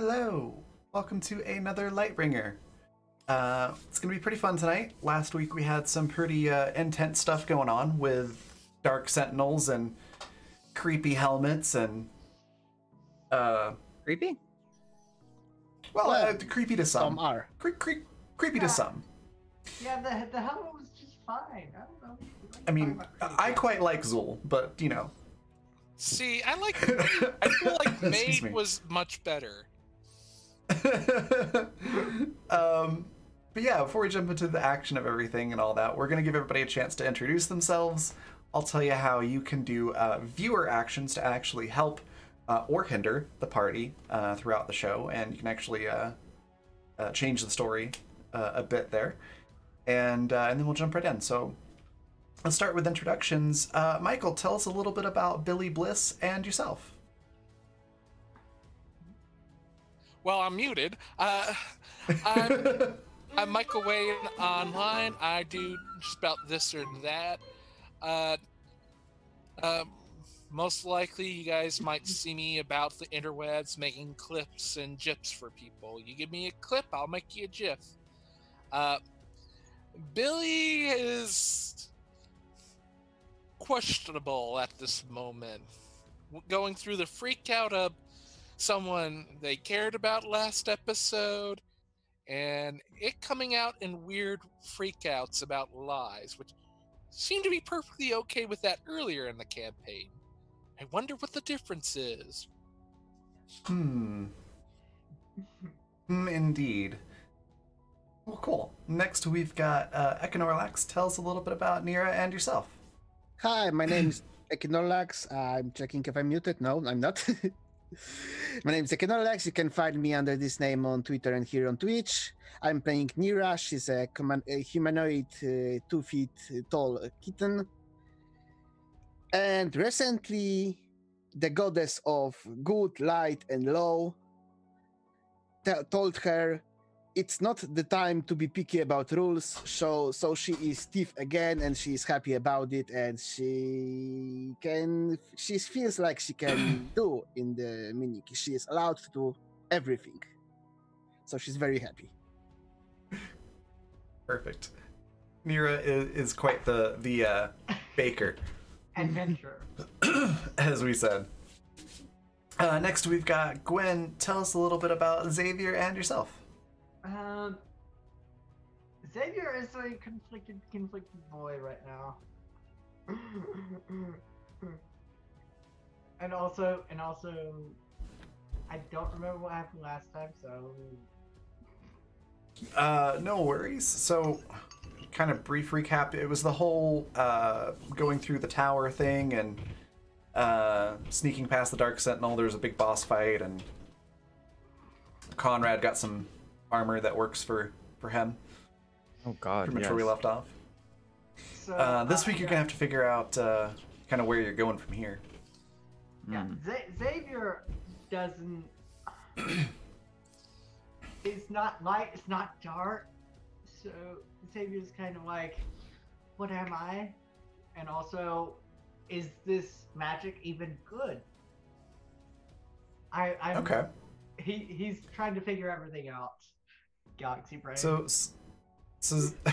Hello! Welcome to another Lightbringer. It's going to be pretty fun tonight. Last week we had some pretty intense stuff going on with Dark Sentinels and creepy helmets and... Creepy? Well, creepy to some. Some are. Creepy to some. Yeah, the helmet was just fine. I don't know. I mean, I quite like Zool, but, you know. See, I feel like Excuse me. Maid was much better. But yeah, before we jump into the action of everything and all that, we're going to give everybody a chance to introduce themselves. I'll tell you how you can do viewer actions to actually help or hinder the party throughout the show, and you can actually change the story a bit there. And then we'll jump right in. So let's start with introductions. Michael, tell us a little bit about Billy Bliss and yourself. Well, I'm muted. I'm Michael Wayne online. I do just about this or that. Most likely, you guys might see me about the interwebs making clips and GIFs for people. You give me a clip, I'll make you a GIF. Billy is questionable at this moment. Going through the freak out of someone they cared about last episode, and it coming out in weird freakouts about lies, which seemed to be perfectly okay with that earlier in the campaign. I wonder what the difference is. Indeed. Well, cool. Next, we've got Econorlax. Tell us a little bit about Nira and yourself. Hi, my name is Ekinorlax. I'm checking if I'm muted. No, I'm not. My name is Ekinorlax. You can find me under this name on Twitter and here on Twitch. I'm playing Nira. She's a humanoid 2 feet tall kitten. And recently, the goddess of good, light, and low told her it's not the time to be picky about rules, so she is stiff again, and she is happy about it, and she feels like she can do in the mini. She is allowed to do everything, so she's very happy. Perfect. Nira is quite the baker, Adventure. as we said. Next, we've got Gwen. Tell us a little bit about Xavier and yourself. Xavier is a conflicted boy right now. and also, I don't remember what happened last time, so. No worries. So, kind of brief recap. It was the whole going through the tower thing and sneaking past the Dark Sentinel. There was a big boss fight, and Conrad got some armor that works for him. Oh God! Pretty much where we left off. So, this week you're gonna have to figure out kind of where you're going from here. Yeah, Xavier doesn't. It's not light. It's not dark. So Xavier's kind of like, what am I? And also, is this magic even good? I'm Okay. He's trying to figure everything out. Galaxy brain. So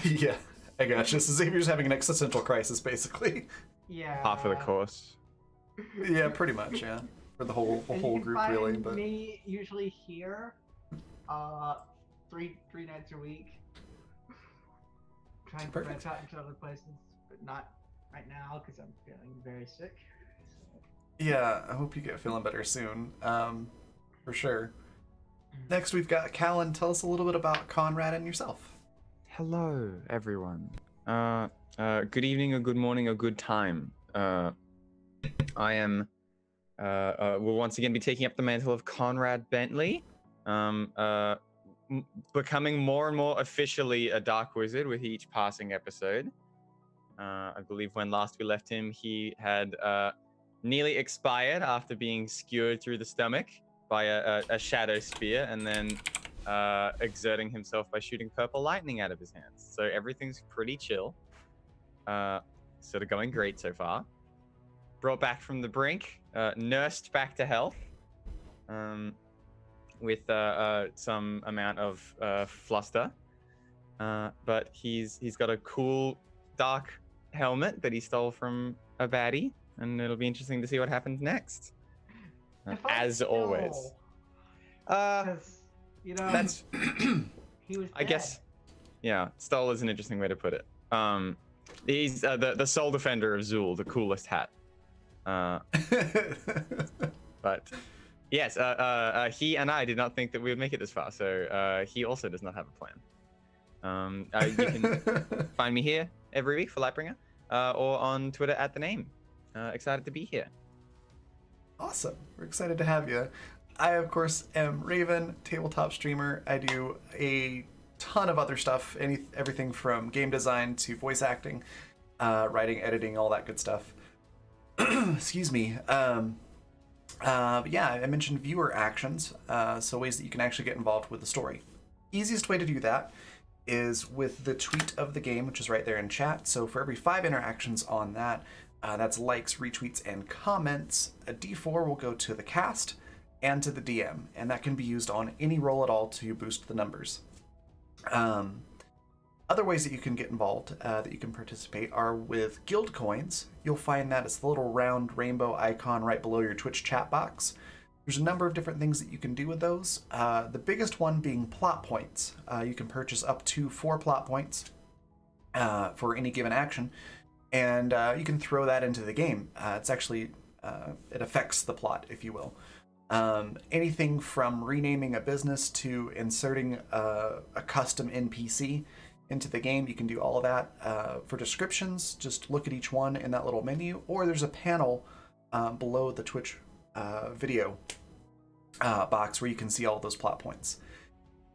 yeah, I gotcha. So Xavier's having an existential crisis, basically. Yeah. Half of the course. Yeah, pretty much. Yeah, for the whole And whole you can group, find really. But me usually here, three nights a week, trying to Perfect. branch out into other places, but not right now because I'm feeling very sick. yeah, I hope you get feeling better soon. For sure. Next, we've got Callan. Tell us a little bit about Conrad and yourself. Hello, everyone. Good evening, or good morning, or good time. I am. Will once again be taking up the mantle of Conrad Bentley. Becoming more and more officially a Dark Wizard with each passing episode. I believe when last we left him, he had nearly expired after being skewered through the stomach by a shadow spear, and then exerting himself by shooting purple lightning out of his hands. So everything's pretty chill. Sort of going great so far. Brought back from the brink, nursed back to health. with some amount of fluster. But he's got a cool dark helmet that he stole from a baddie, and it'll be interesting to see what happens next. If I As always. stole, Uh, 'cause, you know, that's he was I guess. dead. Yeah, stole is an interesting way to put it. He's the sole defender of Zool, the coolest hat. But yes, he and I did not think that we would make it this far, so he also does not have a plan. You can find me here every week for Lightbringer, or on Twitter at the name. Excited to be here. Awesome. We're excited to have you. I, of course, am Raven, tabletop streamer. I do a ton of other stuff, everything from game design to voice acting, writing, editing, all that good stuff. Excuse me. But yeah, I mentioned viewer actions, so ways that you can actually get involved with the story. Easiest way to do that is with the tweet of the game, which is right there in chat. So for every 5 interactions on that, that's likes, retweets, and comments, a D4 will go to the cast and to the DM, and that can be used on any roll at all to boost the numbers. Other ways that you can get involved, that you can participate, are with guild coins. You'll find that it's the little round rainbow icon right below your Twitch chat box. There's a number of different things that you can do with those. The biggest one being plot points. You can purchase up to 4 plot points for any given action, and you can throw that into the game. It's actually, it affects the plot, if you will. Anything from renaming a business to inserting a custom NPC into the game, you can do all of that. For descriptions, just look at each one in that little menu, or there's a panel below the Twitch video box where you can see all of those plot points.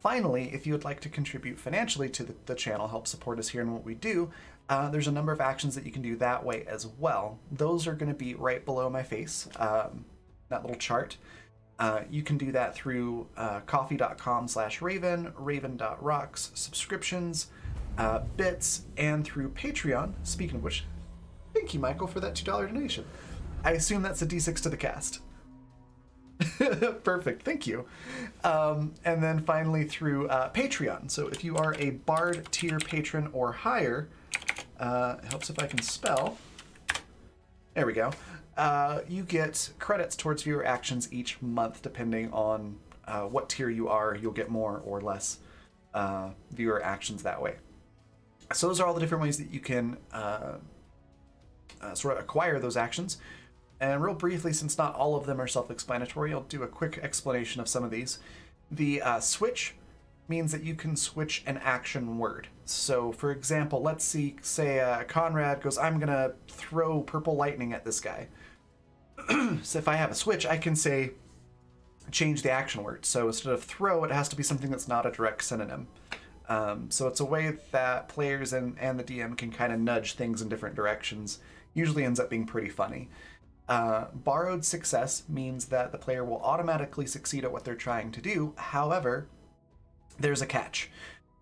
Finally, if you would like to contribute financially to the channel, help support us here in what we do, there's a number of actions that you can do that way as well. Those are going to be right below my face, that little chart. You can do that through coffee.com/raven, raven.rocks, subscriptions, bits, and through Patreon. Speaking of which, thank you, Michael, for that $2 donation. I assume that's a D6 to the cast. Perfect, thank you. And then finally through Patreon. So if you are a Bard tier patron or higher, it helps if I can spell. There we go. You get credits towards viewer actions each month, depending on what tier you are. You'll get more or less viewer actions that way. So those are all the different ways that you can sort of acquire those actions. And real briefly, since not all of them are self-explanatory, I'll do a quick explanation of some of these. The switch means that you can switch an action word. So for example, let's say Conrad goes, I'm gonna throw purple lightning at this guy. So if I have a switch, I can say, change the action word. So instead of throw, it has to be something that's not a direct synonym. So it's a way that players and the DM can kind of nudge things in different directions. Usually ends up being pretty funny. Borrowed success means that the player will automatically succeed at what they're trying to do. However, there's a catch.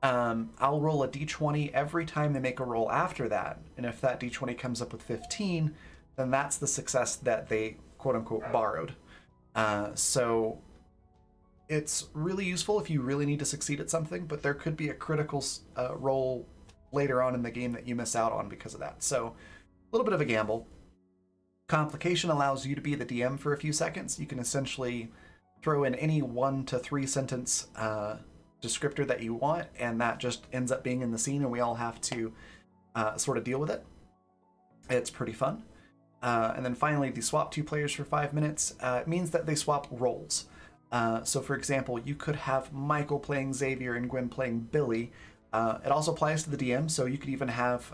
I'll roll a d20 every time they make a roll after that. And if that d20 comes up with 15, then that's the success that they quote-unquote borrowed. So it's really useful if you really need to succeed at something, but there could be a critical roll later on in the game that you miss out on because of that. So a little bit of a gamble. Complication allows you to be the DM for a few seconds. You can essentially throw in any 1 to 3 sentence descriptor that you want, and that just ends up being in the scene, and we all have to sort of deal with it. It's pretty fun. And then finally, the swap 2 players for 5 minutes means that they swap roles. So for example, you could have Michael playing Xavier and Gwen playing Billy. It also applies to the DM, so you could even have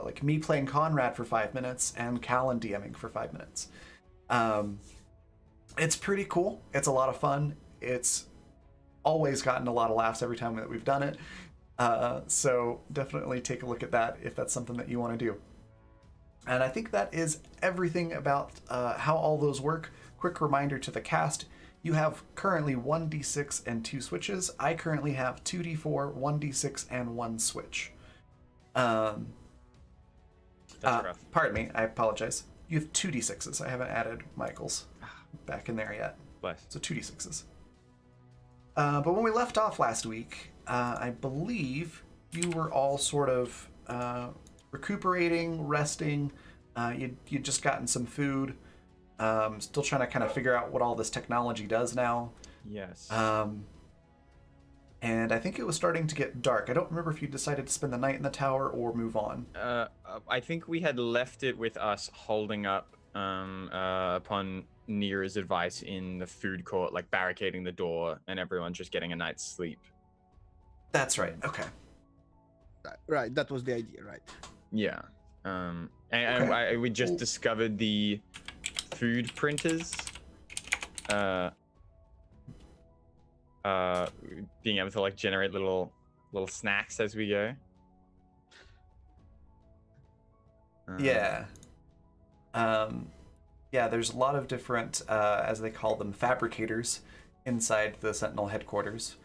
like me playing Conrad for 5 minutes and Callan DMing for 5 minutes. It's pretty cool. It's a lot of fun. It's always gotten a lot of laughs every time that we've done it. So definitely take a look at that if that's something that you want to do. And I think that is everything about how all those work. Quick reminder to the cast. You have currently 1d6 and 2 switches. I currently have 2d4, 1d6, and 1 switch. That's rough. Pardon me, I apologize. You have 2d6s. I haven't added Michael's back in there yet. Bless. So 2d6s. But when we left off last week, I believe you were all sort of recuperating, resting. You'd just gotten some food. Still trying to kind of figure out what all this technology does now. Yes. And I think it was starting to get dark. I don't remember if you decided to spend the night in the tower or move on. I think we had left it with us holding up upon Nira's advice in the food court, like barricading the door and everyone just getting a night's sleep. That's right. Okay. Right, that was the idea, right? Yeah. And Okay. we just discovered the food printers. Being able to like generate little snacks as we go. Yeah. Yeah, there's a lot of different, as they call them, fabricators inside the Sentinel headquarters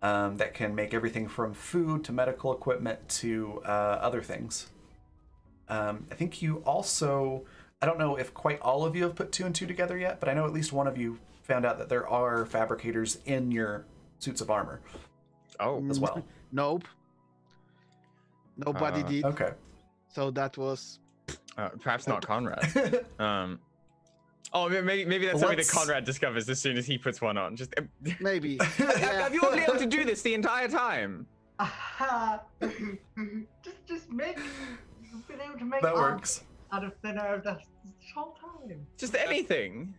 that can make everything from food to medical equipment to other things. I think you also, I don't know if quite all of you have put two and two together yet, but I know at least one of you found out that there are fabricators in your suits of armor as well. Nope. Nobody did. Okay. So that was... Perhaps not Conrad. Oh, maybe that's something that Conrad discovers as soon as he puts one on. Just Maybe. Have you all been able to do this the entire time? just make. You've been able to make That art works. out of thin air this whole time. Just anything.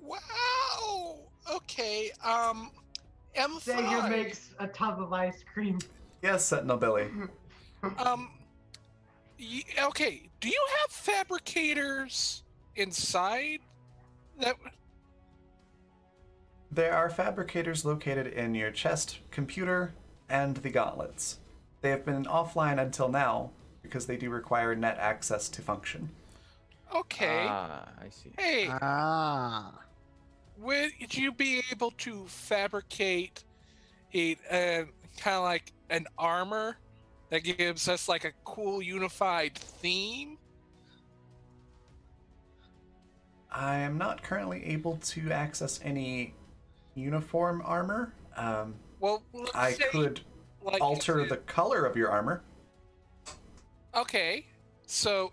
Wow. Okay. M5. Xavier makes a tub of ice cream. Yes, Sentinel Billy. Okay. Do you have fabricators inside? That. There are fabricators located in your chest, computer, and the gauntlets. They have been offline until now because they do require net access to function. Okay. Ah, I see. Hey, would you be able to fabricate a kind of like an armor that gives us like a cool unified theme? I am not currently able to access any uniform armor. Well, let's I say, could like, alter the color of your armor. Okay, so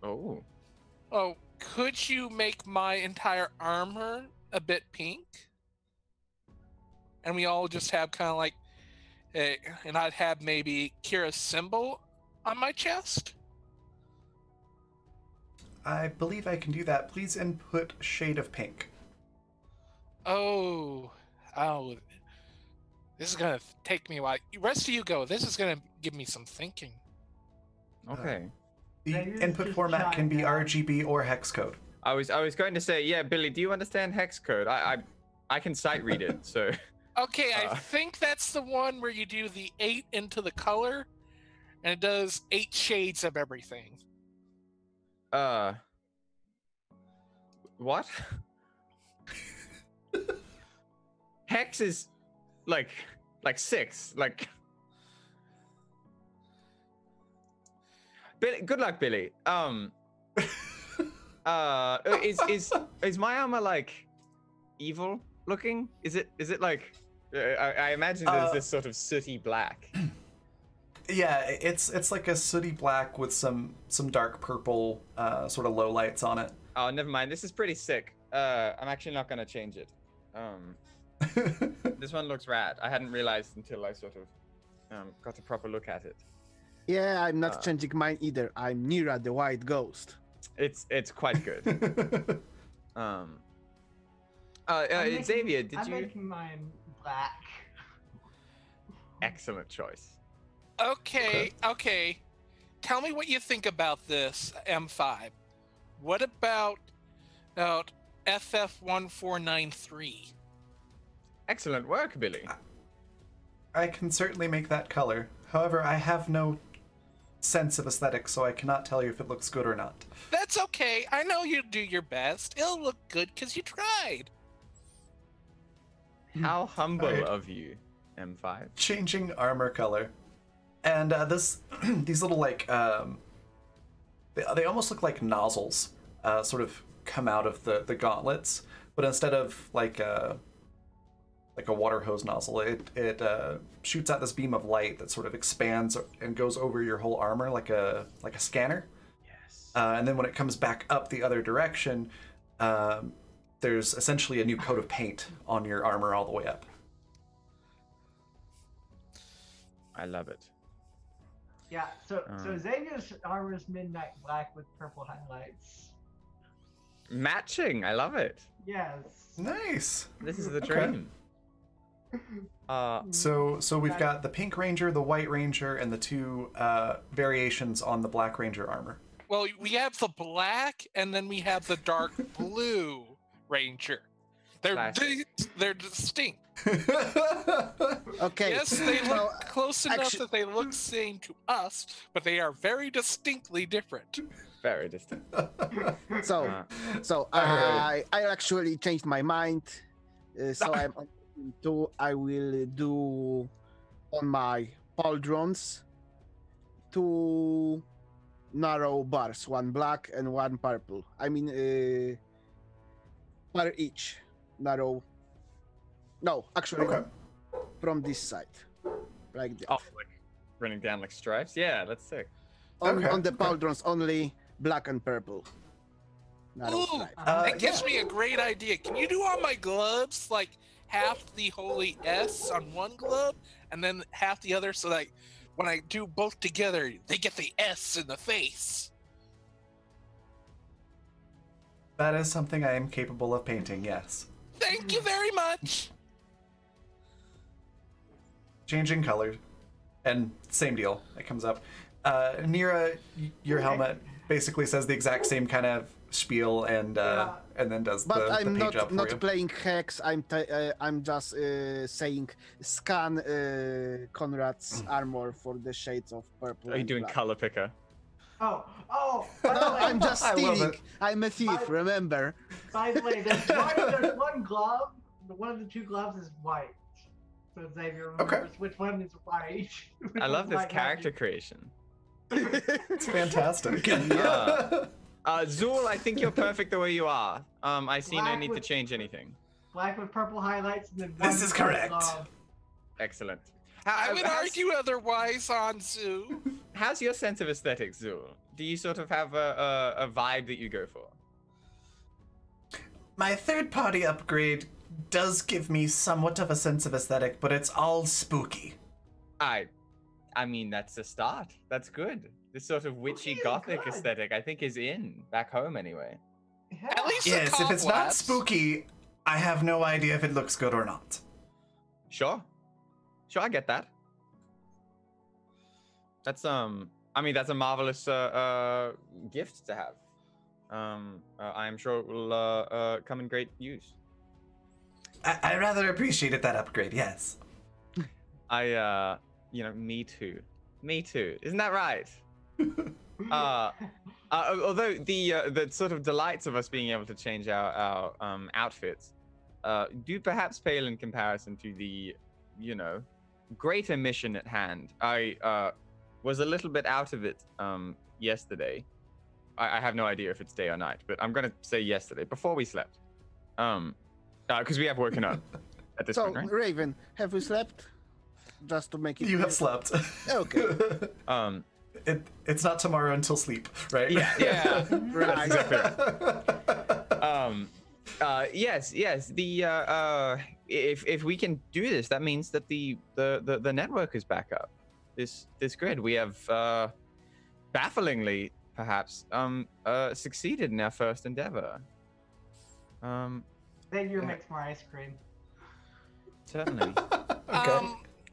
Oh. could you make my entire armor a bit pink? And we all just have kind of like and I'd have maybe Kira's symbol on my chest? I believe I can do that. Please input shade of pink. Oh, this is gonna take me a while. Rest of you go. This is gonna give me some thinking. Okay. The Maybe input just format can be try that. RGB or hex code. I was going to say, yeah, Billy, do you understand hex code? I can sight read it, so. Okay, I think that's the one where you do the 8 into the color, and it does 8 shades of everything. What? Hex is like 6, like. Billy, good luck, Billy. Is my armor like evil looking? Is it like? I imagine there's this sort of sooty black. Yeah, it's like a sooty black with some dark purple sort of low lights on it. Oh, never mind. This is pretty sick. I'm actually not gonna change it. This one looks rad. I hadn't realized until I sort of got a proper look at it. Yeah, I'm not changing mine either. I'm Nira, the white ghost. It's quite good. Xavier, did I'm you? making mine black. Excellent choice. Okay. Tell me what you think about this, M5. What about FF1493? Excellent work, Billy. I can certainly make that color. However, I have no sense of aesthetics, so I cannot tell you if it looks good or not. That's okay. I know you do your best. It'll look good because you tried. How humble Alright. of you, M5. Changing armor color, and these little like they almost look like nozzles, sort of come out of the gauntlets, but instead of like like a water hose nozzle. It shoots out this beam of light that sort of expands and goes over your whole armor like a scanner. Yes. And then when it comes back up the other direction, there's essentially a new coat of paint on your armor all the way up. I love it. Yeah, so Xavier's armor is midnight black with purple highlights. Matching. I love it. Yes. Nice. This is the Okay. dream. So we've got the pink ranger, the white ranger, and the two variations on the black ranger armor. Well, we have the black, and then we have the dark blue ranger. They're Classic. they're distinct. Okay. Yes, they so, look close enough actu- that they look same to us, but they are very distinctly different. Very distant. So, so Alright. I actually changed my mind. So I'm on two. I will do on my pauldrons 2 narrow bars, one black and one purple. I mean, per each narrow. No, actually, Okay. from this side, like that. Oh, like running down like stripes. Yeah, that's sick. On Okay, the okay. pauldrons, only black and purple. Narrow Ooh, stripe. that gives yeah. me a great idea. Can you do on my gloves like half the holy S on one glove and then half the other, so that when I do both together, they get the S in the face? That is something I am capable of painting, yes. Thank you very much. Changing colors. And same deal. It comes up. Nira, your helmet basically says the exact same kind of spiel and then does But the I'm page up for not you. playing hex. I'm just saying scan Conrad's armor for the shades of purple. Are you and doing black. color picker? Oh, No, I'm just I love stealing. it. I'm a thief. I- Remember? by the way, there's one glove. One of the two gloves is white. So Xavier remembers which one is white. which I love one's this white character magic. creation. It's fantastic. Zool, I think you're perfect the way you are. I see no Black need to with- change anything. Black with purple highlights and then This one is gold correct. glove. Excellent. I would how's- argue otherwise on Zoo. How's your sense of aesthetics, Zool? Do you sort of have a vibe that you go for? My third-party upgrade does give me somewhat of a sense of aesthetic, but it's all spooky. I mean, that's a start. That's good. This sort of witchy is gothic good. aesthetic, I think, is in back home anyway. Yeah. At least Yes, the if it's not cobwebs. spooky, I have no idea if it looks good or not. Sure. Sure, I get that. That's I mean, that's a marvelous gift to have. I am sure it will come in great use. I rather appreciated that upgrade, yes. Me too. Me too. Isn't that right? Although the sort of delights of us being able to change our outfits do perhaps pale in comparison to the, greater mission at hand. I was a little bit out of it yesterday. I have no idea if it's day or night, but I'm gonna say yesterday before we slept, because we have woken up at this So, point, right? Raven, have you slept? Just to make it. You have slept. Okay. It's not tomorrow until sleep, right? Yeah, Yeah. That's exactly right. Yes. The if we can do this, that means that the network is back up. This grid, we have bafflingly, perhaps, succeeded in our first endeavor. Xavier makes more ice cream. Certainly. Okay.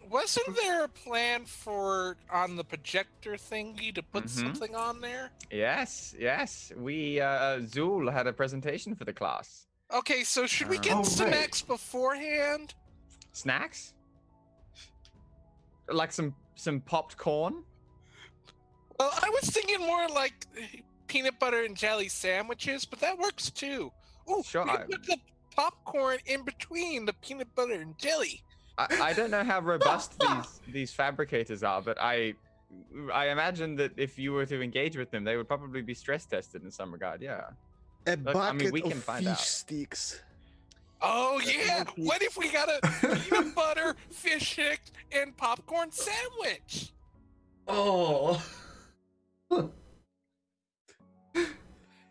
Wasn't there a plan for on the projector thingy to put something on there? Yes. We Zool had a presentation for the class. Okay, so should we Oh, get right. snacks beforehand? Snacks? Like some popped corn? Well, I was thinking more like peanut butter and jelly sandwiches, but that works too. Ooh, Sure, we can put the popcorn in between the peanut butter and jelly. I don't know how robust these fabricators are, but I imagine that if you were to engage with them, they would probably be stress tested in some regard. Yeah. A Look, I mean, bucket we can of find fish out. sticks. Oh yeah! What if we got a peanut butter, fish stick, and popcorn sandwich? Oh.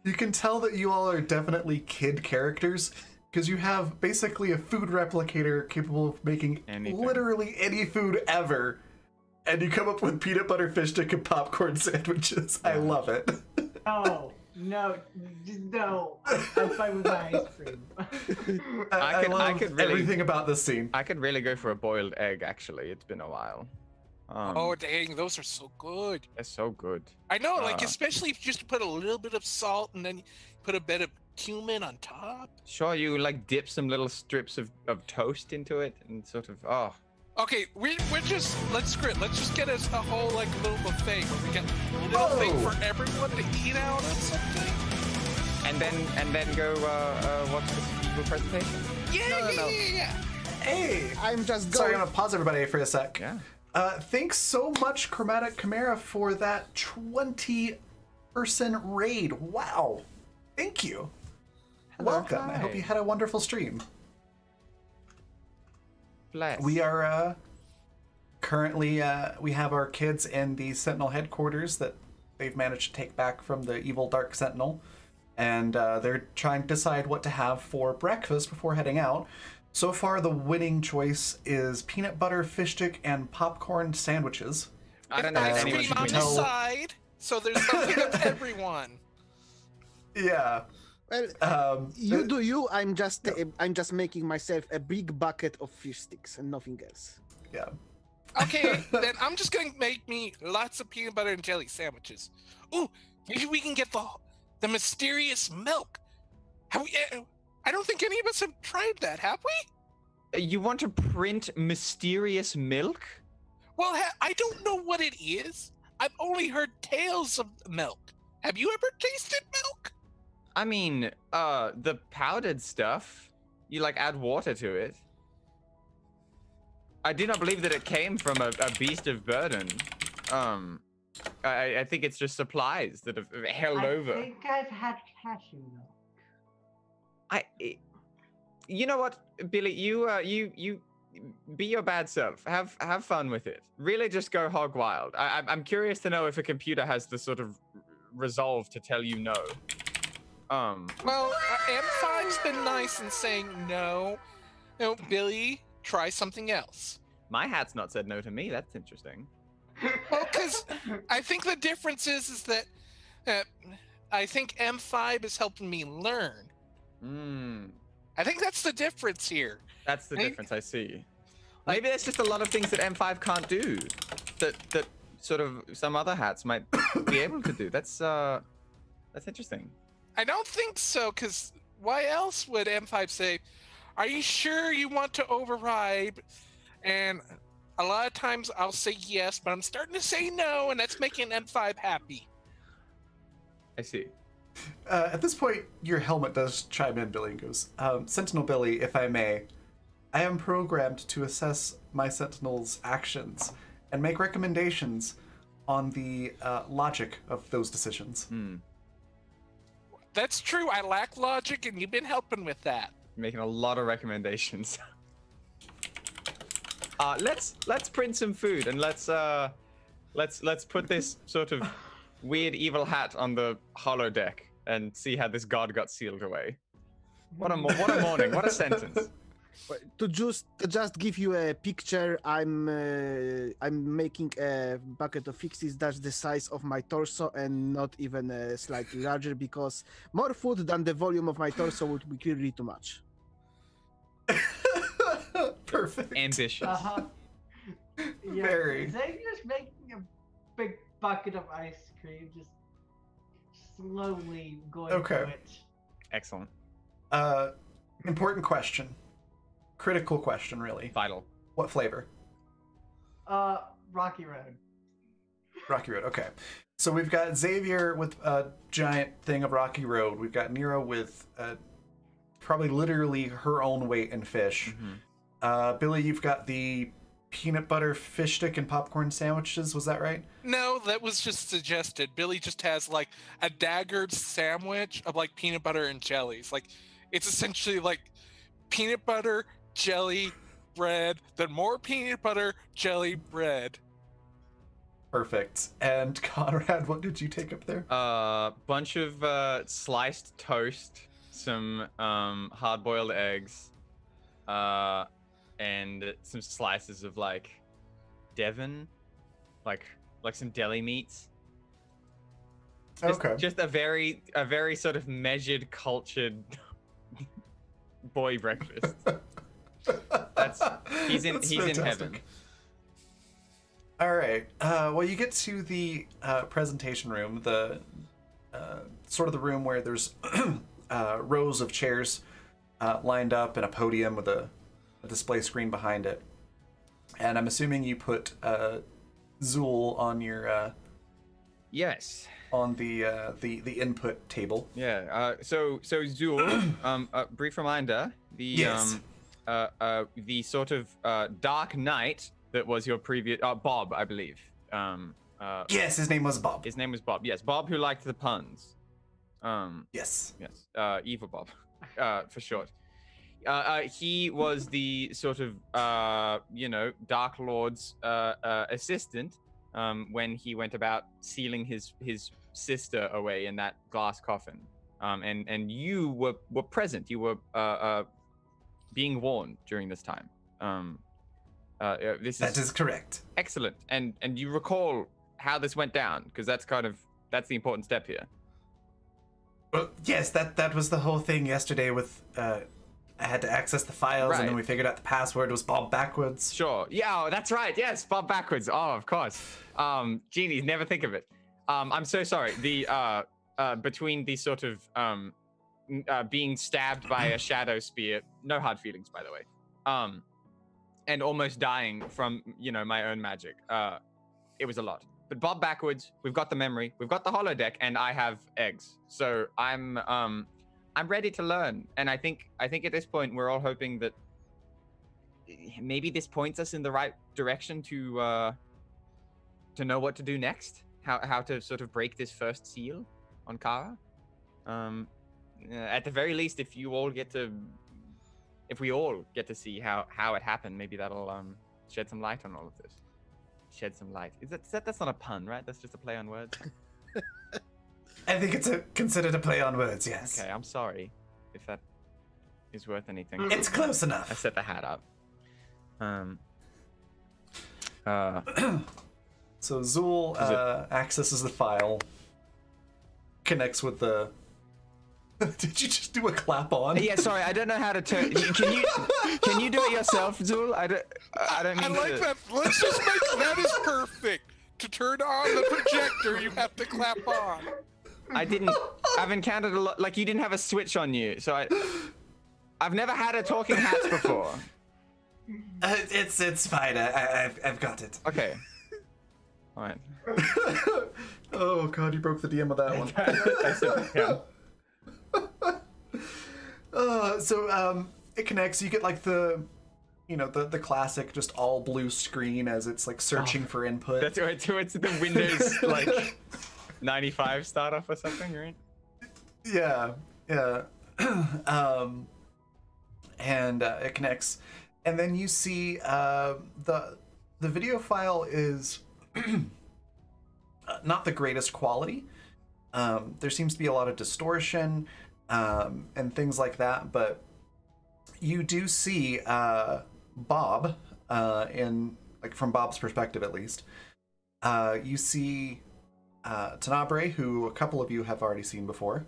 You can tell that you all are definitely kid characters because you have basically a food replicator capable of making Anything. literally any food ever. And you come up with peanut butter fish stick and popcorn sandwiches. I love it. No, just no. I'm fine with my ice cream. I love could really- everything about this scene. I could really go for a boiled egg, actually. It's been a while. Oh dang, those are so good. They're so good. I know, like Ah. especially if you just put a little bit of salt and then put a bit of cumin on top. Sure, you like dip some little strips of toast into it and sort of, oh. Okay, we're just let's just get us a whole like little buffet where we get a little thing for everyone to eat out of something. And then go, watch the evil presentation. Yeah. Hey! I'm just Sorry, I'm going. gonna pause everybody for a sec. Yeah. Thanks so much, Chromatic Chimera, for that 20-person raid. Wow. Thank you. Welcome. I hope hi. you had a wonderful stream. Bless. We are currently, we have our kids in the Sentinel headquarters that they've managed to take back from the evil Dark Sentinel. And they're trying to decide what to have for breakfast before heading out. So far, the winning choice is peanut butter, fish stick, and popcorn sandwiches. I don't know if Ice anyone cream should on win the this. side, so there's something of everyone. Yeah. Well, you do you. I'm just making myself a big bucket of fish sticks and nothing else. Yeah. Okay, then I'm just gonna make me lots of peanut butter and jelly sandwiches. Ooh, maybe we can get the mysterious milk. Have we? I don't think any of us have tried that, have we? You want to print mysterious milk? Well, I don't know what it is. I've only heard tales of milk. Have you ever tasted milk? I mean, the powdered stuff. You like add water to it. I do not believe that it came from a beast of burden. I think it's just supplies that have held over. I think I've had cashew milk. You know what, Billy? You be your bad self. Have fun with it. Really, just go hog wild. I'm curious to know if a computer has the sort of resolve to tell you no. Well, M5's been nice in saying no. No, Billy, try something else. My hat's not said no to me. That's interesting. Well, because I think the difference is that I think M5 is helping me learn. I think that's the difference here. That's the Maybe- difference I see. Maybe there's just a lot of things that M5 can't do that sort of some other hats might be able to do. That's interesting. I don't think so, because why else would M5 say, are you sure you want to override? And a lot of times I'll say yes, but I'm starting to say no, and that's making M5 happy. I see. At this point, your helmet does chime in, Billy, and goes, Sentinel Billy, if I may, I am programmed to assess my Sentinel's actions and make recommendations on the logic of those decisions. That's true. I lack logic, and you've been helping with that. Making a lot of recommendations. Let's print some food and let's put this sort of weird evil hat on the holodeck and see how this god got sealed away. What a morning! What a sentence! To just give you a picture, I'm making a bucket of fixes that's the size of my torso and not even slightly larger, because more food than the volume of my torso would be clearly too much. Perfect. Ambitious. Yeah, Very. Xavier's making a big bucket of ice cream, just slowly going Okay. through it. Excellent. Important question. Critical question, really. Vital. What flavor? Rocky Road. Rocky Road, okay. So we've got Xavier with a giant thing of Rocky Road. We've got Nero with probably literally her own weight in fish. Billy, you've got the peanut butter fish stick and popcorn sandwiches. Was that right? No, that was just suggested. Billy just has like a daggered sandwich of like peanut butter and jellies. Like it's essentially like peanut butter, jelly, bread, then more peanut butter, jelly, bread. Perfect. And Conrad, what did you take up there? Bunch of sliced toast, some hard-boiled eggs, and some slices of like Devon, like some deli meats. Just a very sort of measured, cultured boy breakfast. He's in heaven. All right. Well, you get to the presentation room, the sort of the room where there's rows of chairs lined up and a podium with a display screen behind it. And I'm assuming you put Zool on your yes. On the input table. Yeah. So Zool. Brief reminder. The yes. The sort of dark knight that was your previous Bob, I believe. Yes, his name was Bob. His name was Bob. Yes, Bob, who liked the puns. Yes. Yes. Evil Bob, for short. He was the sort of Dark Lord's assistant when he went about sealing his sister away in that glass coffin. And you were present. You were being warned during this time. That is correct. Excellent. And you recall how this went down, because that's the important step here. Well, yes, that was the whole thing yesterday with I had to access the files, right. And then we figured out the password was Bob Backwards. Sure. Yeah, that's right. Yes, Bob Backwards. Oh, of course. Genies, never think of it. I'm so sorry. The between the sort of being stabbed by a shadow spear, no hard feelings, by the way. And almost dying from, my own magic. It was a lot. But Bob Backwards, we've got the memory, we've got the holodeck, and I have eggs. So I'm ready to learn. And I think at this point we're all hoping that maybe this points us in the right direction to know what to do next, how to sort of break this first seal on Kara. At the very least, if we all get to see how it happened, maybe that'll shed some light on all of this. Shed some light. That's not a pun, right? That's just a play on words. I think it's considered a play on words, yes. Okay, I'm sorry if that is worth anything. It's close enough. I set the hat up. So Zool accesses the file, connects with the... Did you just do a clap on? Yeah, sorry, I don't know how to turn. Can you do it yourself, Zool? I don't mean I like that. Let's just make that is perfect. To turn on the projector, you have to clap on. I've encountered a lot. Like, you didn't have a switch on you, so I've never had a talking hat before. It's fine. I've got it. Okay. All right. Oh god, you broke the DM of that one. I said, yeah. So it connects. You get like the classic just all blue screen as it's like searching for input. That's right. So it's the Windows like 95 startup or something, right? Yeah. And it connects, and then you see the video file is not the greatest quality. There seems to be a lot of distortion and things like that, but you do see Bob from Bob's perspective at least. You see Tenebrae, who a couple of you have already seen before.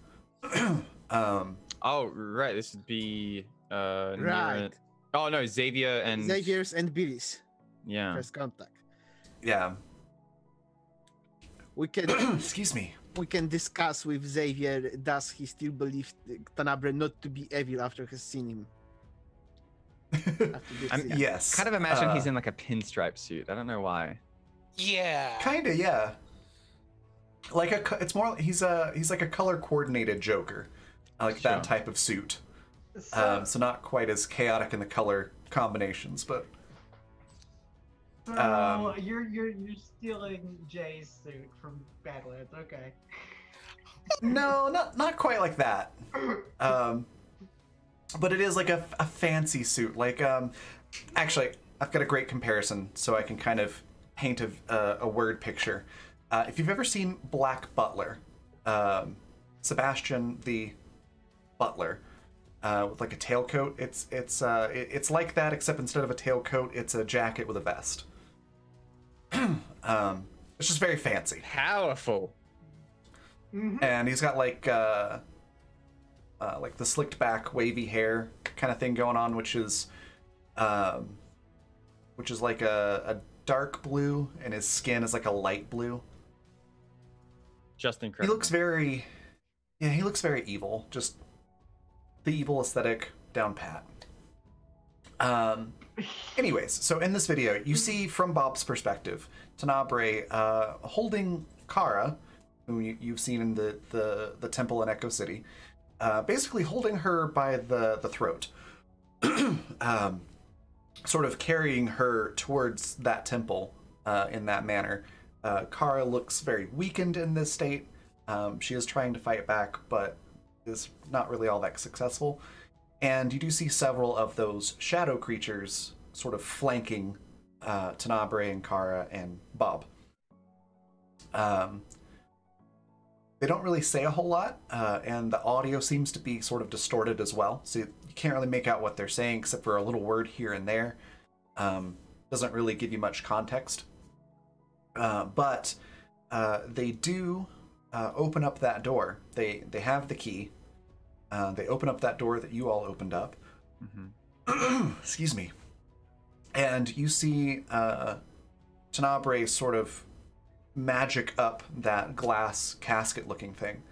Oh right, this would be right. Oh no, Xavier's and Billy's. Yeah. First contact. Yeah. We can excuse me. We can discuss with Xavier, does he still believe Tenebrae not to be evil after he's seen him? Yes. Kind of imagine he's in like a pinstripe suit. I don't know why. Yeah. Kinda, yeah. Like it's more. He's like a color coordinated Joker, like that type of suit. So not quite as chaotic in the color combinations, but. So you're stealing Jay's suit from Badlands, okay? No, not quite like that. but it is like a fancy suit. Like, actually, I've got a great comparison, so I can kind of paint a word picture. If you've ever seen Black Butler, Sebastian the Butler, with like a tailcoat, it's like that, except instead of a tailcoat, it's a jacket with a vest. It's just very fancy. Powerful. And he's got like the slicked back wavy hair kind of thing going on, which is like a dark blue, and his skin is like a light blue. Just incredible. He looks very evil. Just the evil aesthetic down pat. Anyways, so in this video, you see from Bob's perspective, Tenebrae holding Kara, who you've seen in the temple in Echo City, basically holding her by the throat, sort of carrying her towards that temple in that manner. Kara looks very weakened in this state. She is trying to fight back, but is not really all that successful. And you do see several of those shadow creatures sort of flanking Tenebrae and Kara and Bob. They don't really say a whole lot, and the audio seems to be sort of distorted as well, so you can't really make out what they're saying except for a little word here and there. Doesn't really give you much context. But they do open up that door. They have the key. They open up that door that you all opened up. Excuse me. And you see Tenebrae sort of magic up that glass casket looking thing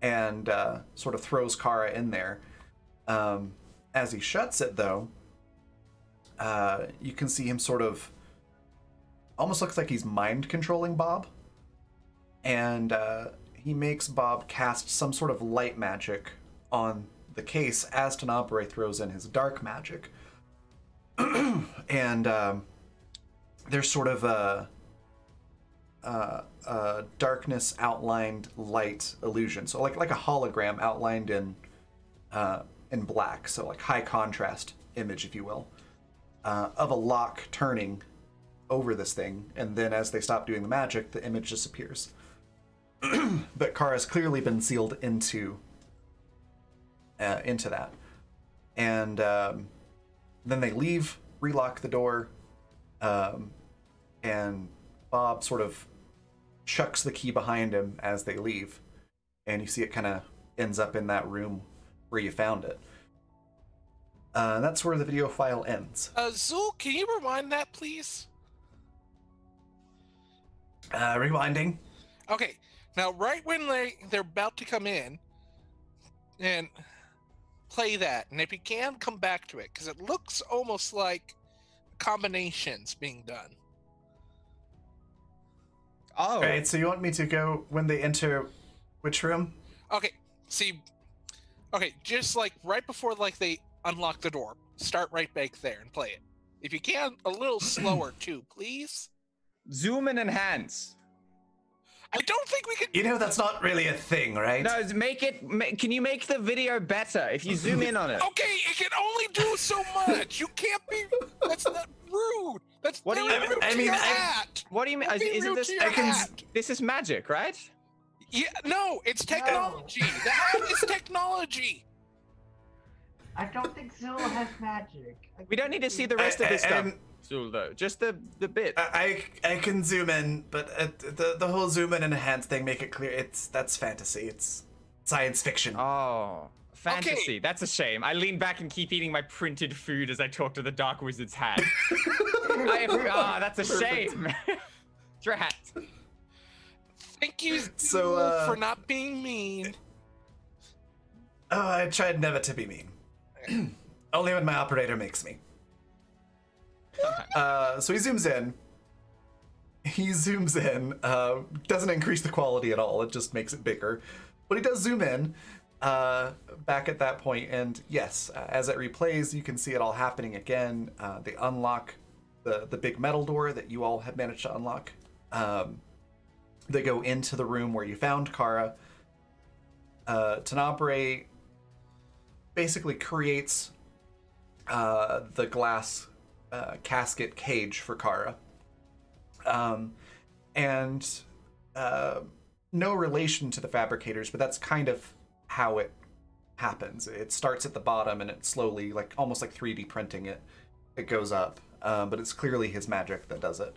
and sort of throws Kara in there. As he shuts it, though, you can see him sort of almost looks like he's mind controlling Bob, and he makes Bob cast some sort of light magic on the case as Tenebrae throws in his dark magic. And there's sort of a darkness outlined light illusion, so like a hologram outlined in black, so like high contrast image, if you will, of a lock turning over this thing, and then as they stop doing the magic, the image disappears. But Kara's clearly been sealed into that, and then they leave, relock the door, and Bob sort of chucks the key behind him as they leave, and you see it kind of ends up in that room where you found it. That's where the video file ends. Zul, can you rewind that, please? Rewinding. Okay, now right when they're about to come in, and play that, and if you can, come back to it, because it looks almost like combinations being done. Oh. Right, so you want me to go when they enter which room? Okay, see, okay, just like right before like they unlock the door, start right back there and play it. If you can, a little slower too, please. Zoom and enhance. I don't think we could. You know that's not really a thing, right? No, can you make the video better if you zoom in on it? Okay, it can only do so much. You can't be. That's not rude. That's What do very you- rude I to mean, your I- hat. What do you mean? Don't be Isn't rude this? to your hat. This is magic, right? Yeah, no, it's technology. The hat is technology. I don't think Zilla has magic. We don't need to see the rest of this stuff, and- Zul, though. Just the bit. I can zoom in, but the whole zoom in and enhance thing, make it clear that's fantasy. It's science fiction. Oh, fantasy. Okay. That's a shame. I lean back and keep eating my printed food as I talk to the Dark Wizard's hat. That's a shame. Drat. Thank you So, for not being mean. Oh, I tried never to be mean. Only when my operator makes me. So he zooms in. Doesn't increase the quality at all. It just makes it bigger. But he does zoom in back at that point, and yes, as it replays, you can see it all happening again. They unlock the big metal door that you all had managed to unlock. They go into the room where you found Kara. Tenebrae basically creates the glass casket cage for Kara. And no relation to the fabricators, but that's kind of how it happens. It starts at the bottom and it slowly, like almost like 3D printing it, it goes up. But it's clearly his magic that does it.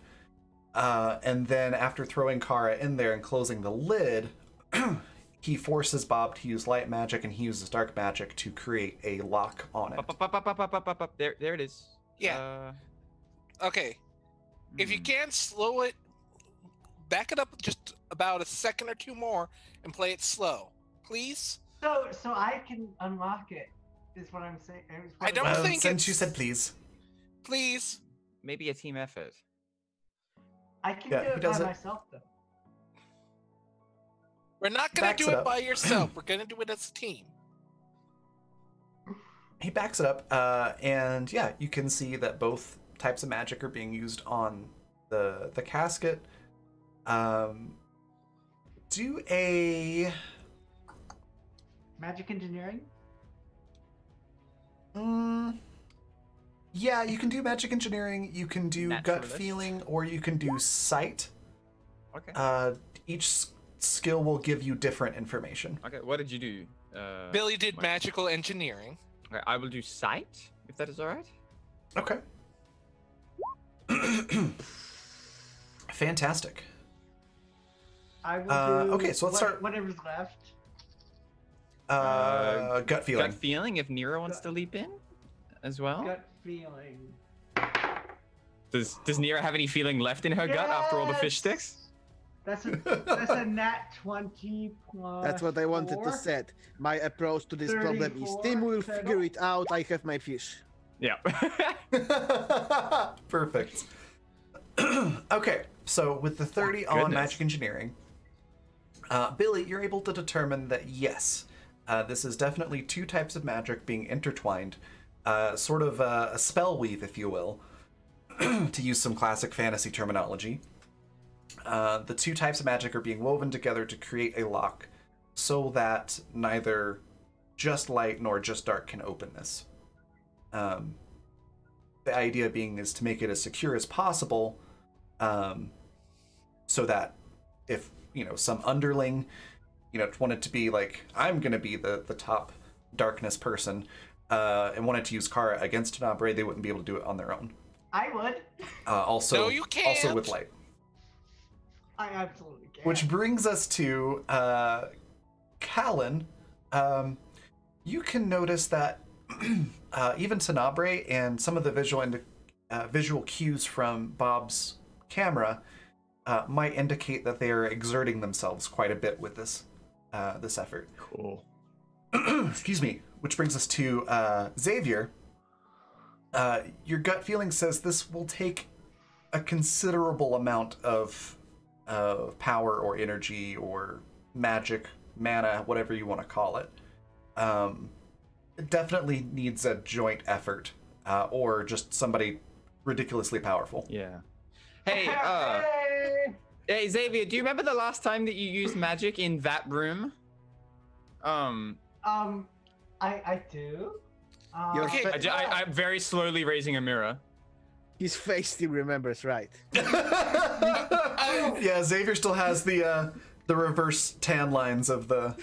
And then after throwing Kara in there and closing the lid, he forces Bob to use light magic and he uses dark magic to create a lock on it. There it is. Yeah. Okay. If you can, slow it, back it up just about a second or two more and play it slow, please. So I can unlock it, is what I'm saying. I don't think since you said please. Please. Maybe a team effort. I can Yeah, do he it does by it. myself, though. We're not going Backs to do it it up. by yourself. We're going to do it as a team. He backs it up, and yeah, you can see that both types of magic are being used on the casket. Do a Magic engineering? yeah, you can do magic engineering, you can do gut Naturalist. feeling, or you can do sight. Okay. Each skill will give you different information. Okay, what did you do? Billy did Mike? magical engineering. Okay, I will do sight, if that is alright. Okay. Fantastic. I will do okay, so let's start- whatever's left. Gut feeling. Gut feeling, if Nero wants to leap in as well. Gut feeling. Does Nero have any feeling left in her gut after all the fish Yes! sticks? That's a nat 20 plus. That's what I wanted 4. to say. My approach to this problem is 34, team will settle. figure it out. I have my fish. Yeah. Perfect. Okay, so with the 30 on Goodness. magic engineering, Billy, you're able to determine that yes, this is definitely two types of magic being intertwined, sort of a spell weave, if you will, to use some classic fantasy terminology. The two types of magic are being woven together to create a lock so that neither just light nor just dark can open this. The idea being is to make it as secure as possible, so that if, some underling, wanted to be like, I'm going to be the top darkness person, and wanted to use Kara against Tenebrae, they wouldn't be able to do it on their own. I would. Also, No, you can't. also with light. I absolutely can. Which brings us to Callan. You can notice that even Tenebrae and some of the visual cues from Bob's camera might indicate that they are exerting themselves quite a bit with this effort. Cool. Excuse me. Which brings us to Xavier. Your gut feeling says this will take a considerable amount of power or energy or magic, mana, whatever you want to call it. It definitely needs a joint effort, or just somebody ridiculously powerful. Yeah. Hey, hey Xavier, do you remember the last time that you used magic in that room? I do. Your Okay, fa- I'm very slowly raising a mirror. His face still remembers, right? Yeah, Xavier still has the reverse tan lines of the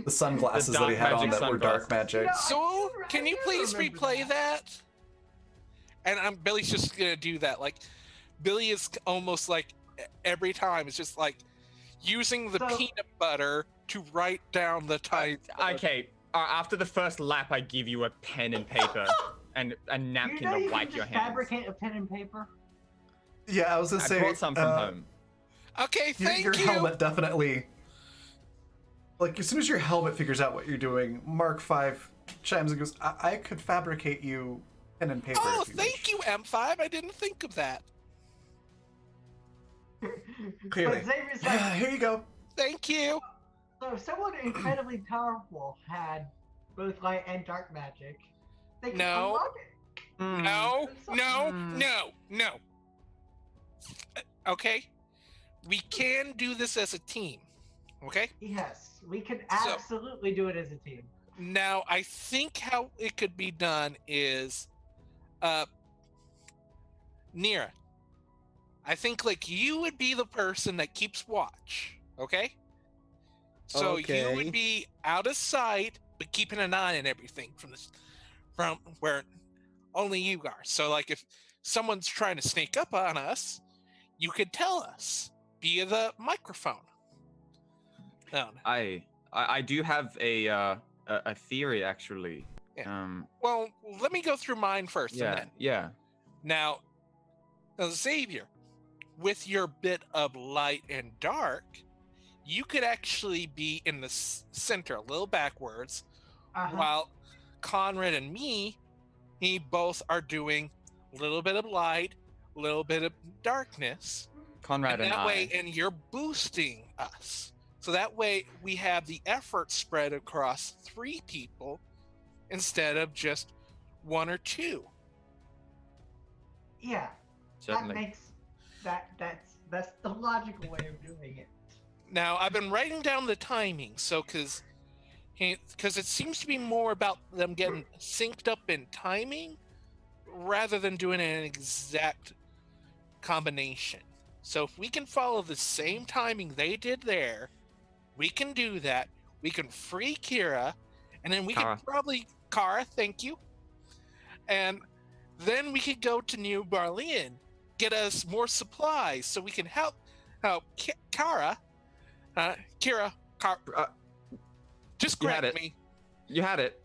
sunglasses The that he dark had on magic that were dark sunglasses. magic. No. So, I can you do please remember replay that? And Billy's just gonna do that. Like, Billy is almost like every time it's just like using the So- peanut butter to write down the title. Okay, after the first lap, I give you a pen and paper and a You napkin know to you wipe can your just hands. fabricate a pen and paper. Yeah, I was gonna I say. brought some from home. Okay, thank your you. helmet definitely. Like, as soon as your helmet figures out what you're doing, Mark V chimes and goes, I could fabricate you pen and paper. Oh, if you thank wish." you, M5. I didn't think of that. Clearly. But Xavier's like, Here you go. Thank you. so if someone incredibly powerful had both light and dark magic, they could No. unlock it. No, no, Mm. no. Okay? We can do this as a team. Okay? Yes, we could absolutely do it as a team. Now, I think how it could be done is, Nira, I think like you would be the person that keeps watch, okay? So you Okay. would be out of sight, but keeping an eye on everything from where only you are. So like if someone's trying to sneak up on us, you could tell us via the microphone. No. I do have a theory actually. Yeah. Well, let me go through mine first. Yeah. And then. Yeah. Now, Xavier, with your bit of light and dark, you could actually be in the center, a little backwards, while Conrad and me both are doing a little bit of light, a little bit of darkness. Conrad and that way, and you're boosting us. So that way we have the effort spread across 3 people instead of just 1 or 2. Yeah. Certainly. That makes that's the logical way of doing it. Now I've been writing down the timing, so because it seems to be more about them getting synced up in timing rather than doing an exact combination. So if we can follow the same timing they did there, we can do that. We can free Kira, and then we can probably Kara, thank you. And then we could go to New Berlin, get us more supplies so we can help Kira. Just correct me. You had it.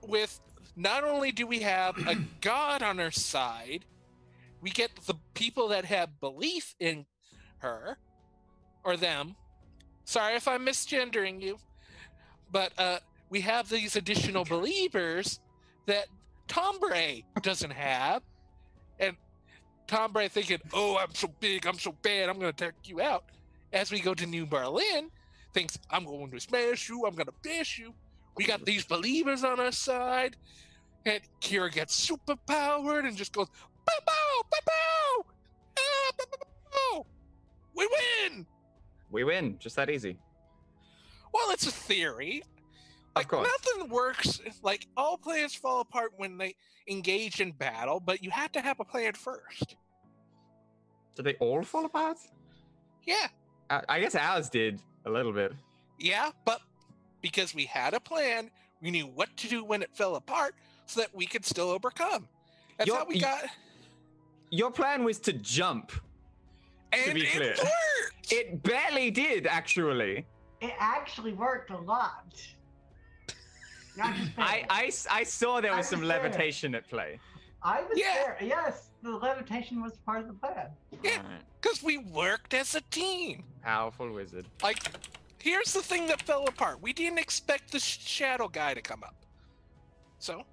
With not only do we have a god on our side, we get the people that have belief in her or them. Sorry if I'm misgendering you, but we have these additional believers that Tombre doesn't have, and Tombre thinking, "Oh, I'm so big, I'm so bad, I'm going to take you out." As we go to New Berlin, thinks, "I'm going to smash you, I'm going to bash you." We got these believers on our side, and Kira gets super powered and just goes, "Bow, bow, bow, bow! Ah, bow, bow, bow! We win!" We win, just that easy. Well, it's a theory. Of course. Nothing works. Like, all plans fall apart when they engage in battle, but you have to have a plan first. Did they all fall apart? Yeah. I guess ours did a little bit. Yeah, but because we had a plan, we knew what to do when it fell apart so that we could still overcome. That's how we got... Your plan was to jump, and to be clear. It worked! It barely did, actually. It actually worked a lot. Not just barely. I saw there was some was there. levitation at play. I was there. Yes, the levitation was part of the plan. Yeah, because we worked as a team. Powerful wizard. Like, here's the thing that fell apart. We didn't expect the shadow guy to come up. So?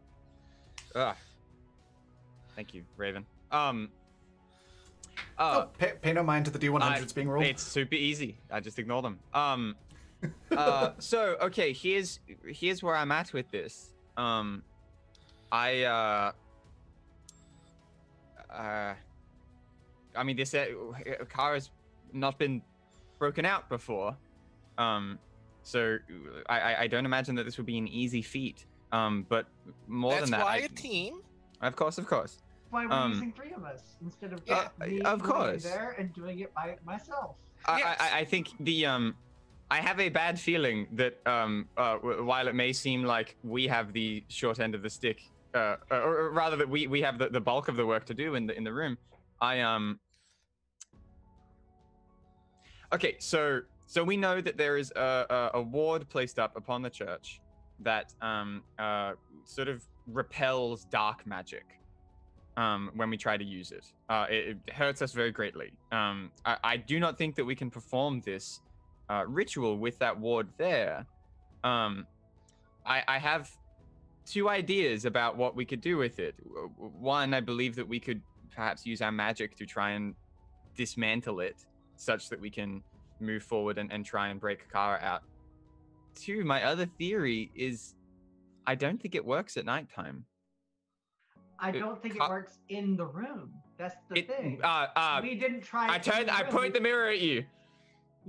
Thank you, Raven. Pay no mind to the D100s being rolled. It's super easy. I just ignore them. So okay, here's where I'm at with this. I mean, this car has not been broken out before, so I don't imagine that this would be an easy feat. But more than that, that's why a team. Of course. Why we're using 3 of us instead of me of course being there and doing it by myself. I think I have a bad feeling that while it may seem like we have the short end of the stick, or rather that we have the bulk of the work to do in the room, Okay, so we know that there is a ward placed up upon the church that sort of repels dark magic when we try to use it. It hurts us very greatly. I do not think that we can perform this ritual with that ward there. I have 2 ideas about what we could do with it. One, I believe that we could perhaps use our magic to try and dismantle it such that we can move forward and try and break Kara out. 2, my other theory is I don't think it works at nighttime. I don't think it works in the room. That's the thing. We didn't try. I point the mirror at you.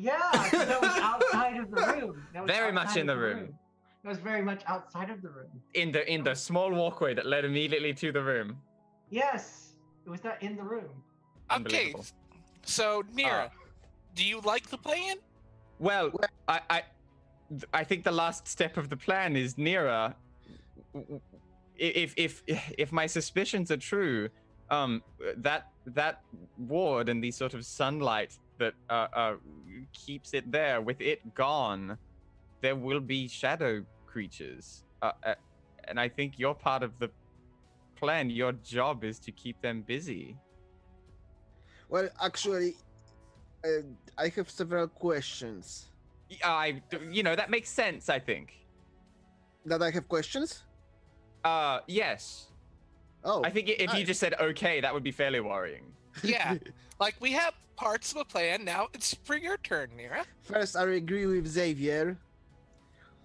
Yeah, 'cause that was outside of the room. That was Very much outside in the of room. That was very much outside of the room. In the small walkway that led immediately to the room. Yes, it was not in the room. Okay, Unbelievable. so Nira, do you like the plan? Well, I think the last step of the plan is Nira. If my suspicions are true, that ward and the sort of sunlight that keeps it there, with it gone, there will be shadow creatures. And I think you're part of the plan. Your job is to keep them busy. Well, actually, I have several questions. That makes sense, I think. That I have questions? Yes. Oh. I think if you just said okay, that would be fairly worrying. Yeah, like we have parts of a plan. Now it's for your turn, Nira. First, I agree with Xavier.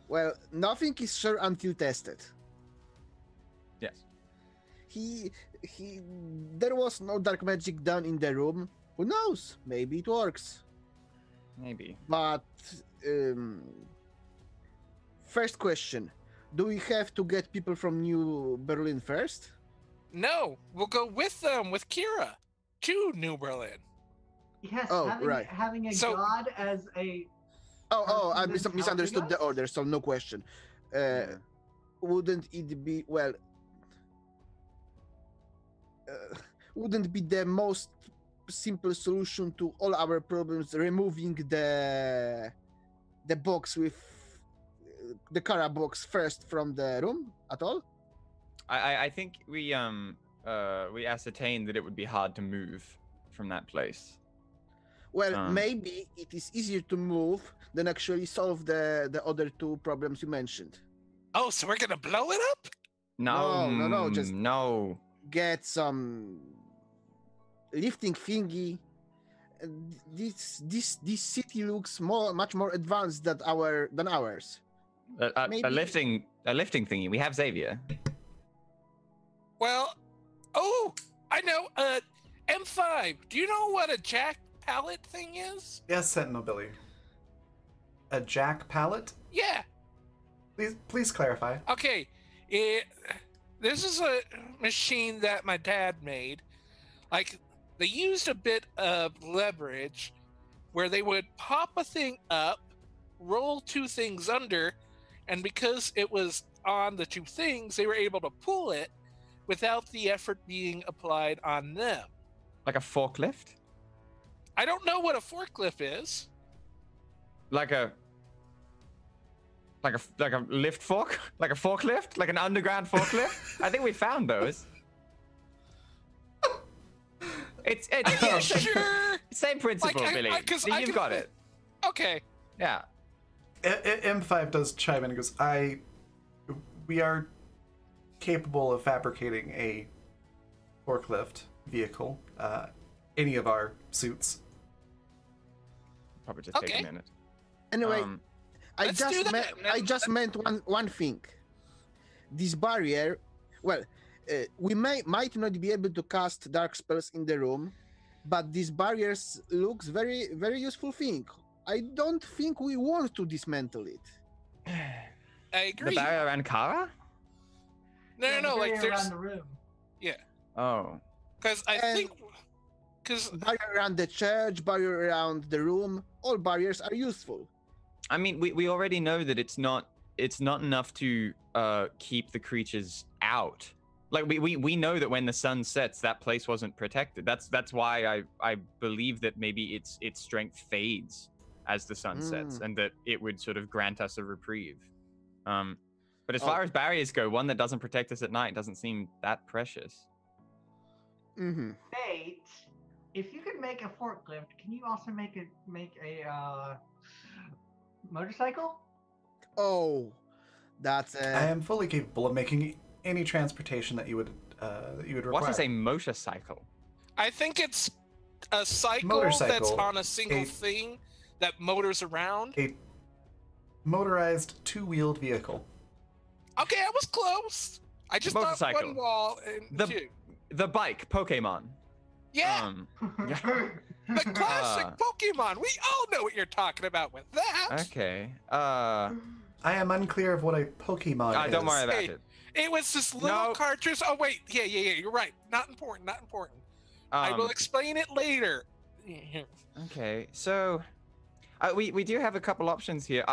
Well, nothing is sure until tested. Yes. There was no dark magic done in the room. Who knows? Maybe it works. Maybe. But, first question. Do we have to get people from New Berlin first? No, we'll go with them, with Kira, to New Berlin. Yes, Oh, having, right. having a So- god as a I person that's misunderstood helping the us? order, so no question. Wouldn't it be, well... wouldn't be the most simple solution to all our problems removing the box with the Kara box first from the room at all? I think we ascertained that it would be hard to move from that place. Well, maybe it is easier to move than actually solve the other two problems you mentioned. Oh, so we're gonna blow it up? No, just- no. Get some lifting thingy. This city looks much more advanced than ours. A Maybe- lifting thingy. We have Xavier. Well, oh, I know. M5. Do you know what a jack pallet thing is? Yes, Sentinel Billy. A jack pallet? Yeah. Please clarify. Okay. This is a machine that my dad made. Like, they used a bit of leverage where they would pop a thing up, roll two things under, and because it was on the two things, they were able to pull it without the effort being applied on them. Like a forklift? I don't know what a forklift is. Like a lift fork? Like a forklift? Like an underground forklift? I think we found those. It's Yeah, sure. same principle, Like, Billy. 'cause You've I can- got it. Okay. Yeah. M5 does chime in and goes, we are capable of fabricating a forklift vehicle, any of our suits. Probably just take Okay. a minute. Anyway, I Let's do that. I just meant one thing. This barrier, well, we might not be able to cast dark spells in the room, but these barriers looks very, very useful thing. I don't think we want to dismantle it. I agree. The barrier around Kara? No, like around there's the room. Oh. because I And- think because Barrier around the church, barrier around the room, all barriers are useful. I mean, we already know that it's not enough to keep the creatures out. Like we know that when the sun sets, that place wasn't protected. That's why I believe that maybe its strength fades as the sun sets, and that it would sort of grant us a reprieve. But as far as barriers go, one that doesn't protect us at night doesn't seem that precious. Mm-hmm. Nate, if you could make a forklift, can you also make a motorcycle? Oh, that's I am fully capable of making any transportation that you would require. What is a motorcycle? I think it's a cycle that's Motorcycle, on a single a- thing that motors around. A motorized two-wheeled vehicle. Okay, I was close. I just thought Motorcycle. one wall and The- two. The bike, Pokemon. Yeah. The classic Pokemon. We all know what you're talking about with that. Okay. I am unclear of what a Pokemon is. Don't worry about Hey, it. It was this little cartridge. Oh wait, yeah. You're right. Not important. I will explain it later. Okay, so we do have a couple options here.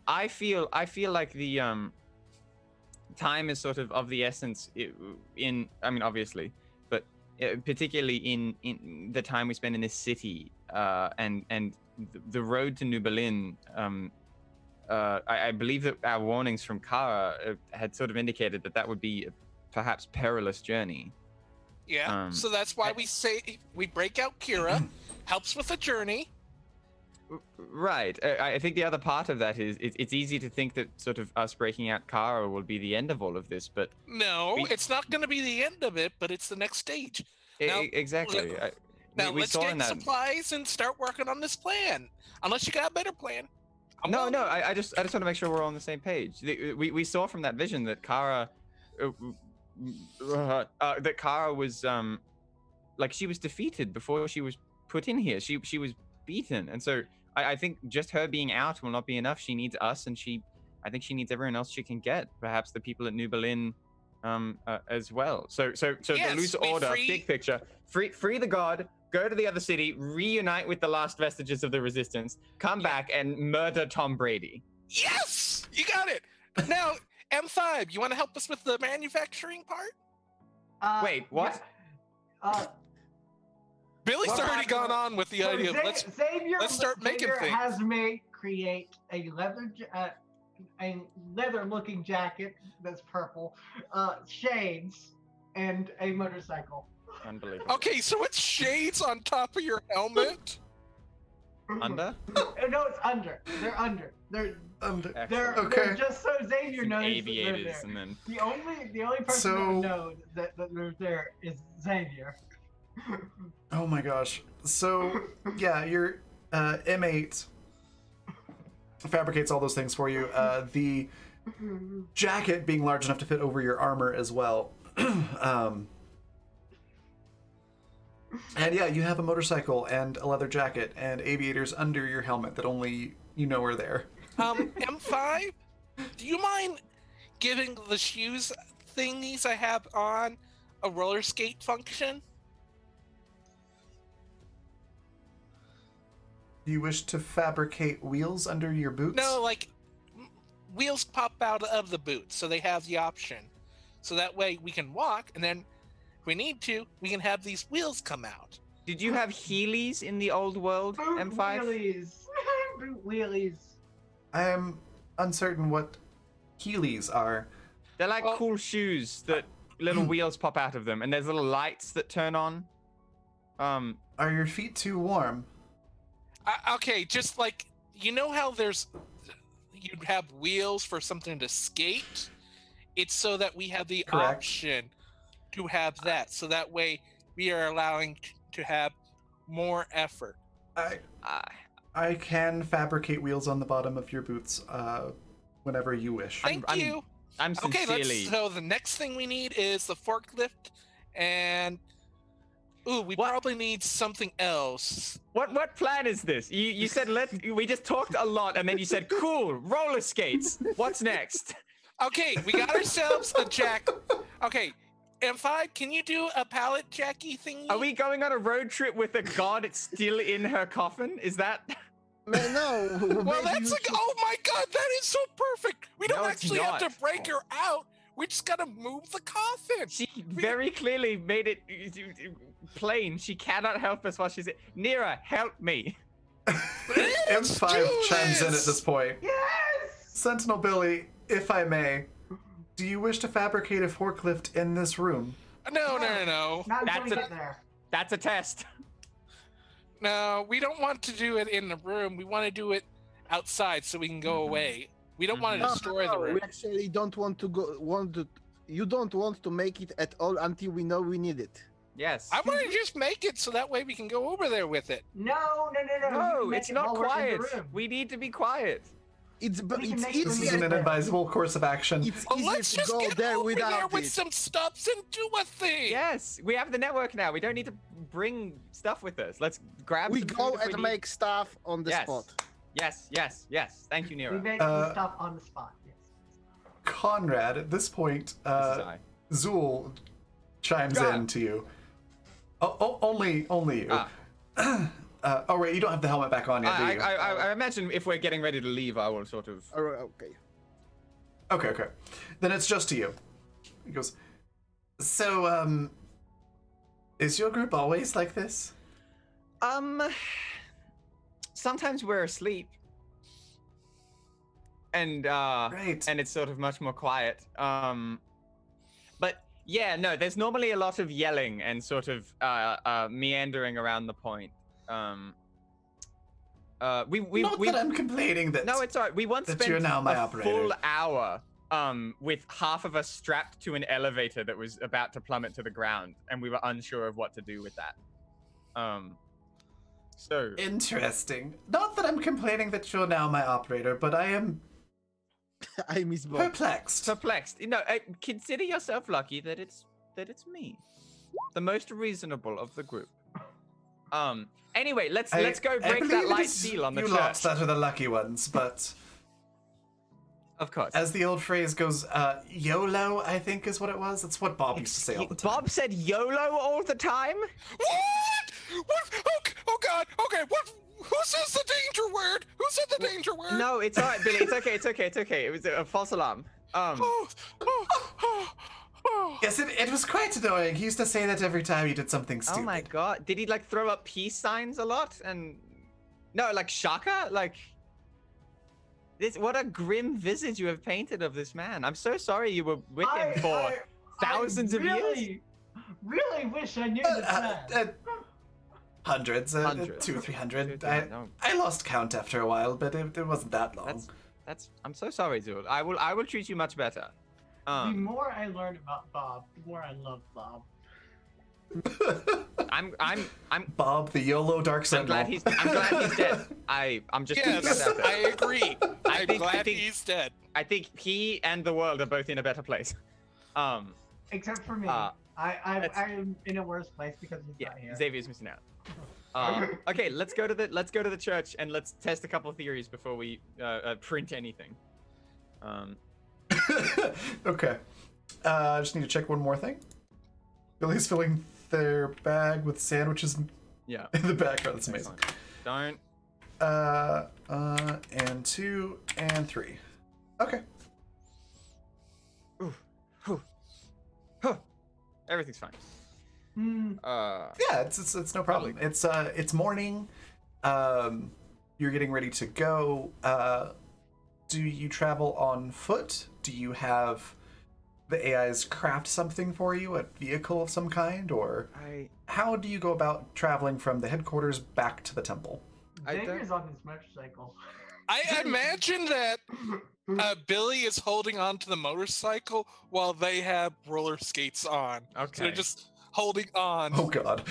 I feel like the time is sort of the essence obviously, but particularly in the time we spend in this city and the road to New Berlin. I believe that our warnings from Kara had sort of indicated that would be a perhaps perilous journey. Yeah, so that's why we say we break out Kira, helps with the journey. Right. I think the other part of that is it's easy to think that sort of us breaking out Kara will be the end of all of this, but no, it's not going to be the end of it, but it's the next stage. Exactly. Let's get supplies and start working on this plan. Unless you got a better plan. No. I just want to make sure we're all on the same page. We saw from that vision that Kara. That Kara was like she was defeated before she was put in here. She was beaten, and so I think just her being out will not be enough. She needs us, and I think she needs everyone else she can get. Perhaps the people at New Berlin as well. So the loose order, big picture: free the god, go to the other city, reunite with the last vestiges of the resistance, come back and murder Tom Brady. Yes, you got it. Now. M5, you want to help us with the manufacturing part? Wait, what? Yeah. Billy's already gone on with the idea of let's start making things. Has me create a leather-looking jacket that's purple, shades, and a motorcycle. Unbelievable. Okay, so it's shades on top of your helmet? Under? No, it's under. They're under. They're just so Xavier knows aviators, that they're there. and then The only person that would know that they're there is Xavier. Oh my gosh. So yeah, your M8 fabricates all those things for you. The jacket being large enough to fit over your armor as well. And yeah, you have a motorcycle and a leather jacket and aviators under your helmet that only you know are there. M5, do you mind giving the shoes thingies I have on a roller skate function? Do you wish to fabricate wheels under your boots? No, like wheels pop out of the boots, so they have the option. So that way we can walk, and then if we need to, we can have these wheels come out. Did you have Heelys in the old world, M5? Boot wheelies. I am uncertain what Heelys are. They're like cool shoes that little wheels pop out of them, and there's little lights that turn on. Are your feet too warm? Okay, just like, you know how you'd have wheels for something to skate? It's so that we have the option to have that, so that way we are allowing to have more effort. I can fabricate wheels on the bottom of your boots whenever you wish. Thank you. I'm sincerely... so the next thing we need is the forklift, and we probably need something else. What plan is this? You said we just talked a lot, and then you said cool roller skates. What's next? Okay, we got ourselves a jack. Okay, M5, can you do a pallet jacky thingy? Are we going on a road trip with a god still in her coffin? Is that? No. Well, that's oh my god, that is so perfect. We don't actually have to break her out. We just gotta move the coffin. She very clearly made it plain. She cannot help us while she's... Nira, help me. M5 chimes in at this point. Yes! Sentinel Billy, if I may, do you wish to fabricate a forklift in this room? No. Not until we get there. That's a test. No, we don't want to do it in the room. We want to do it outside so we can go away. We don't want to destroy the room. We actually don't want to go. You don't want to make it at all until we know we need it. Yes. I want to just make it so that way we can go over there with it. No. No, it's not quiet. We need to be quiet. It's We can make- This is easier. an inadvisable course of action. It's Well, easier let's to just go get there over there without with it. some stuffs and do a thing. Yes, we have the network now. We don't need to bring stuff with us. Let's grab We some go food if we and need. make stuff on the Yes. spot. Yes. Thank you, We Nero. make the stuff on the spot. Yes. Conrad, at this point, This is I. Zool chimes God. in to you. Oh, only you. Ah. Oh, right, you don't have the helmet back on yet, do you? I imagine if we're getting ready to leave, I will sort of. All right, okay. Okay. Then it's just to you. He goes, so, is your group always like this? Sometimes we're asleep. And Right. and it's sort of much more quiet. But yeah, no, there's normally a lot of yelling and sort of meandering around the point. Not that I'm complaining that... No, it's alright. We once that spent you're now my a operator. full hour with half of us strapped to an elevator that was about to plummet to the ground, and we were unsure of what to do with that. So Interesting. Not that I'm complaining that you're now my operator, but I am I miss Bob. perplexed. perplexed. You know, consider yourself lucky that it's me, the most reasonable of the group. Anyway, let's go I break believe that it light is seal on the you church. lots that are the lucky ones, but Of course. as the old phrase goes, YOLO, I think is what it was. That's what Bob used to say all the time. Bob said YOLO all the time? What? What? Oh God. Okay. What? Who says the danger word? Who said the danger word? No, it's alright, Billy. It's okay. It was a false alarm. Oh. Yes, it was quite annoying. He used to say that every time he did something stupid. Oh my god. Did he like throw up peace signs a lot? And no, like Shaka? Like this, what a grim visage you have painted of this man. I'm so sorry you were with him for thousands of years. Really wish I knew the plan. Hundreds, Hundreds. 200, 300. 200, no. I lost count after a while, but it wasn't that long. That's I'm so sorry, Zul. I will treat you much better. The more I learn about Bob, the more I love Bob. I'm Bob, the YOLO Dark I'm glad Sentinel. he's dead. I'm just putting Yes, that out there. I agree. I'm think- glad I think- he's dead. I think he and the world are both in a better place. Except for me. that's- I'm in a worse place because he's Yeah, not here. Xavier's missing out. Okay, let's go to the church and let's test a couple theories before we print anything. Okay. I just need to check one more thing. Billy's filling their bag with sandwiches Yeah. in the background. That's amazing. Don't. And 2 and 3. Okay. Everything's fine. Yeah, it's no problem. It's morning. You're getting ready to go. Do you travel on foot? Do you have the AIs craft something for you, a vehicle of some kind, or how do you go about traveling from the headquarters back to the temple? Xavier's on his motorcycle. I imagine that Billy is holding on to the motorcycle while they have roller skates on. So Okay. they're just holding on. Oh God.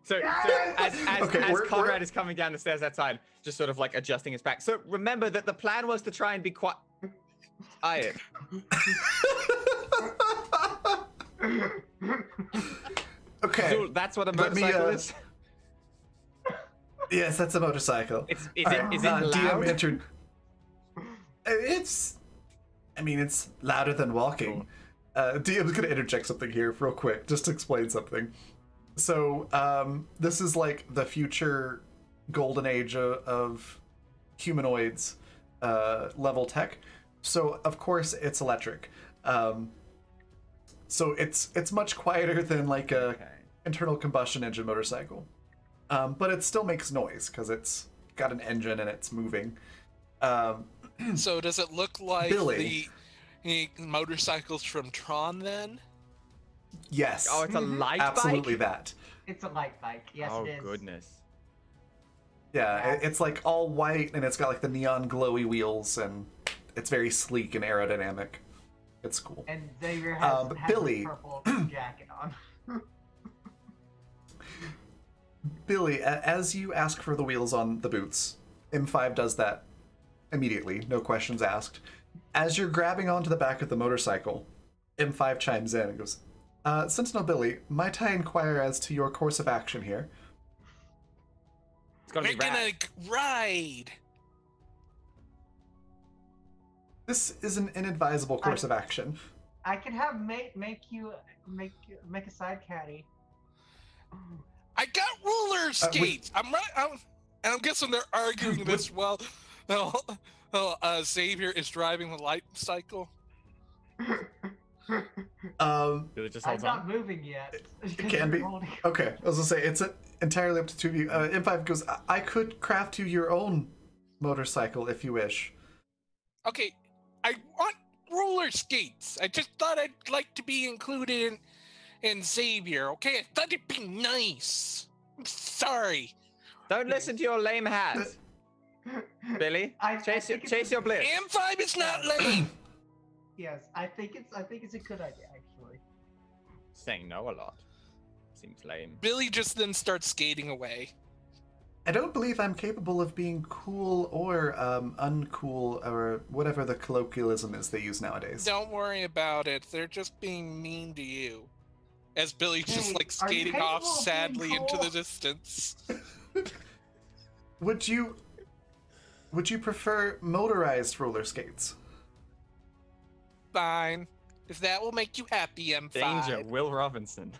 So as Okay, as we're- Conrad is coming down the stairs outside, just sort of like adjusting his back. So remember that the plan was to try and be quiet. Okay. Zul, that's what a Let me, motorcycle is. Yes, that's a motorcycle. Is Alright, it loud? DM entered. I mean, it's louder than walking. DM's gonna interject something here real quick, just to explain something. So, this is like the future golden age of humanoids level tech. So, of course, it's electric. So it's much quieter than like a internal combustion engine motorcycle. But it still makes noise because it's got an engine and it's moving. So does it look like Billy. the motorcycles from Tron then? Yes. Oh, it's a light absolutely bike? that. It's a light bike. Yes, Oh it is. goodness. Yeah, it's like all white and it's got like the neon glowy wheels and it's very sleek and aerodynamic. It's cool. And Xavier has Billy. a purple jacket on. Billy, as you ask for the wheels on the boots, M5 does that immediately, no questions asked. As you're grabbing onto the back of the motorcycle, M5 chimes in and goes, Sentinel Billy, might I inquire as to your course of action here? It's gonna We're be gonna rad. ride. This is an inadvisable course of action. I can have make a side caddy. I got roller skates. I'm guessing they're arguing this while Xavier is driving the light cycle. It just I'm holds not on. moving yet. It can be. Okay, I was gonna say, it's entirely up to two of you. M5 goes, I could craft you your own motorcycle if you wish. Okay, I want roller skates. I just thought I'd like to be included in Xavier. Okay, I thought it'd be nice. I'm sorry. Don't listen to your lame hat, Billy. Chase your bliss. M5 is not lame. Yes, I think it's a good idea actually. Saying no a lot. Seems lame. Billy just then starts skating away. I don't believe I'm capable of being cool or uncool or whatever the colloquialism is they use nowadays. Don't worry about it. They're just being mean to you. As Billy's just Hey, like are you skating capable off of being sadly into cool? the distance. Would you prefer motorized roller skates? Fine. If that will make you happy, M5. Danger, Will Robinson.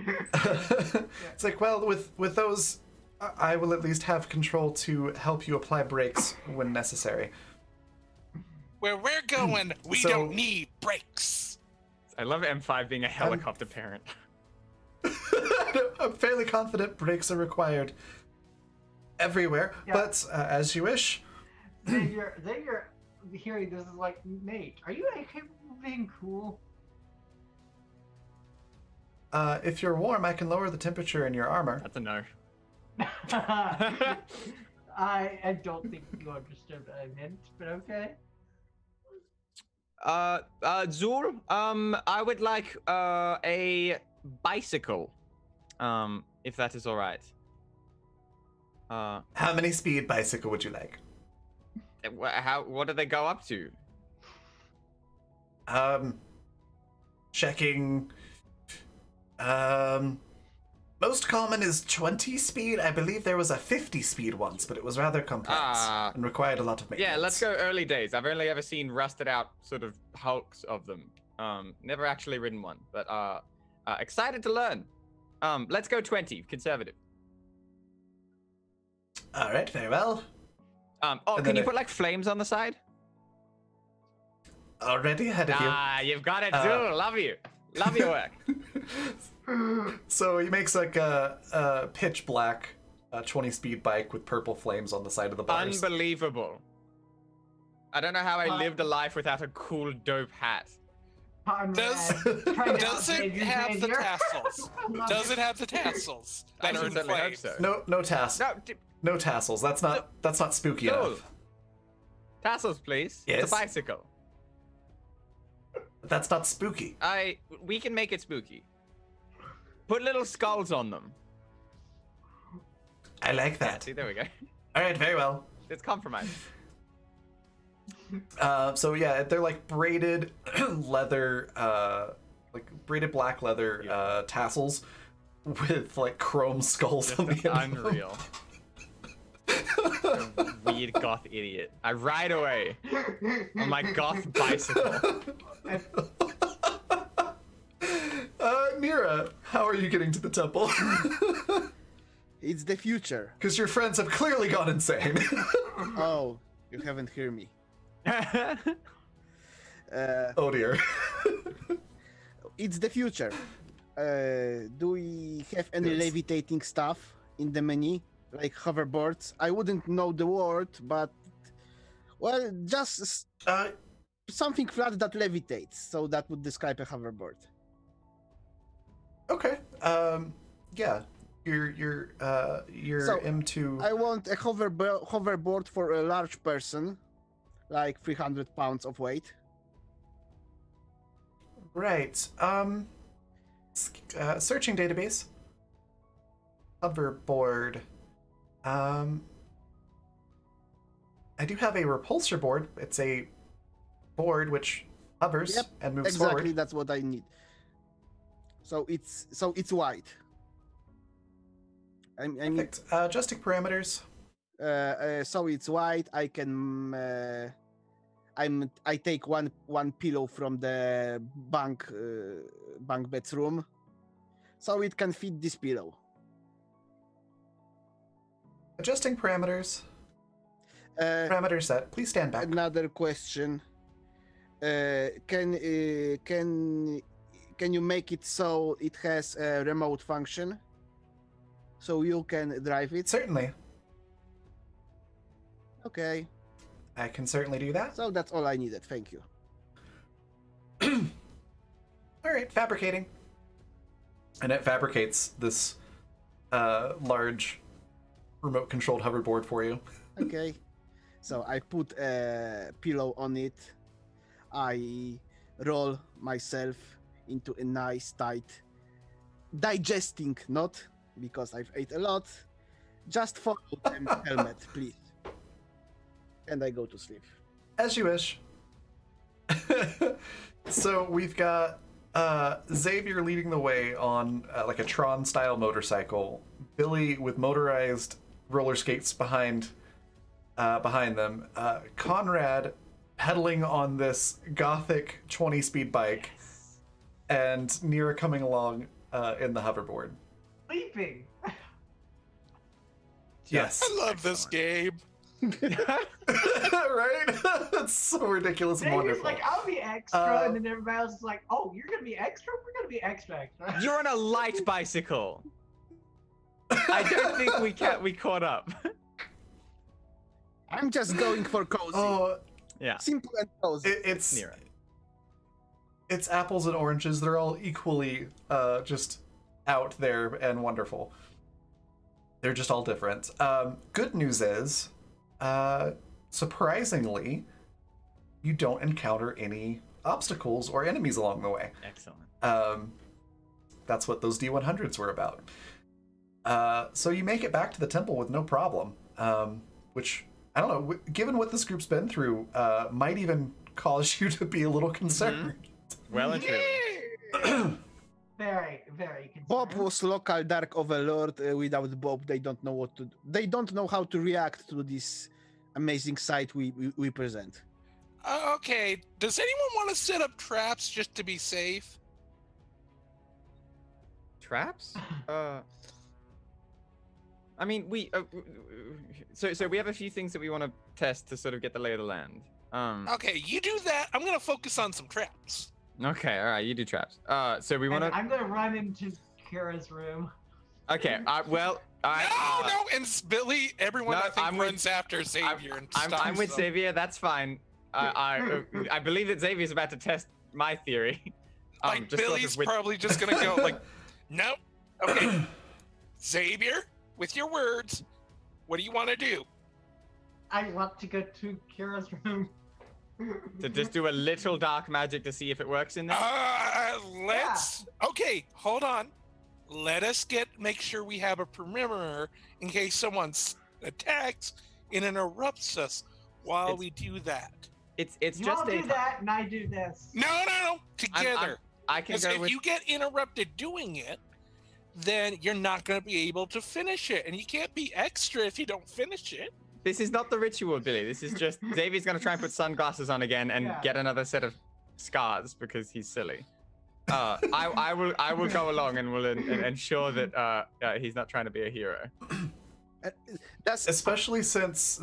It's like, well, with those, I will at least have control to help you apply brakes when necessary. Where we're going, we So- don't need brakes. I love M5 being a helicopter parent. I'm fairly confident brakes are required everywhere, Yeah. but as you wish. Xavier, hearing this is like, Nate, are you capable of being cool? If you're warm, I can lower the temperature in your armor. That's a no. I don't think you understood what I meant, but okay. Zur, I would like a bicycle, if that is all right. How many speed bicycle would you like? What do they go up to? Checking. Most common is 20 speed. I believe there was a 50 speed once, but it was rather complex and required a lot of maintenance. Yeah, let's go early days. I've only ever seen rusted out sort of hulks of them. Never actually ridden one, but excited to learn. Let's go 20, conservative. All right, very well. Can then you put like flames on the side? Already ahead of you. You've got it, Zur. Love you. Love your work. So he makes like a pitch black 20 speed bike with purple flames on the side of the bars. Unbelievable. I don't know how I lived a life without a cool, dope hat. Does it have the tassels? Does it have the tassels that I are should in certainly hope flames? so. No tassels. No, No tassels. That's not spooky Cool. enough. tassels, please. Yes? It's a bicycle. That's not spooky. We can make it spooky. Put little skulls on them. I like that. See, there we go. All right, very well. It's compromise. So yeah, they're like braided leather, like braided black leather tassels with like chrome skulls Just on the end. of them. unreal. Weird goth idiot. I ride away on my goth bicycle. Mira, how are you getting to the temple? It's the future. Because your friends have clearly gone insane. Oh, you haven't heard me. Oh dear. It's the future. Do we have any Yes. levitating stuff in the menu, like hoverboards? I wouldn't know the word, but well, just something flat that levitates. So that would describe a hoverboard. Okay. Yeah. You're So, M2. I want a hoverboard for a large person, like 300 pounds of weight. Right. Searching database. Hoverboard. I do have a repulsor board. It's a board which hovers Yep, and moves exactly, forward. that's what I need. So it's white. I mean, Perfect. Adjusting parameters. so it's white. I can I take one pillow from the bunk bed's room, so it can fit this pillow. Adjusting parameters. Parameter set. Please stand back. Another question: Can you make it so it has a remote function, so you can drive it? Certainly. Okay, I can certainly do that. so that's all I needed. Thank you. All right, fabricating. And it fabricates this large remote-controlled hoverboard for you. Okay, so I put a pillow on it. I roll myself into a nice tight digesting knot because I've ate a lot. Just follow the helmet, please. And I go to sleep. As you wish. So we've got Xavier leading the way on like a Tron-style motorcycle. Billy with motorized roller skates behind them. Conrad pedaling on this gothic 20-speed bike, and Nira coming along in the hoverboard. Sleeping. Yes. I love this game. Right? That's so ridiculous and Xavier's wonderful. like, I'll be extra, and then everybody else is like, oh, you're gonna be extra? We're gonna be extra. You're on a light bicycle. I don't think we caught up. I'm just going for cozy. Oh, Yeah. Simple and cozy. it's Nira. it's apples and oranges. They're all equally just out there and wonderful. They're just all different. Good news is, surprisingly, you don't encounter any obstacles or enemies along the way. Excellent. That's what those D100s were about. So you make it back to the temple with no problem, which, I don't know, given what this group's been through, might even cause you to be a little concerned. Well and truly. Very, very concerned. Bob was local dark overlord. Without Bob, they don't know what to do. They don't know how to react to this amazing sight we present. Okay, does anyone want to set up traps just to be safe? Traps? I mean, so we have a few things that we want to test to sort of get the lay of the land. Okay, you do that. I'm gonna focus on some traps. Okay, all right, you do traps. So we want And to. I'm gonna run into Kira's room. Okay, well, No, and Billy, everyone No, I think I'm with- runs after Xavier and I'm stops with them. Xavier. That's fine. I believe that Xavier's about to test my theory. Like just sort of Billy's with- probably just gonna go like, nope. Okay, Xavier, with your words, what do you want to do? I want to go to Kira's room. to just do a little dark magic to see if it works in there. Let's. Okay, hold on. Let us make sure we have a perimeter in case someone attacks and interrupts us while we do that. It's You just all do that, and I do this. No, together. I can Because go if with. you get interrupted doing it, then you're not going to be able to finish it, and you can't be extra if you don't finish it. This is not the ritual, Billy. This is just Xavier's gonna try and put sunglasses on again and Yeah. get another set of scars because he's silly. I will go along and will ensure that he's not trying to be a hero. That's Especially since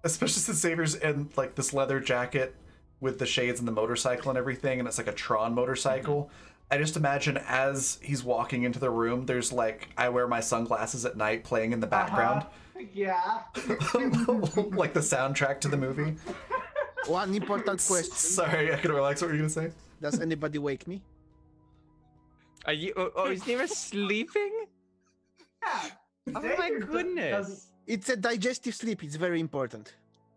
Xavier's in like this leather jacket with the shades and the motorcycle and everything, and it's like a Tron motorcycle. I just imagine as he's walking into the room, there's like, I wear my sunglasses at night playing in the background. Yeah. Like the soundtrack to the movie. one important question. Sorry, I could relax. What were you gonna say? Does anybody wake me? Are you? Oh, is Nira sleeping? Yeah. Oh my Xavier goodness! doesn't- It's a digestive sleep. It's very important.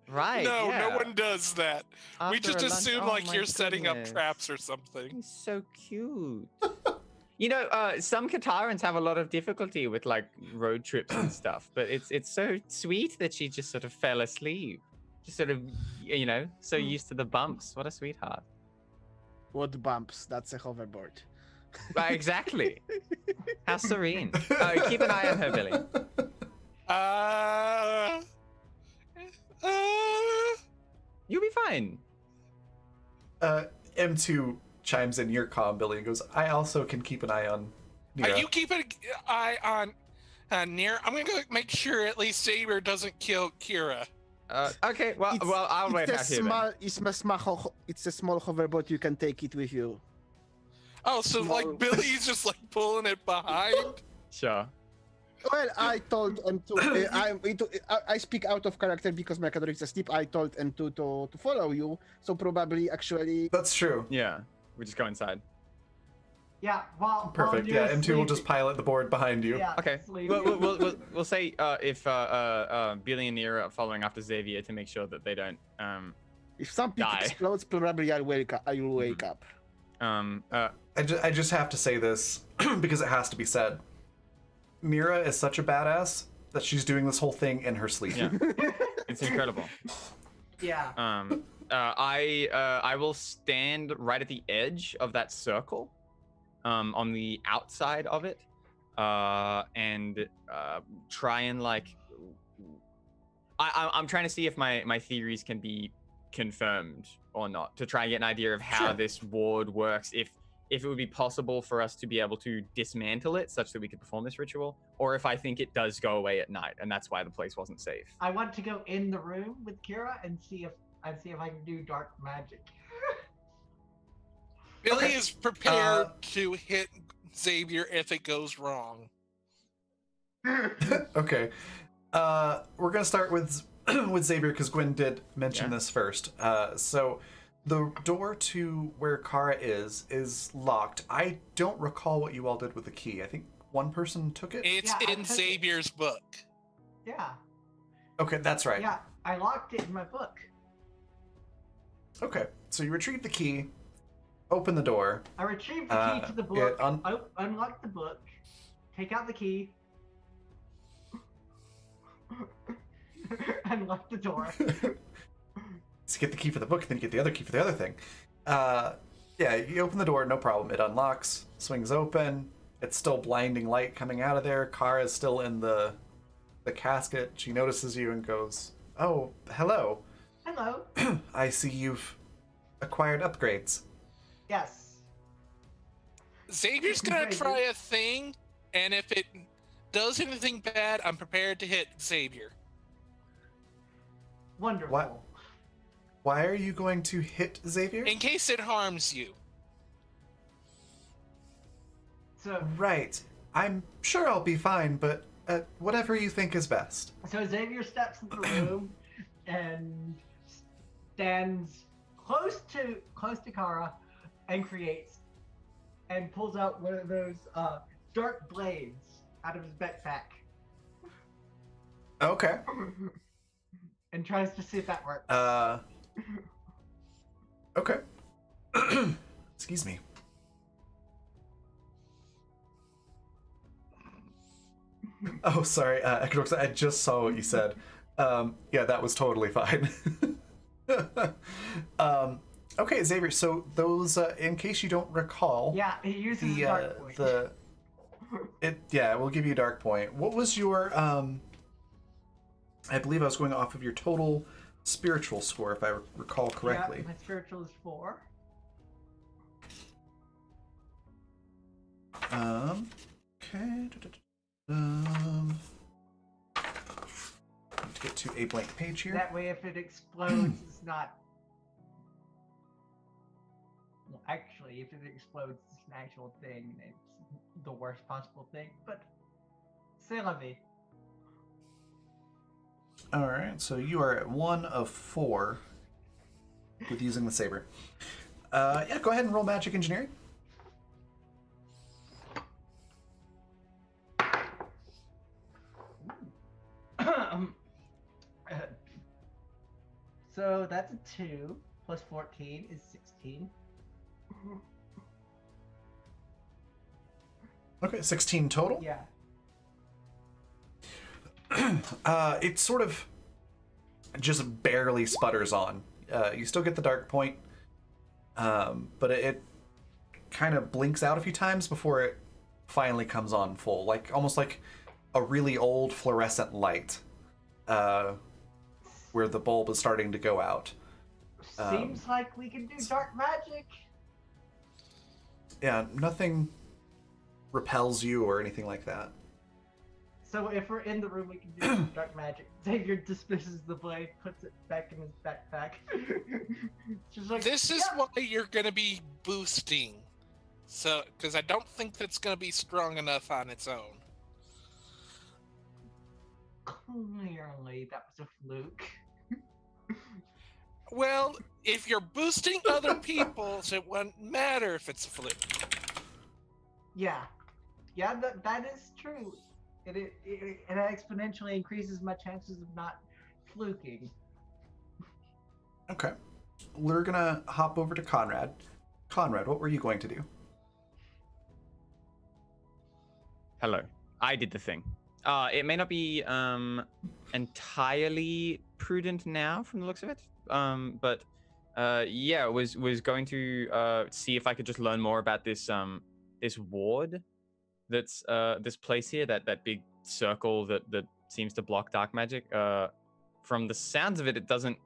Right. No, yeah. no one does that. We After just a lunch- assume oh like my you're setting up goodness. traps or something. He's so cute. You know, some Katarans have a lot of difficulty with like road trips and stuff, but it's so sweet that she just sort of fell asleep. Just sort of, so used to the bumps. What a sweetheart. What bumps? That's a hoverboard. Right, exactly. How serene. Oh, keep an eye on her, Billy. You'll be fine. M2 chimes in your comm, Billy, and goes, I also can keep an eye on Nero. Are you keeping an eye on Nero? I'm gonna go make sure at least Saber doesn't kill Kira. Okay, well, I'll wait out here. It's a small hoverboard. You can take it with you. Oh, so Small. like Billy's just like pulling it behind? Sure. Well, I told M2. I speak out of character because my character is asleep. I told M2 to follow you. So probably actually. That's true. Yeah, we just go inside. Yeah, well, Perfect. Yeah, M2 will just pilot the board behind you. Yeah, Okay. sleep. We'll say if Billy and Nero are following after Xavier to make sure that they don't If something die. explodes, probably I will wake up. I just have to say this because it has to be said. Mira is such a badass that she's doing this whole thing in her sleep. Yeah. It's incredible. Yeah. I will stand right at the edge of that circle, on the outside of it, and try and like. I'm trying to see if my theories can be confirmed or not, to try and get an idea of how Sure. this ward works. If it would be possible for us to be able to dismantle it such that we could perform this ritual, or if I think it does go away at night and that's why the place wasn't safe. I want to go in the room with Kira and see if I can do dark magic. Billy Okay. is prepared to hit Xavier if it goes wrong. Okay. We're gonna start with with Xavier because Gwen did mention Yeah. this first. So the door to where Kara is locked. I don't recall what you all did with the key. I think one person took it. It's Yeah, I in took it. Xavier's book. Yeah. Okay, that's right. Yeah, I locked it in my book. Okay, so you retrieve the key, open the door. I retrieved the key to the book, yeah, unlock the book, take out the key, unlock the door. So you get the key for the book, then you get the other key for the other thing. Yeah, you open the door, no problem. It unlocks, swings open. It's still blinding light coming out of there. Kara's still in the casket. She notices you and goes, "Oh, hello. Hello. I see you've acquired upgrades." Yes. Xavier's gonna try a thing, and if it does anything bad, I'm prepared to hit Xavier. Wonderful. What? Why are you going to hit Xavier? In case it harms you. So Right. I'm sure I'll be fine, but whatever you think is best. Xavier steps in the room and stands close to Kara and pulls out one of those dark blades out of his backpack Okay. and tries to see if that works. Okay. Excuse me. Oh, sorry, Equinox, I just saw what you said. Yeah, that was totally fine. Okay, Xavier, so those, in case you don't recall, Yeah, he uses the dark point. yeah, we'll give you a dark point. What was your, I believe I was going off of your total spiritual score, if I recall correctly. Yeah, my spiritual is 4. Okay. Need to get to a blank page here. That way, if it explodes, it's not. Well, actually, if it explodes, it's an actual thing. It's the worst possible thing. But c'est la vie. All right, so you are at 1 of 4 with using the saber. Yeah, go ahead and roll magic engineering. So that's a 2 plus 14 is 16. Okay, 16 total. Yeah. It sort of just barely sputters on. You still get the dark point, but it kind of blinks out a few times before it finally comes on full, like almost like a really old fluorescent light, where the bulb is starting to go out. Seems like we can do dark magic. Yeah, nothing repels you or anything like that. So if we're in the room, we can do dark magic. Xavier dismisses the blade, puts it back in his backpack. Just like, This is why you're going to be boosting. So, because I don't think that's going to be strong enough on its own. Clearly, that was a fluke. Well, if you're boosting other people's, it wouldn't matter if it's a fluke. Yeah, that is true. It exponentially increases my chances of not fluking. Okay. We're gonna hop over to Conrad. Conrad, what were you going to do? Hello. I did the thing. It may not be entirely prudent now from the looks of it. But yeah, was going to see if I could just learn more about this this ward that's this place here, that big circle that seems to block dark magic. From the sounds of it, it doesn't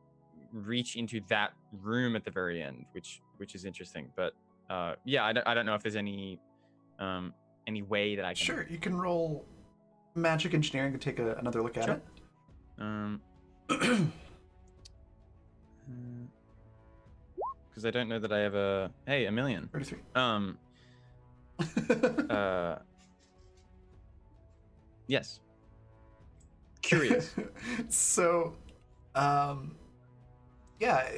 reach into that room at the very end, which is interesting. But yeah, I don't know if there's any way that I can. Sure, you can roll magic engineering to take another look at Sure. it. Because I don't know that I have a 1,000,000. 33. Yes. Curious. So, yeah,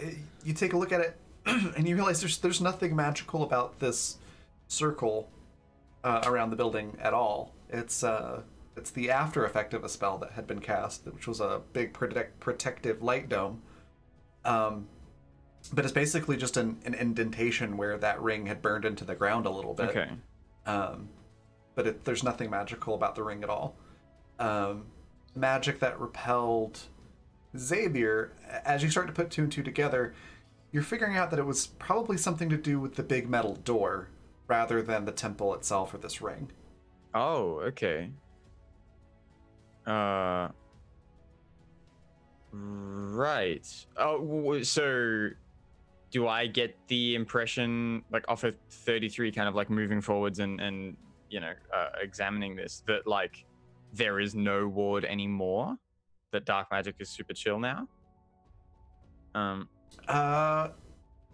you take a look at it, and you realize there's nothing magical about this circle around the building at all. It's the after effect of a spell that had been cast, which was a big protective light dome. But it's basically just an indentation where that ring had burned into the ground a little bit. Okay. But there's nothing magical about the ring at all. Magic that repelled Xavier, as you start to put two and two together, you're figuring out that it was probably something to do with the big metal door rather than the temple itself or this ring. Oh, okay. Right. Oh, so do I get the impression, like off of 33, kind of like moving forwards and you know, examining this, that like there is no ward anymore, that dark magic is super chill now?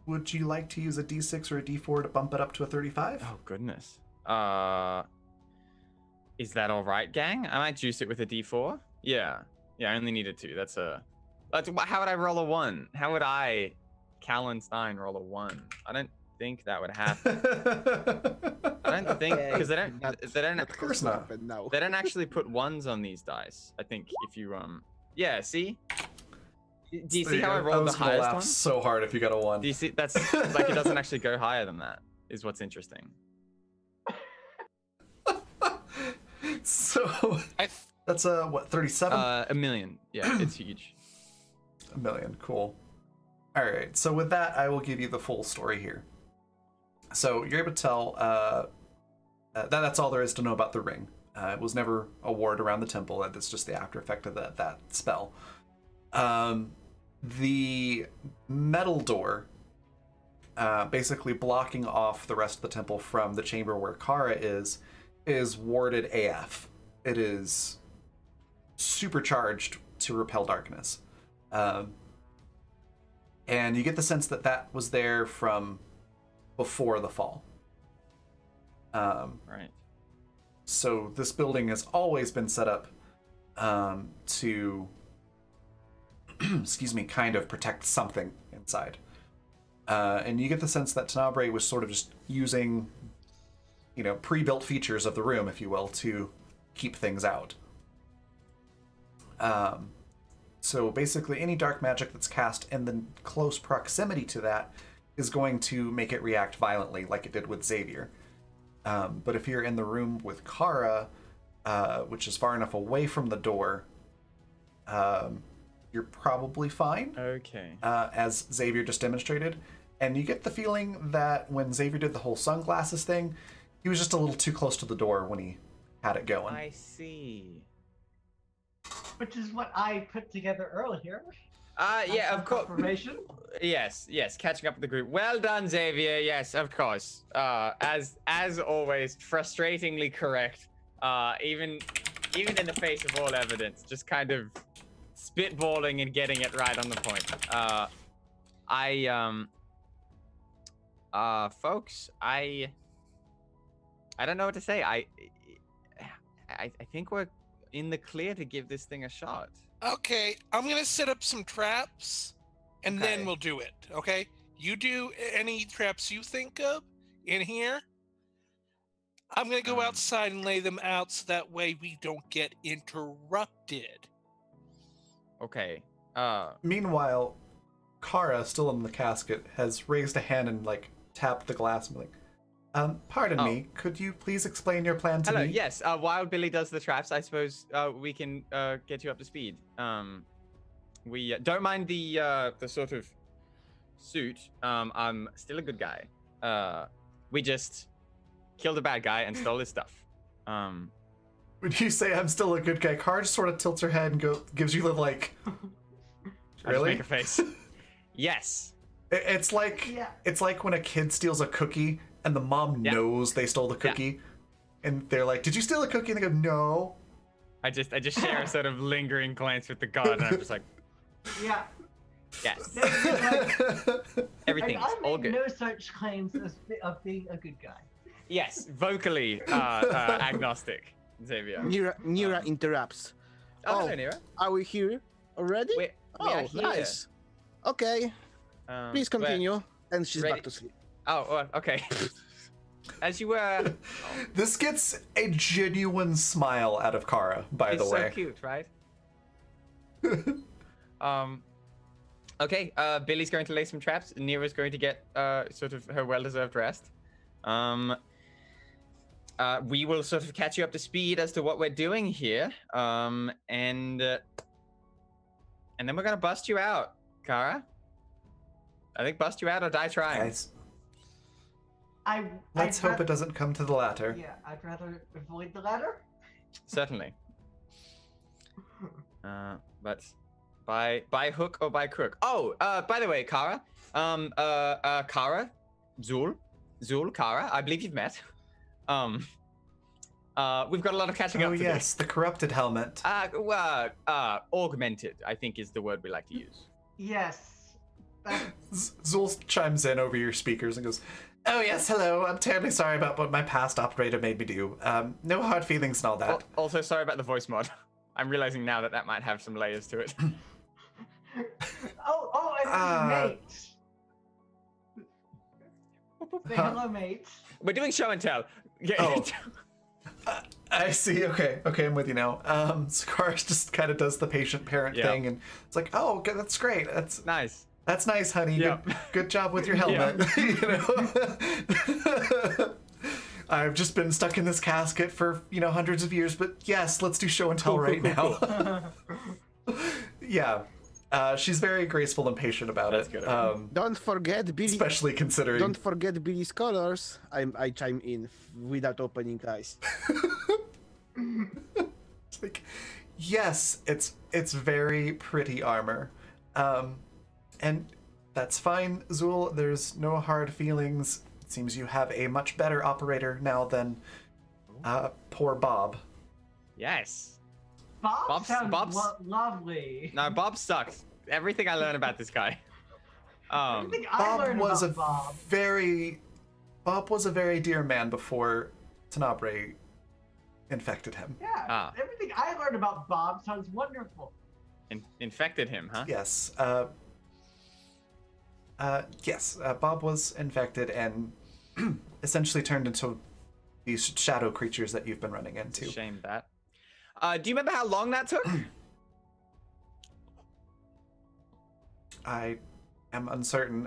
Would you like to use a D6 or a D4 to bump it up to a 35? Oh goodness. Is that all right, gang? I might juice it with a D4. Yeah, I only needed 2. That's how would I roll a 1? How would I, Callan Stein, roll a 1? I don't think that would happen. I don't think, because they don't. Of course not. No. They don't actually put 1s on these dice. I think if you yeah, see. Do you see how I rolled the highest laugh one? so hard if you got a 1. Do you see? That's like it doesn't actually go higher than that. Is what's interesting. So that's what, 37? 1,000,000. Yeah, it's huge. 1,000,000. Cool. All right. So with that, I will give you the full story here. So you're able to tell that's all there is to know about the ring. It was never a ward around the temple. That's just the after effect of that spell. The metal door, basically blocking off the rest of the temple from the chamber where Kara is warded AF. It is supercharged to repel darkness. And you get the sense that was there from before the fall. Right. So this building has always been set up to, excuse me, kind of protect something inside. And you get the sense that Tenebrae was sort of just using, you know, pre-built features of the room, if you will, to keep things out. So basically any dark magic that's cast in the close proximity to that is going to make it react violently, like it did with Xavier. But if you're in the room with Kara, which is far enough away from the door, you're probably fine, Okay. as Xavier just demonstrated. And you get the feeling that when Xavier did the whole sunglasses thing, he was just a little too close to the door when he had it going. I see. Which is what I put together earlier. Yeah, of course. Confirmation. Yes, catching up with the group. Well done, Xavier. Yes, of course. As always, frustratingly correct. Even in the face of all evidence, just kind of spitballing and getting it right on the point. Folks, I don't know what to say. I think we're in the clear to give this thing a shot. Okay, I'm gonna set up some traps, and Okay. then we'll do it. Okay, you do any traps you think of in here. I'm gonna go outside and lay them out so that way we don't get interrupted. Okay. Meanwhile, Kara, still in the casket, has raised a hand and like tapped the glass and like, pardon me, could you please explain your plan to Hello. me? Yes. While Billy does the traps, I suppose we can get you up to speed. We don't mind the sort of suit. I'm still a good guy. We just killed a bad guy and stole his stuff. When you say I'm still a good guy, Kara just sort of tilts her head and gives you the like. I just make a face. Yes. It's like it's like when a kid steals a cookie and the mom knows they stole the cookie, and they're like, "Did you steal a cookie?" And they go, "No." I just share a sort of lingering glance with the god, and I'm just like, Yeah. yes, Like, everything's I all make good. no such claims of being a good guy. Yes, vocally agnostic, Xavier. Nira interrupts. Oh, hello, Nira. Are we here already? We Oh, are here. nice. Okay, please continue. And she's ready- back to sleep. Oh, okay. As you were. This gets a genuine smile out of Kara, by It's the so way. cute, right? Okay, Billy's going to lay some traps. Nira's going to get sort of her well-deserved rest. We will sort of catch you up to speed as to what we're doing here. And then we're gonna bust you out, Kara. I think bust you out or die trying. Guys, Let's let's hope it doesn't come to the latter. Yeah, I'd rather avoid the latter. Certainly. But by hook or by crook. Oh, by the way, Kara. Kara, Zul, Kara. I believe you've met. We've got a lot of catching up Oh to do. yes, the corrupted helmet. Augmented, I think is the word we like to use. Yes. Zul chimes in over your speakers and goes, "Oh yes, hello. I'm terribly sorry about what my past operator made me do. No hard feelings and all that." Also, sorry about the voice mod. I'm realizing now that might have some layers to it. And mate. Say hello, mate. We're doing show and tell. Oh. I see. Okay, I'm with you now. Sakaris just kind of does the patient parent thing, and it's like, "Oh, okay, that's great. That's Nice. That's nice, honey. Yeah. Good job with your helmet." You know. I've just been stuck in this casket for hundreds of years, but yes, let's do show and tell now. Yeah. She's very graceful and patient about That's it. good. Don't forget Billy. Especially considering. Don't forget Billy's colors. I chime in without opening eyes. It's like, yes, it's very pretty armor, and that's fine, Zul. There's no hard feelings. It seems you have a much better operator now than poor Bob. Yes. Bob sounds Bob's- lovely. No, Bob sucks. Everything I learn about this guy. Everything I Bob learned was about Bob was a very dear man before Tenebrae infected him. Yeah, everything I learned about Bob sounds wonderful. Infected him, huh? Yes. Yes. Bob was infected and essentially turned into these shadow creatures that you've been running into. Shame that. Do you remember how long that took? I am uncertain.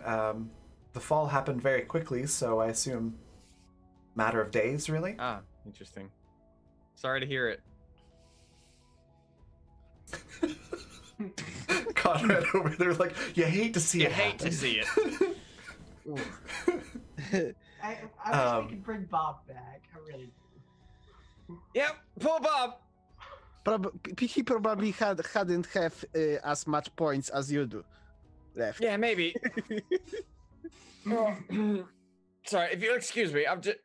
The fall happened very quickly, so I assume matter of days, really. Ah, interesting. Sorry to hear it. Conrad over there, like, you hate to see You it. hate to happen. see it. I wish we could bring Bob back. I really do. Yep, poor Bob. He probably hadn't have as much points as you do left. Yeah, maybe. Sorry, if you'll excuse me, I'm just.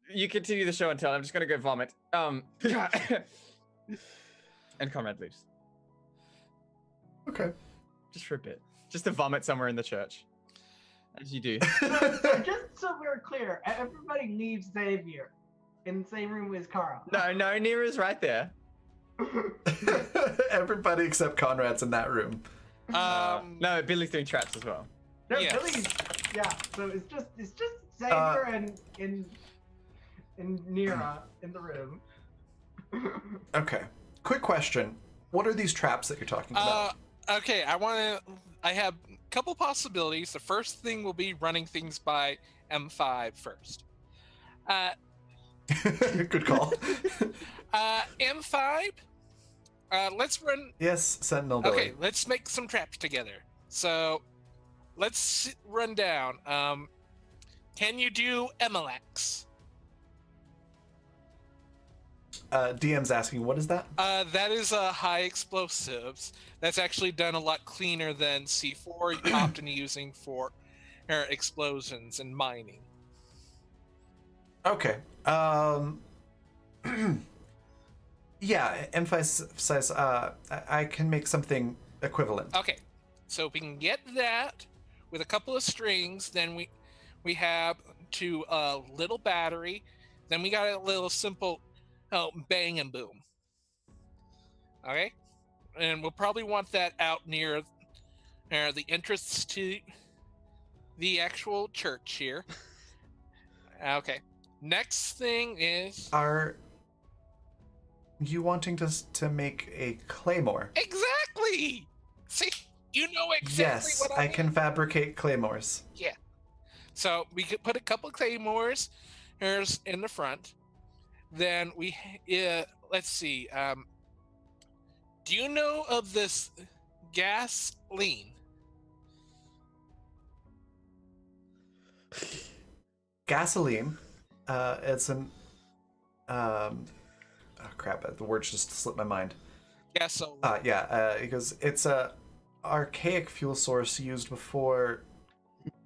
You continue the show and tell. I'm just gonna go vomit. And Conrad leaves. Okay. Just for a bit. Just to vomit somewhere in the church. As you do. So just so we're clear, everybody leaves Xavier in the same room as Kara. No, Nira's right there. Everybody except Conrad's in that room. No, Billy's doing traps as well. No, Yes. Billy's, yeah. So it's just Xavier and Nira in the room. Okay. Quick question. What are these traps that you're talking about? Okay, I have a couple possibilities. The first thing will be running things by M5 first. Good call. M5, let's run. Yes, Sentinel Billy. Okay, let's make some traps together. So, let's run down. Can you do MLX? DM's asking, what is that? That is high explosives. That's actually done a lot cleaner than C4, often using for explosions and mining. Okay. Yeah, emphasize. I can make something equivalent. Okay, so if we can get that with a couple of strings, then we have to little battery. Then we got a little simple bang and boom. Okay, and we'll probably want that out near the entrance to the actual church here. Okay, next thing is. Are you wanting to make a claymore? Exactly! See, you know exactly Yes, what I I mean. can fabricate claymores. Yeah. So we could put a couple of claymores here's in the front. Then we, let's see. Do you know of this gasoline? Gasoline. It's an. Oh crap! The words just slipped my mind. Gasoline. Because it's a archaic fuel source used before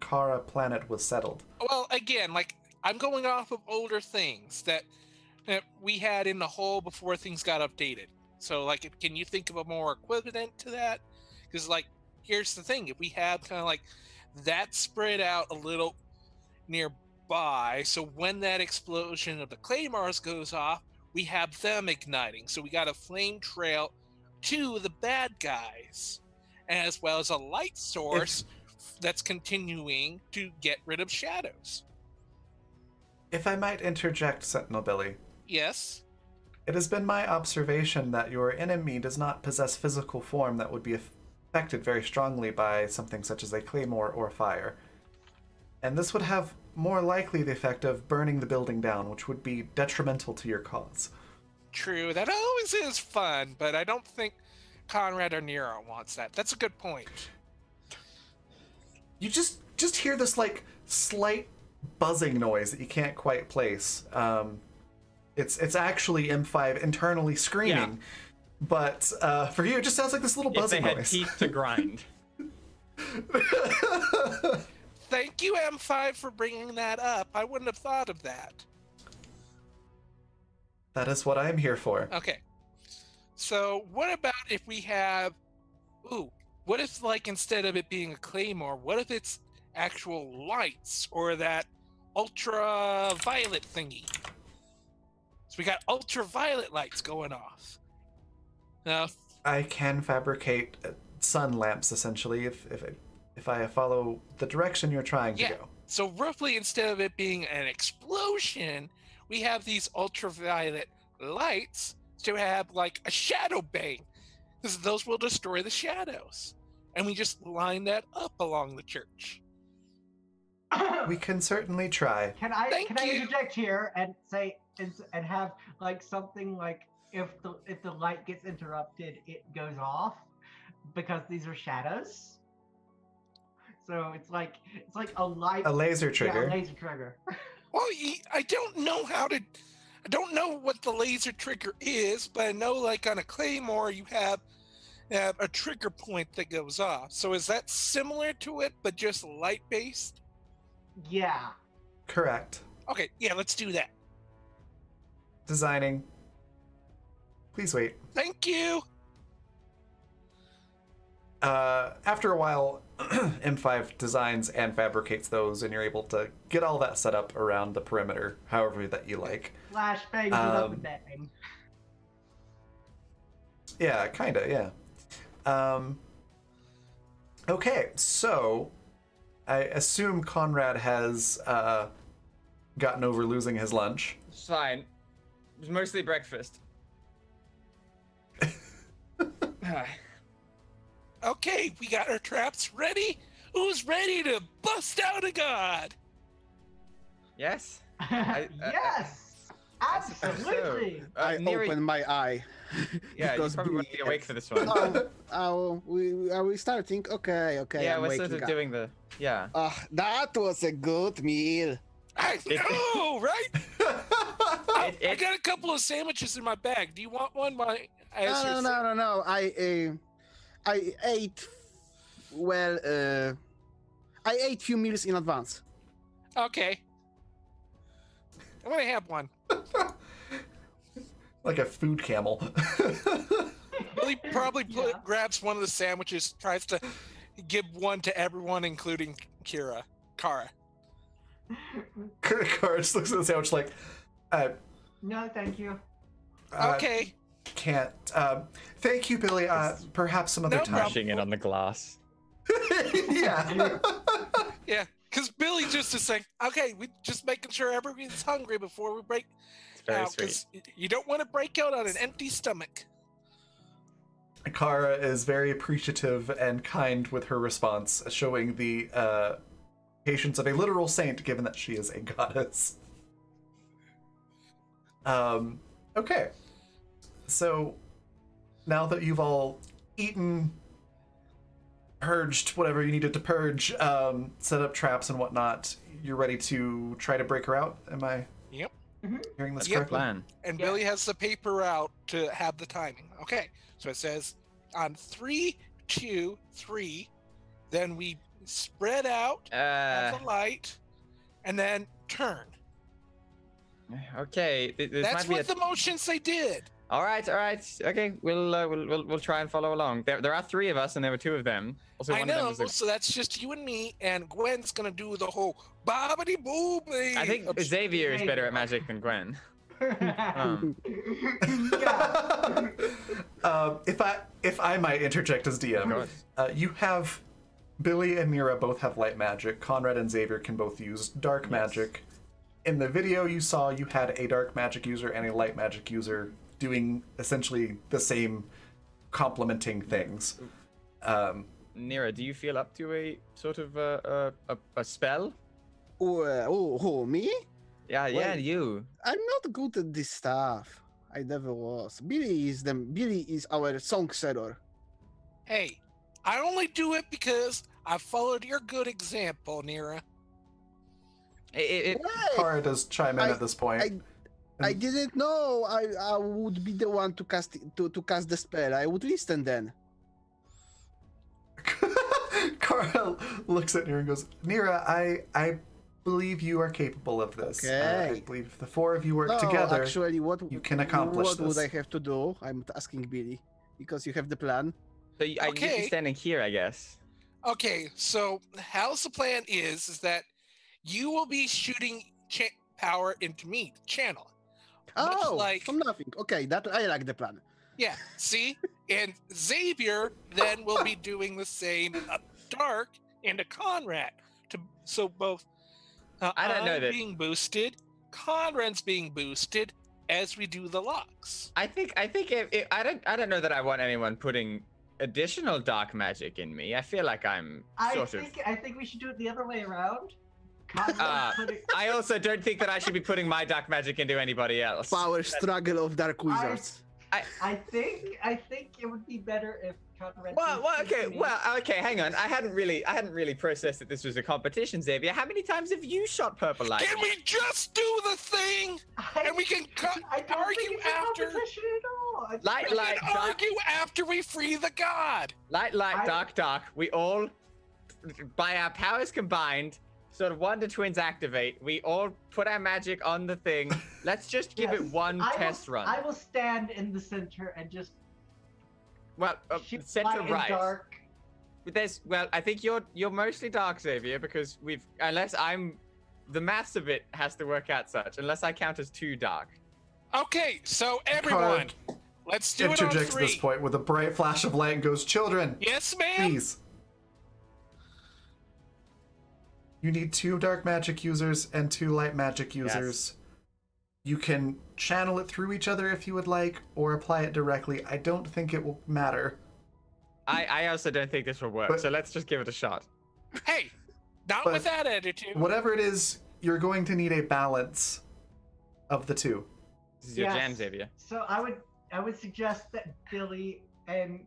Kara planet was settled. Well, again, like I'm going off of older things that we had in the hole before things got updated. So, like, can you think of a more equivalent to that? Because, like, here's the thing: if we have kind of like that spread out a little nearby, so when that explosion of the claymores goes off, we have them igniting. So we got a flame trail to the bad guys, as well as a light source that's continuing to get rid of shadows. If I might interject, Sentinel Billy, Yes. it has been my observation that your enemy does not possess physical form that would be affected very strongly by something such as a claymore or fire. And this would have more likely the effect of burning the building down, which would be detrimental to your cause. True, that always is fun, but I don't think Conrad or Nero wants that. That's a good point. You just hear this like slight buzzing noise that you can't quite place. It's actually M5 internally screaming, but for you it just sounds like this little If they buzzing had noise. teeth to grind. Thank you, M5, for bringing that up. I wouldn't have thought of that. That is what I am here for. Okay. So, what about if we have... what if, like, instead of it being a claymore, what if it's actual lights or that ultraviolet thingy? So we got ultraviolet lights going off. Now, I can fabricate sun lamps essentially if I follow the direction you're trying to go. so roughly instead of it being an explosion, we have these ultraviolet lights to have like a shadow bang, because those will destroy the shadows. And we just line that up along the church. We can certainly try. Can I Thank you. interject here and say and have like something like if the light gets interrupted, it goes off, because these are shadows. So it's like a light. A laser trigger. Yeah, a laser trigger. Well, I don't know I don't know what the laser trigger is, but I know like on a claymore you have a trigger point that goes off. So is that similar to it, but just light based? Yeah. Correct. Okay, yeah, let's do that. Designing. Please wait. Thank you. After a while, M5 designs and fabricates those, and you're able to get all that set up around the perimeter, however that you like. Flash bangs it up and bang. Yeah, kinda, yeah. Okay, so I assume Conrad has gotten over losing his lunch. It's fine. It was mostly breakfast. Okay, we got our traps ready. Who's ready to bust out a god? Yes? Yes, absolutely. I Neri, open my eye. yeah, you because probably want to be awake for this one. Are we starting? Okay. yeah, I'm we're sort waking of up. doing the... Yeah. That was a good meal. I know, right? I It- got a couple of sandwiches in my bag. Do you want one? No. I ate. Well, I ate few meals in advance. Okay. I'm gonna have one. Like a food camel. Billy probably Yeah. grabs one of the sandwiches, tries to give one to everyone, including Kara. Kara just looks at the sandwich like, No, thank you. Okay. Can't. Thank you, Billy. Perhaps some other No time. problem. Rushing in on the glass. Yeah. Yeah, because Billy just is saying, okay, we just making sure everybody's hungry before we break It's very out, sweet. 'cause you don't want to break out on an empty stomach. Kara is very appreciative and kind with her response, showing the patience of a literal saint, given that she is a goddess. Okay. So, now that you've all eaten, purged whatever you needed to purge, set up traps and whatnot, you're ready to try to break her out? Am I Yep. hearing this That's the correctly? plan. And Yeah. Billy has the paper out to have the timing. Okay, so it says on 3, 2, 3, then we spread out, have the light, and then turn. Okay. This That's might be what the motions they did. All right. Okay, we'll try and follow along. There are 3 of us, and there were 2 of them. Also, I one of know, them was a... so that's just you and me, and Gwen's gonna do the whole bobbity boobly. I think Xavier is better at magic than Gwen. Um, Yeah. If I might interject as Of DM, course. you have Billy and Mira both have light magic. Conrad and Xavier can both use dark magic. In the video you saw, you had a dark magic user and a light magic user doing essentially the same complementing things. Nira, do you feel up to a sort of a spell? Oh, me? Yeah, Well, you. I'm not good at this stuff. I never was. Billy is our songseller. Hey, I only do it because I followed your good example, Nira. Hey, Kara does chime in at this point. I didn't know I would be the one to cast the spell. I would listen then. Kara looks at Nira and goes, Nira, I believe you are capable of this. I Okay. believe if the 4 of you work No, together, actually, what you can accomplish What would this. I have to do? I'm asking Billy because you have the plan. So I need Okay. you standing here, I guess. Okay, so how's the plan is that you will be shooting power into me, channel. Much Oh, like- from nothing. Okay, that I like the plan. Yeah, see? And Xavier then will be doing the same dark into Conrad. So both I don't know I'm that- being boosted, Conrad's being boosted as we do the locks. I think if I don't know that I want anyone putting additional dark magic in me. I feel like I'm I sort of. think we should do it the other way around. Conrad Uh, put it- I also don't think that I should be putting my dark magic into anybody else. Power struggle of dark wizards. I think it would be better if Conrad. Okay, hang on. I hadn't really processed that this was a competition, Xavier. How many times have you shot purple light? Can we just do the thing? And we can I don't argue think it's a after. competition at all. Light, We light, can dark. argue after we free the god. Light, dark, dark. We all, by our powers combined, sort of Wonder Twins activate. We all put our magic on the thing. Let's just give it one test run. I will stand in the center and just Well, shoot center light and right. dark. I think you're mostly dark, Xavier, because the maths of it has to work out such, unless I count as 2 dark. Okay, so everyone, let's do it on Interjects 3. this point with a bright flash of light and goes, "Children, Yes, ma'am. please. You need 2 dark magic users and 2 light magic users. You can channel it through each other if you would like, or apply it directly. I don't think it will matter. I also don't think this will work, so let's just give it a shot. Hey, not But with that attitude. Whatever it is, you're going to need a balance of the 2. This is your Yes. jam, Xavier. So I would suggest that Billy and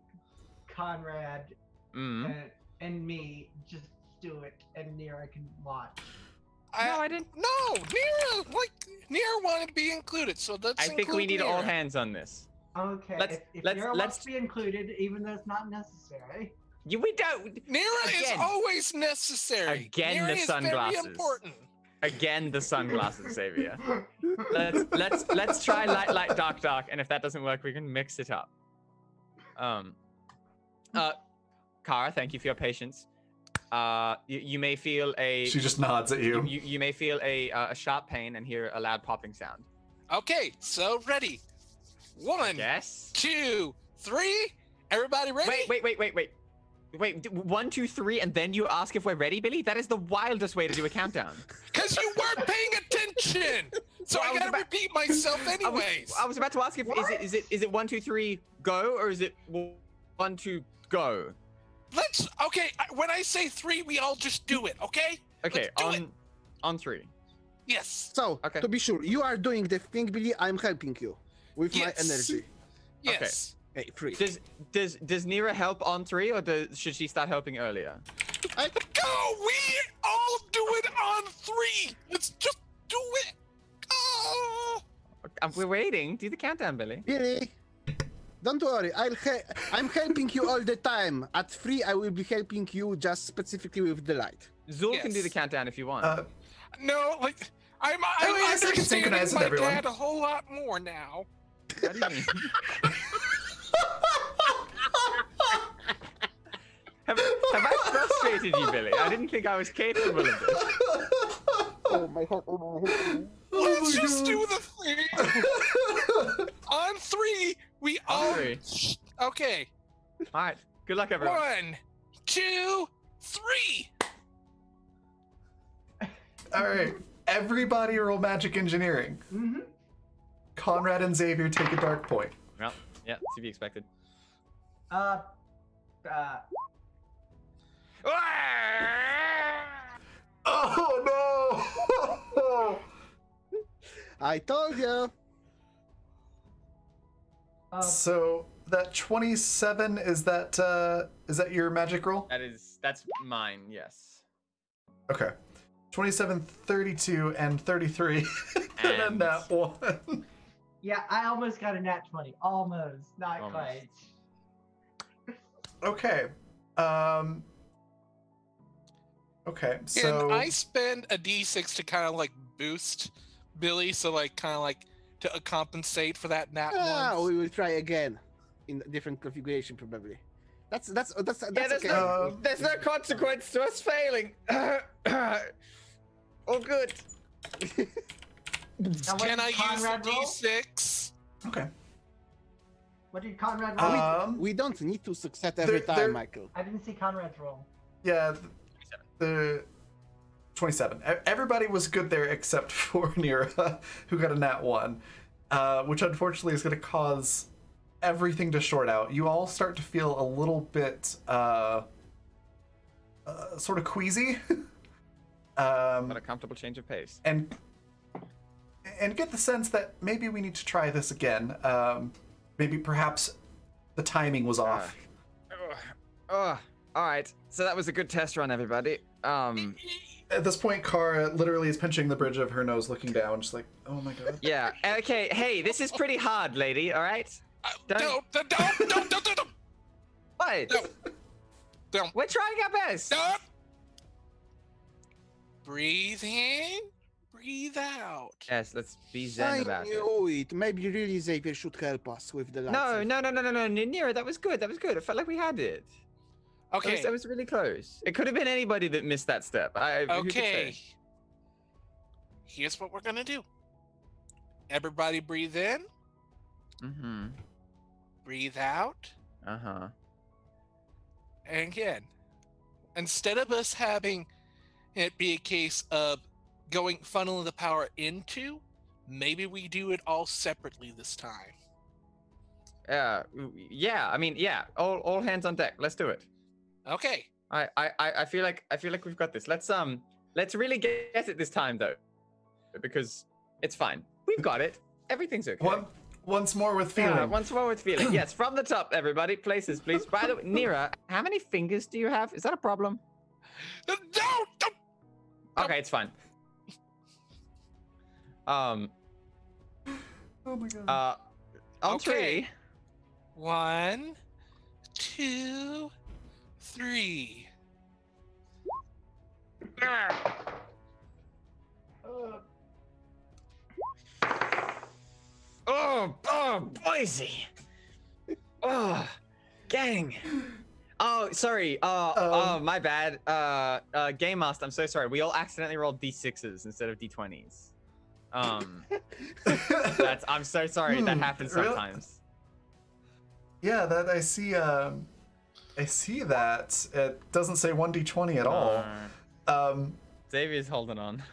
Conrad and me just do it, and Nira can watch. No, I didn't. No, Nira wanted to be included, so let's I think we include need all Nira. hands on this. Okay, if let's- Nira let's- wants to be included, even though it's not necessary. We don't. Nira is Again. always necessary. Again, Nira the is sunglasses. Very important. Again, the sunglasses, Xavier. Let's try light, dark, dark, and if that doesn't work, we can mix it up. Kara, thank you for your patience. You may feel a. She just nods at you. You may feel a sharp pain and hear a loud popping sound. Okay, so ready. 1, Yes. 2, 3. Everybody ready? Wait, 1, 2, 3, and then you ask if we're ready, Billy? That is the wildest way to do a countdown. Because you weren't paying attention. So Well, I I was gotta about- repeat myself anyways. I was about to ask if is it 1, 2, 3 go, or is it 1, 2 go? When I say 3, we all just do it, okay? Okay, Let's do it. on 3. Yes. So, Okay. to be sure, you are doing the thing, Billy. I'm helping you with my Yes. energy. Yes. Hey, 3. Does Nira help on 3, or should she start helping earlier? Go! We all do it on 3. Let's just do it. Oh. We're waiting. Do the countdown, Billy. Billy, don't worry. I'm helping you all the time. At 3, I will be helping you just specifically with the light. Zul can do Yes. the countdown if you want. No, I'm yes, I can understanding synchronize with my everyone. dad a whole lot more now. What do you mean? have I frustrated you, Billy? I didn't think I was capable of this. Oh my heart! Oh my heart! Let's just do the thing. On 3, we all. 3. Okay. All right. Good luck, everyone. 1, 2, 3. All right. Everybody roll magic engineering. Mm-hmm. Conrad and Xavier take a dark point. Well, yeah, to be expected. Oh no! I told you. So that 27 is that your magic roll? That's mine. Yes. Okay. 27, 32, and 33. and then that one. Yeah, I almost got a nat 20. Almost. Not Almost. quite. Okay. Okay, so And I spend a d6 to kind of like boost Billy, so like kind of like to compensate for that nat one. We will try again in a different configuration probably. That's There's okay. no consequence to us failing. All good. Now, what Can did I use Conrad the roll? d6? okay. What did Conrad roll? We don't need to succeed every They're- time, Michael. I didn't see Conrad's roll. Yeah, the 27. Everybody was good there except for Nira, who got a nat 1, which unfortunately is going to cause everything to short out. You all start to feel a little bit sort of queasy. But a comfortable change of pace. and get the sense that maybe we need to try this again. maybe perhaps the timing was off. All right. So that was a good test run, everybody. At this point, Kara literally is pinching the bridge of her nose, looking down, just like, oh my god. Yeah. Okay. Hey, this is pretty hard, lady. All right. Don't. What? Don't. We're trying our best. Don't. Breathe in, breathe out. Yes. Let's be zen I about it. knew it. Maybe really Xavier should help us with the lights. No. Nira, that was good. That was good. It felt like we had it. Okay. That was really close. It could have been anybody that missed that step. Who could Okay. say? Here's what we're gonna do. Everybody breathe in, Mm-hmm. breathe out, Uh-huh. and again. Instead of us having it be a case of funneling the power into, maybe we do it all separately this time. Yeah. I mean, yeah. All hands on deck. Let's do it. Okay. I feel like we've got this. Let's really get it this time though, because it's fine. We've got it. Everything's okay. Once more with feeling. Yeah, once more with feeling. Yes, from the top, everybody. Places, please. By the way, Nira, how many fingers do you have? Is that a problem? Don't. Okay, it's fine. Oh my god. On Okay. 3. 1, 2, 3. Oh, Boise. Oh, gang. Oh, sorry. My bad. Game Master, I'm so sorry. We all accidentally rolled D6s instead of D20s. I'm so sorry. That happens Really? sometimes. Yeah, that I see. I see that. It doesn't say 1d20 at all. Xavier's holding on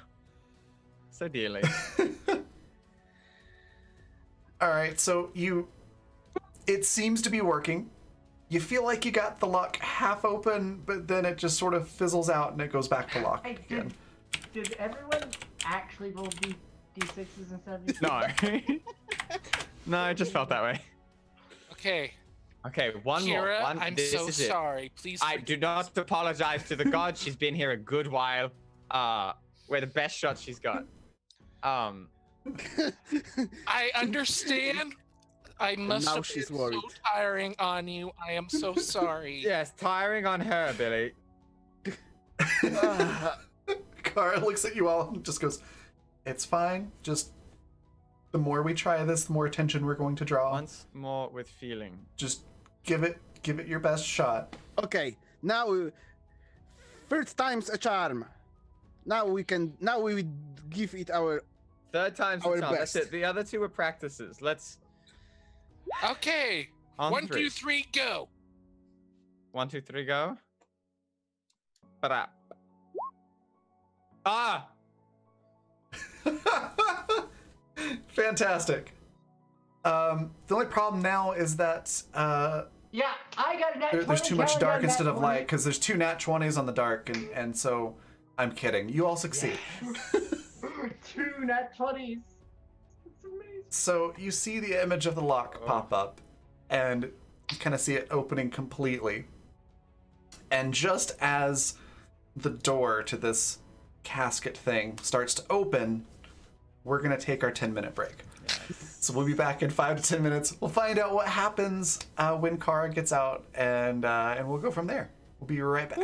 so dearly. All right, so it seems to be working. You feel like you got the lock half open, but then it just sort of fizzles out and it goes back to lock Hey, again. did everyone actually roll D6s instead of D6s? No. No, it just felt that way. Okay. Okay, one Kira, more. I'm This so is it. sorry. Please. I do not apologize to the god. She's been here a good while. We're the best shot she's got. I understand. I must now have she's been worried. so tiring on you. I am so sorry. Yes, tiring on her, Billy. Kara looks at you all and just goes, "It's fine. Just the more we try this, the more attention we're going to draw. Once more with feeling. Just give it your best shot." Okay, now first time's a charm. Now we give it our. Third time's Our the charm. That's best. it. The other two are practices. Let's. Okay. On 1, three. 2, 3, go. 1, 2, 3, go. Ba-da. Ah! Fantastic. The only problem now is that Yeah, I got a nat 20. there's too much Kelly got dark a nat instead of 20. light because there's 2 nat 20s on the dark, and so I'm kidding. You all succeed. 2 nat 20s. It's amazing. So you see the image of the lock pop up, and you kind of see it opening completely. And just as the door to this casket thing starts to open, we're gonna take our 10-minute break. So we'll be back in 5 to 10 minutes. We'll find out what happens when Kara gets out, and we'll go from there. We'll be right back.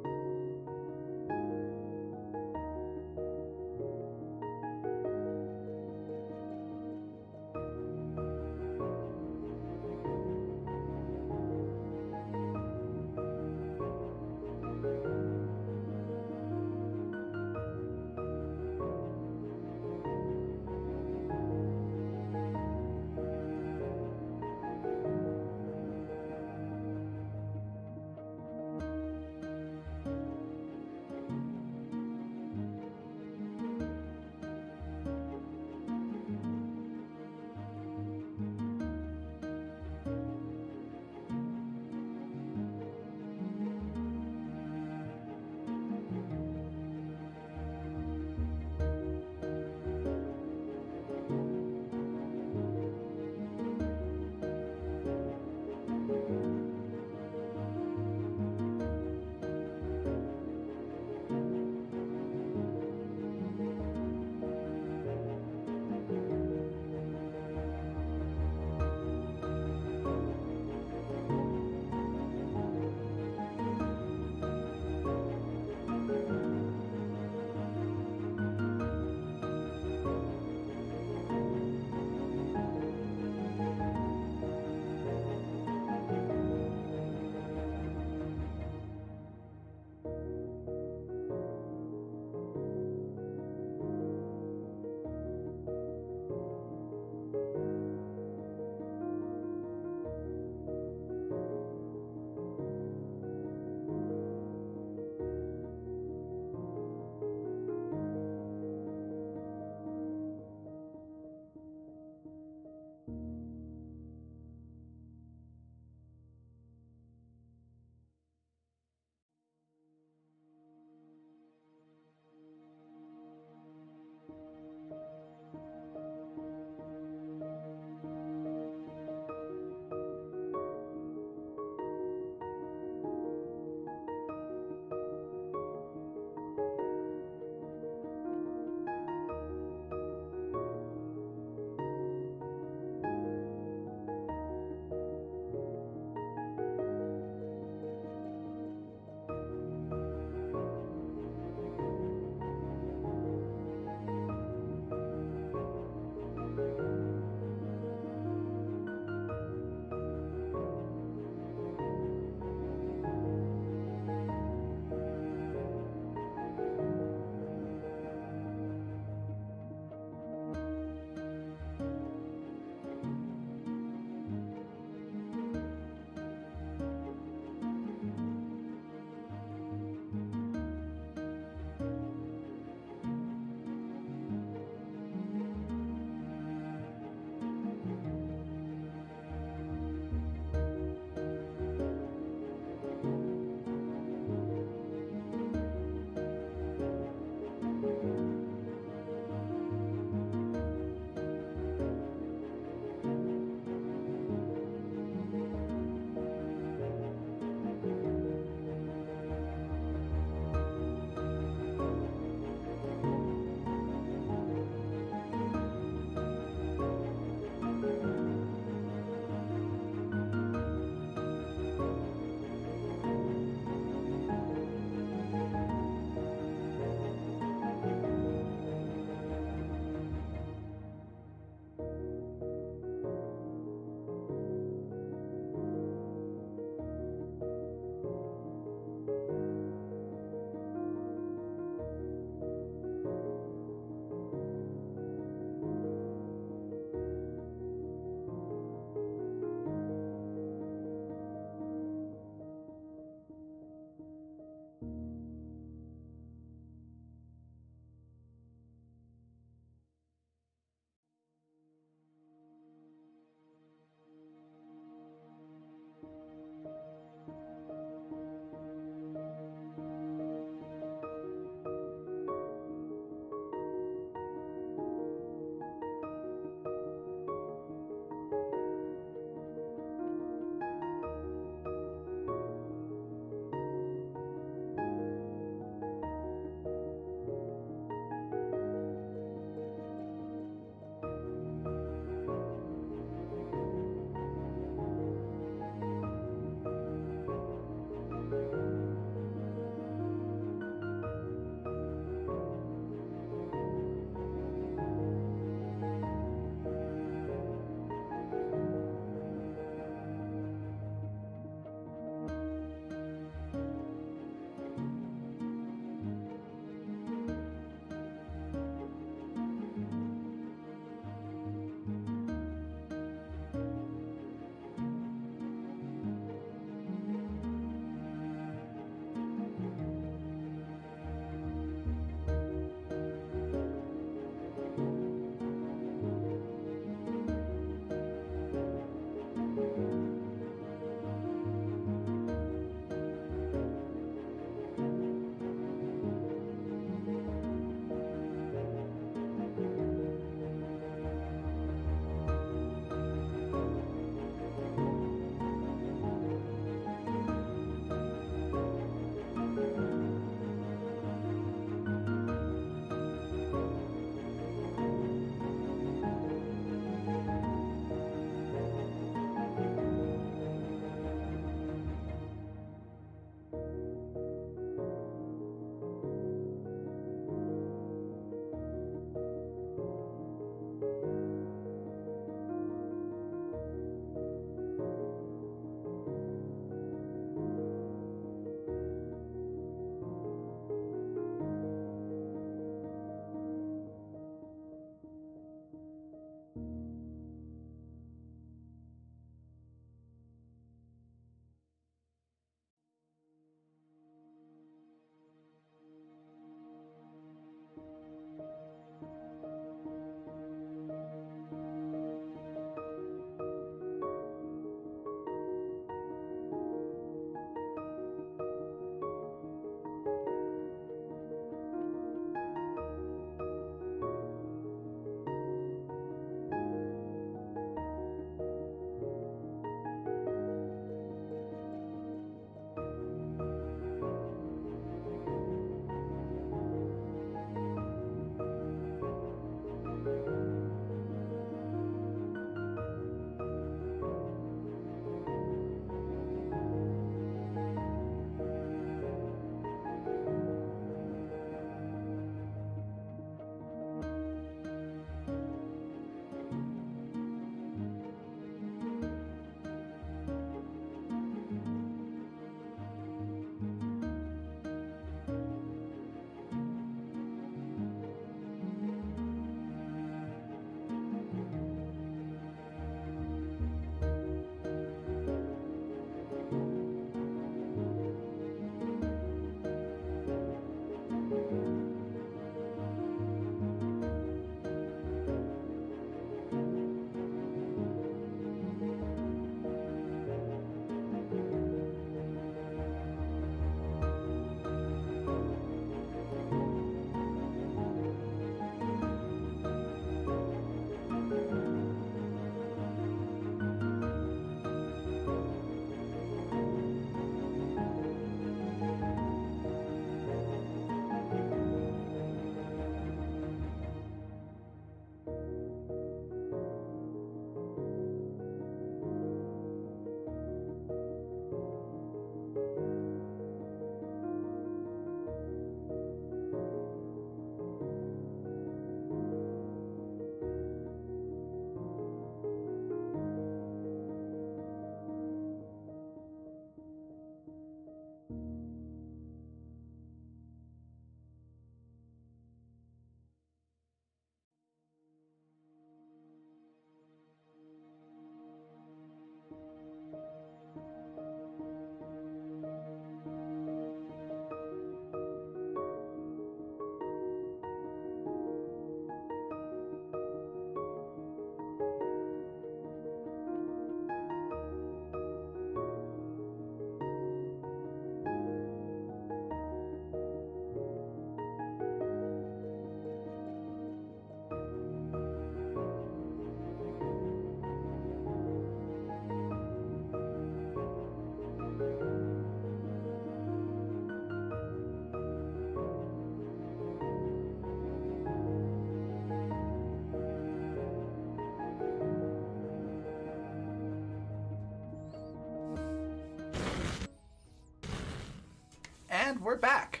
we're back.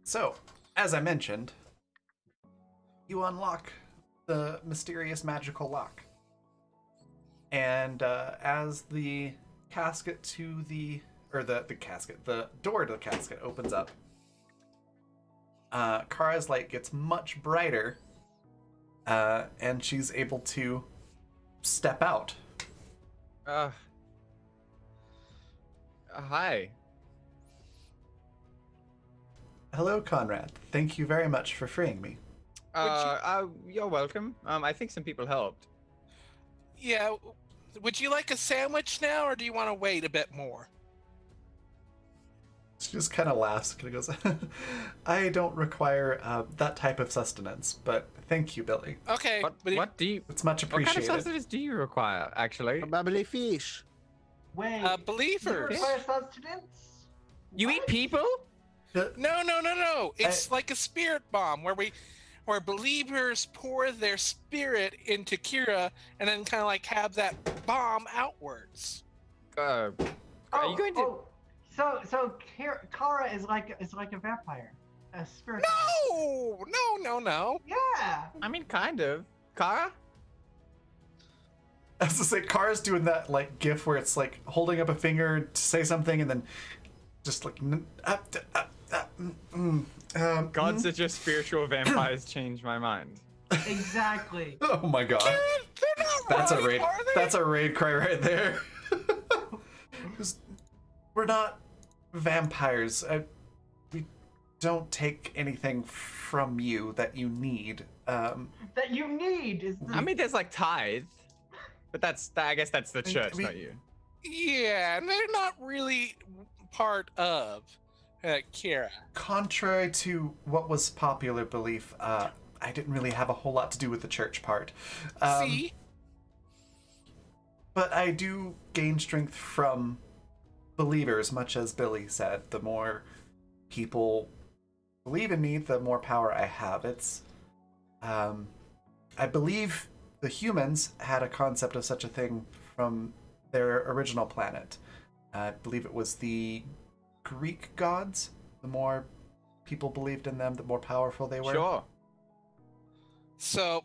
So, as I mentioned, you unlock the mysterious magical lock. And as the casket to the door to the casket opens up, Kara's light gets much brighter, and she's able to step out. Hi. Hello, Conrad. Thank you very much for freeing me. You're welcome. I think some people helped. Yeah. Would you like a sandwich now, or do you want to wait a bit more? She just kind of laughs and goes, I don't require that type of sustenance, but thank you, Billy. Okay. What do you? It's much What kind appreciated. of sustenance do you require, actually? Probably fish. Wait. Believers. You require sustenance? You eat people? No. It's like a spirit bomb where believers pour their spirit into Kira and then kind of like have that bomb outwards. Are you going to? So Kara is like a vampire, a spirit. No. Yeah. I mean, kind of. Kara? I was to say, Kara's doing that like gif where it's like holding up a finger to say something and then just like. Gods are just spiritual vampires change my mind. Exactly. Oh my god. That's a raid. That's a raid cry right there. 'Cause we're not vampires. We don't take anything from you that you need. That you need is the. I mean, there's like tithe, but I guess that's the church, not you. Yeah, and they're not really part of Kira. Contrary to what was popular belief, I didn't really have a whole lot to do with the church part. See? But I do gain strength from believers, much as Billy said. The more people believe in me, the more power I have. It's, I believe the humans had a concept of such a thing from their original planet. I believe it was the Greek gods. The more people believed in them, the more powerful they were. Sure. So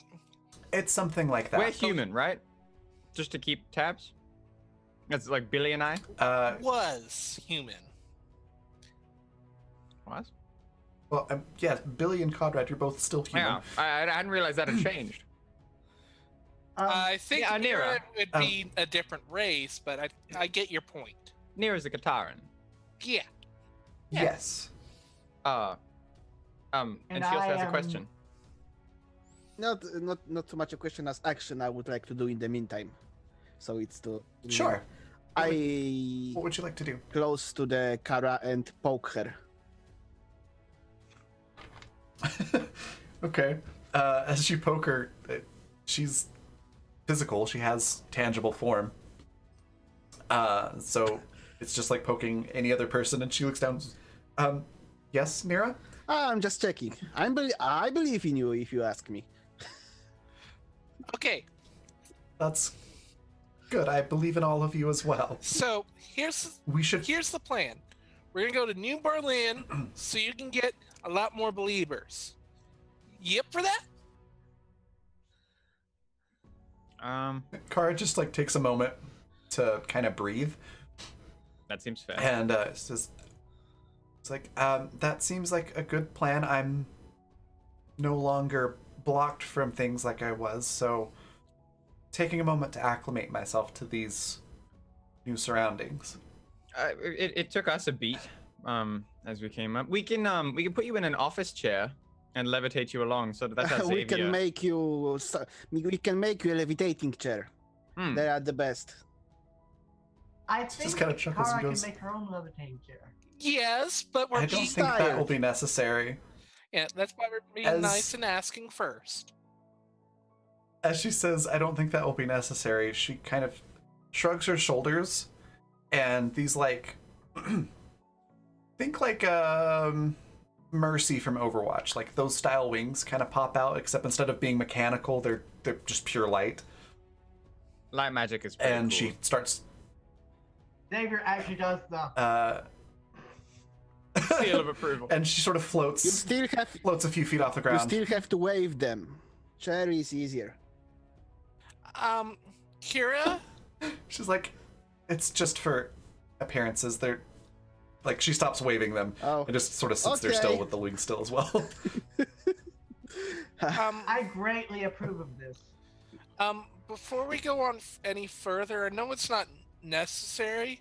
It's something like that. We're human, right? Just to keep tabs? That's like Billy and I? was human. What? Well, yeah, Billy and Conrad, you're both still human. Yeah, I hadn't realized that had changed. I think yeah, Kira Nira. would be a different race, but I get your point. Nira's a Kataran. Yeah. Yes. And she also has a question. Not so much a question as action I would like to do in the meantime. So it's to Sure. What I would you like to do? close to the Kara and poke her. Okay. As you poke her, she's physical. She has tangible form. So it's just like poking any other person, and she looks down. Yes, Nira? I'm just checking. I believe in you, if you ask me. Okay. That's good. I believe in all of you as well. So here's the plan. We're gonna go to New Berlin so you can get a lot more believers. Yep for that? Kara just like takes a moment to kind of breathe, That seems fair. and says, "It's like that seems like a good plan. I'm no longer blocked from things like I was, so taking a moment to acclimate myself to these new surroundings." It took us a beat as we came up. We can put you in an office chair and levitate you along. So that's how we can make you a levitating chair. They are the best. I Just think kinda chuckles and Kara goes, can make her own levitating chair. Yes, but we're I don't being think that will be necessary. yeah, that's why we're being As- nice and asking first. As she says, I don't think that will be necessary, she kind of shrugs her shoulders, and these like think like Mercy from Overwatch, like those style wings kind of pop out, except instead of being mechanical, they're just pure light. Light magic is pretty And cool. she starts Xavier actually does the. seal of approval. And she sort of You floats a few feet off the you ground. still have to wave them. Chair is easier. Kira? She's like, it's just for appearances. They're like, she stops waving them Oh. and just sort of sits there Okay. still with the wing still as well. I greatly approve of this. Before we go on any further, I know it's not necessary,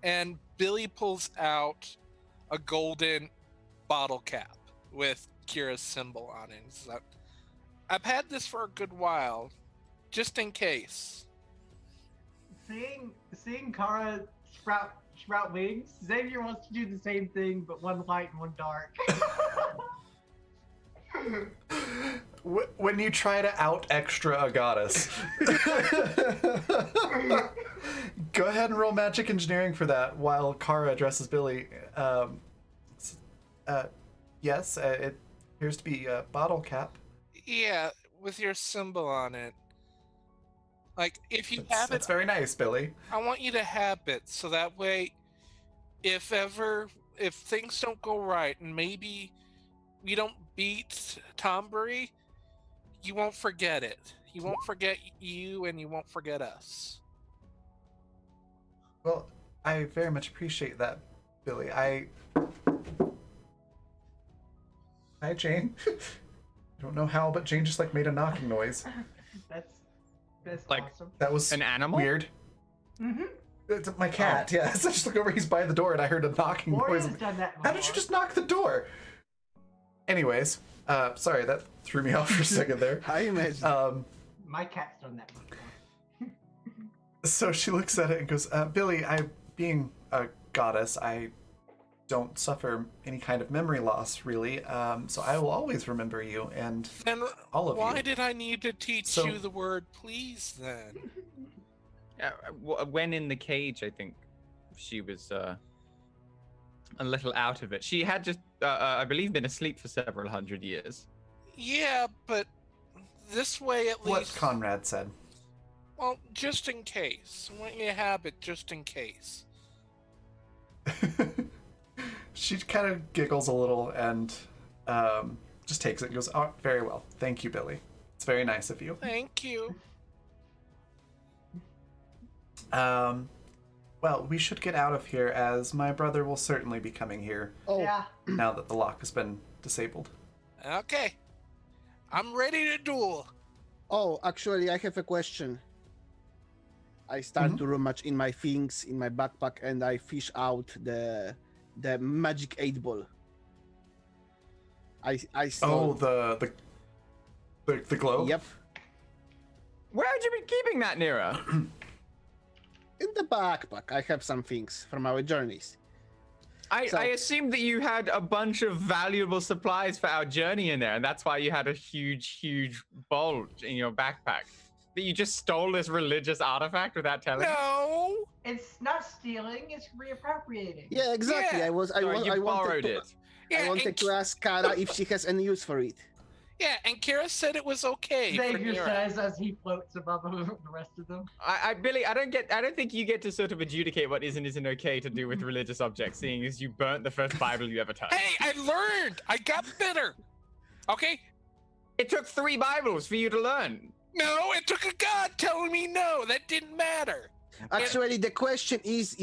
and Billy pulls out a golden bottle cap with Kira's symbol on it. So I've had this for a good while, just in case. Seeing Kara sprout wings, Xavier wants to do the same thing, but one light and one dark. When you try to out extra a goddess, go ahead and roll magic engineering for that while Kara addresses Billy. Yes, it appears to be a bottle cap. Yeah, with your symbol on it. Like, if you have it, That's very nice, Billy. I want you to have it, so that way, if things don't go right, and maybe we don't beat Tombury, you won't forget it. You won't forget you, and you won't forget us. Well, I very much appreciate that, Billy. Hi, Jane. I don't know how, but Jane just like made a knocking noise. That's Like, awesome. That was An animal? weird. Mm-hmm. It's my cat, yeah. So I just look over, he's by the door, and I heard a knocking noise. Warrior's done that How did you just knock the door? Anyways, sorry, that threw me off for a second there. I imagine. My cat's done that before. So she looks at it and goes, Billy, being a goddess, I don't suffer any kind of memory loss, really. So I will always remember you and Then all of why you. did I need to teach So- you the word please then? When in the cage, I think she was a little out of it. She had just, I believe, been asleep for several hundred years. Yeah, but this way at What least. Conrad said. Well, just in case. I want you to have it just in case. She kind of giggles a little and just takes it and goes, oh, very well. Thank you, Billy. It's very nice of you. Thank you. Well, we should get out of here as my brother will certainly be coming here Oh, Yeah. now that the lock has been disabled. Okay. I'm ready to duel. oh, actually, I have a question. I start Mhm. to rummage in my things in my backpack, and I fish out the magic 8-ball. I Oh, stole. the globe? Yep, Where had you been keeping that, Nira? in the backpack. I have some things from our journeys. So- I assumed that you had a bunch of valuable supplies for our journey in there, and that's why you had a huge bulge in your backpack. That you just stole this religious artifact without telling me? No. It's not stealing, it's reappropriating. Yeah, exactly. Yeah. I Sorry, you borrowed wanted to, it. Yeah, I wanted and, to ask Kara if she has any use for it. yeah, and Kira said it was okay. for Xavier Nira. says as he floats above the rest of them. Billy, I don't think you get to sort of adjudicate what is and isn't okay to do with religious objects, seeing as you burnt the first Bible you ever touched. Hey, I learned. I got better. Okay. It took 3 Bibles for you to learn. No, it took a god telling me no. That didn't matter. Actually, the question is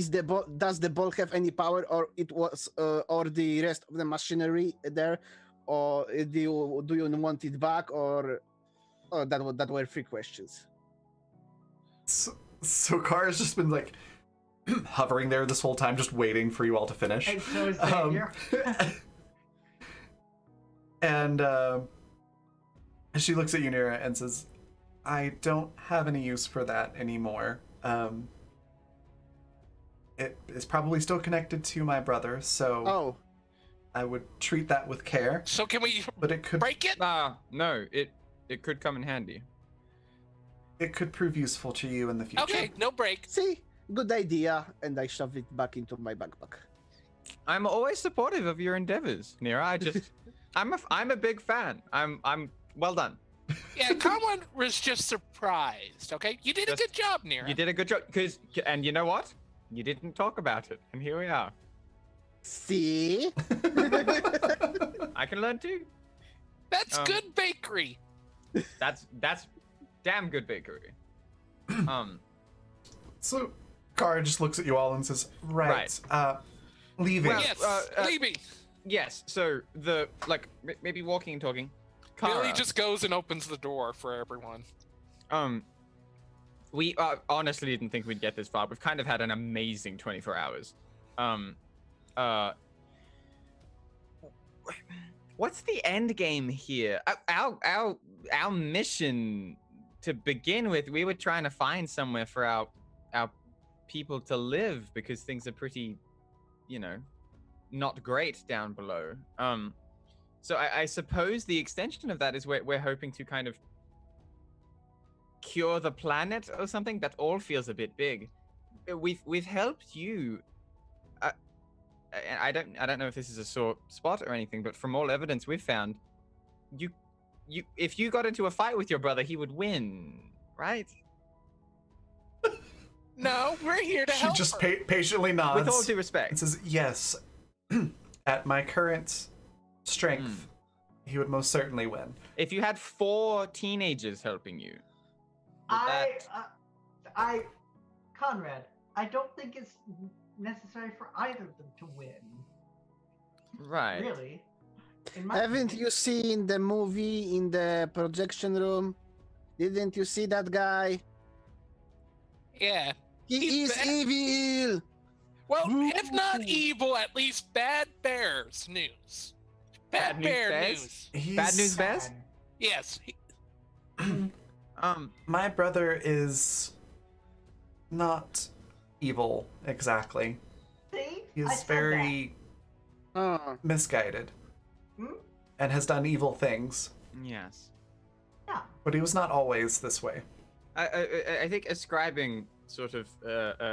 does the ball have any power, or it was, or the rest of the machinery there, or do you want it back, or that were 3 questions. So Kara's just been like hovering there this whole time, just waiting for you all to finish. And so is Xavier. And she looks at you, Nira, and says, I don't have any use for that anymore. It is probably still connected to my brother, so Oh, I would treat that with care. So can we But it could break it? No, it could come in handy. prove useful to you in the future. Okay, no break. see, good idea, and I shove it back into my backpack. I'm always supportive of your endeavors, Nira. I just, I'm a big fan. I'm well done. Yeah, Conrad was just surprised. Okay, you did a Just- good job, Nira. You did a good job, and you know what? You didn't talk about it, and here we are. See? I can learn too. That's good bakery. That's damn good bakery. So Kara just looks at you all and says, right. Leaving. Well, Yes, leaving. Yes. So maybe walking and talking. Billy Kara, just goes and opens the door for everyone. we honestly didn't think we'd get this far. We've kind of had an amazing 24 hours. What's the end game here? Our mission to begin with, we were trying to find somewhere for our people to live because things are pretty, not great down below. So I suppose the extension of that is we're hoping to kind of cure the planet or something. That all feels a bit big. We've helped you. I don't know if this is a sore spot or anything, but from all evidence we've found, you if you got into a fight with your brother, he would win, right? No, we're here to help. She just her. patiently nods. With all due respect. And says, yes, at my current strength, he would most certainly win. If you had 4 teenagers helping you, Conrad, I don't think it's necessary for either of them to win. right? Really? Haven't you seen the movie in the projection room? Didn't you see that guy? Yeah. He He's is bad. evil! Well, if not evil, at least bad bears news. Bad Bad news bear bears? news. Bad news, Bez? Sad. Yes. My brother is not evil exactly. See? He I is said very misguided that. Hmm? and has done evil things, Yes. Yeah. but he was not always this way. I think ascribing sort of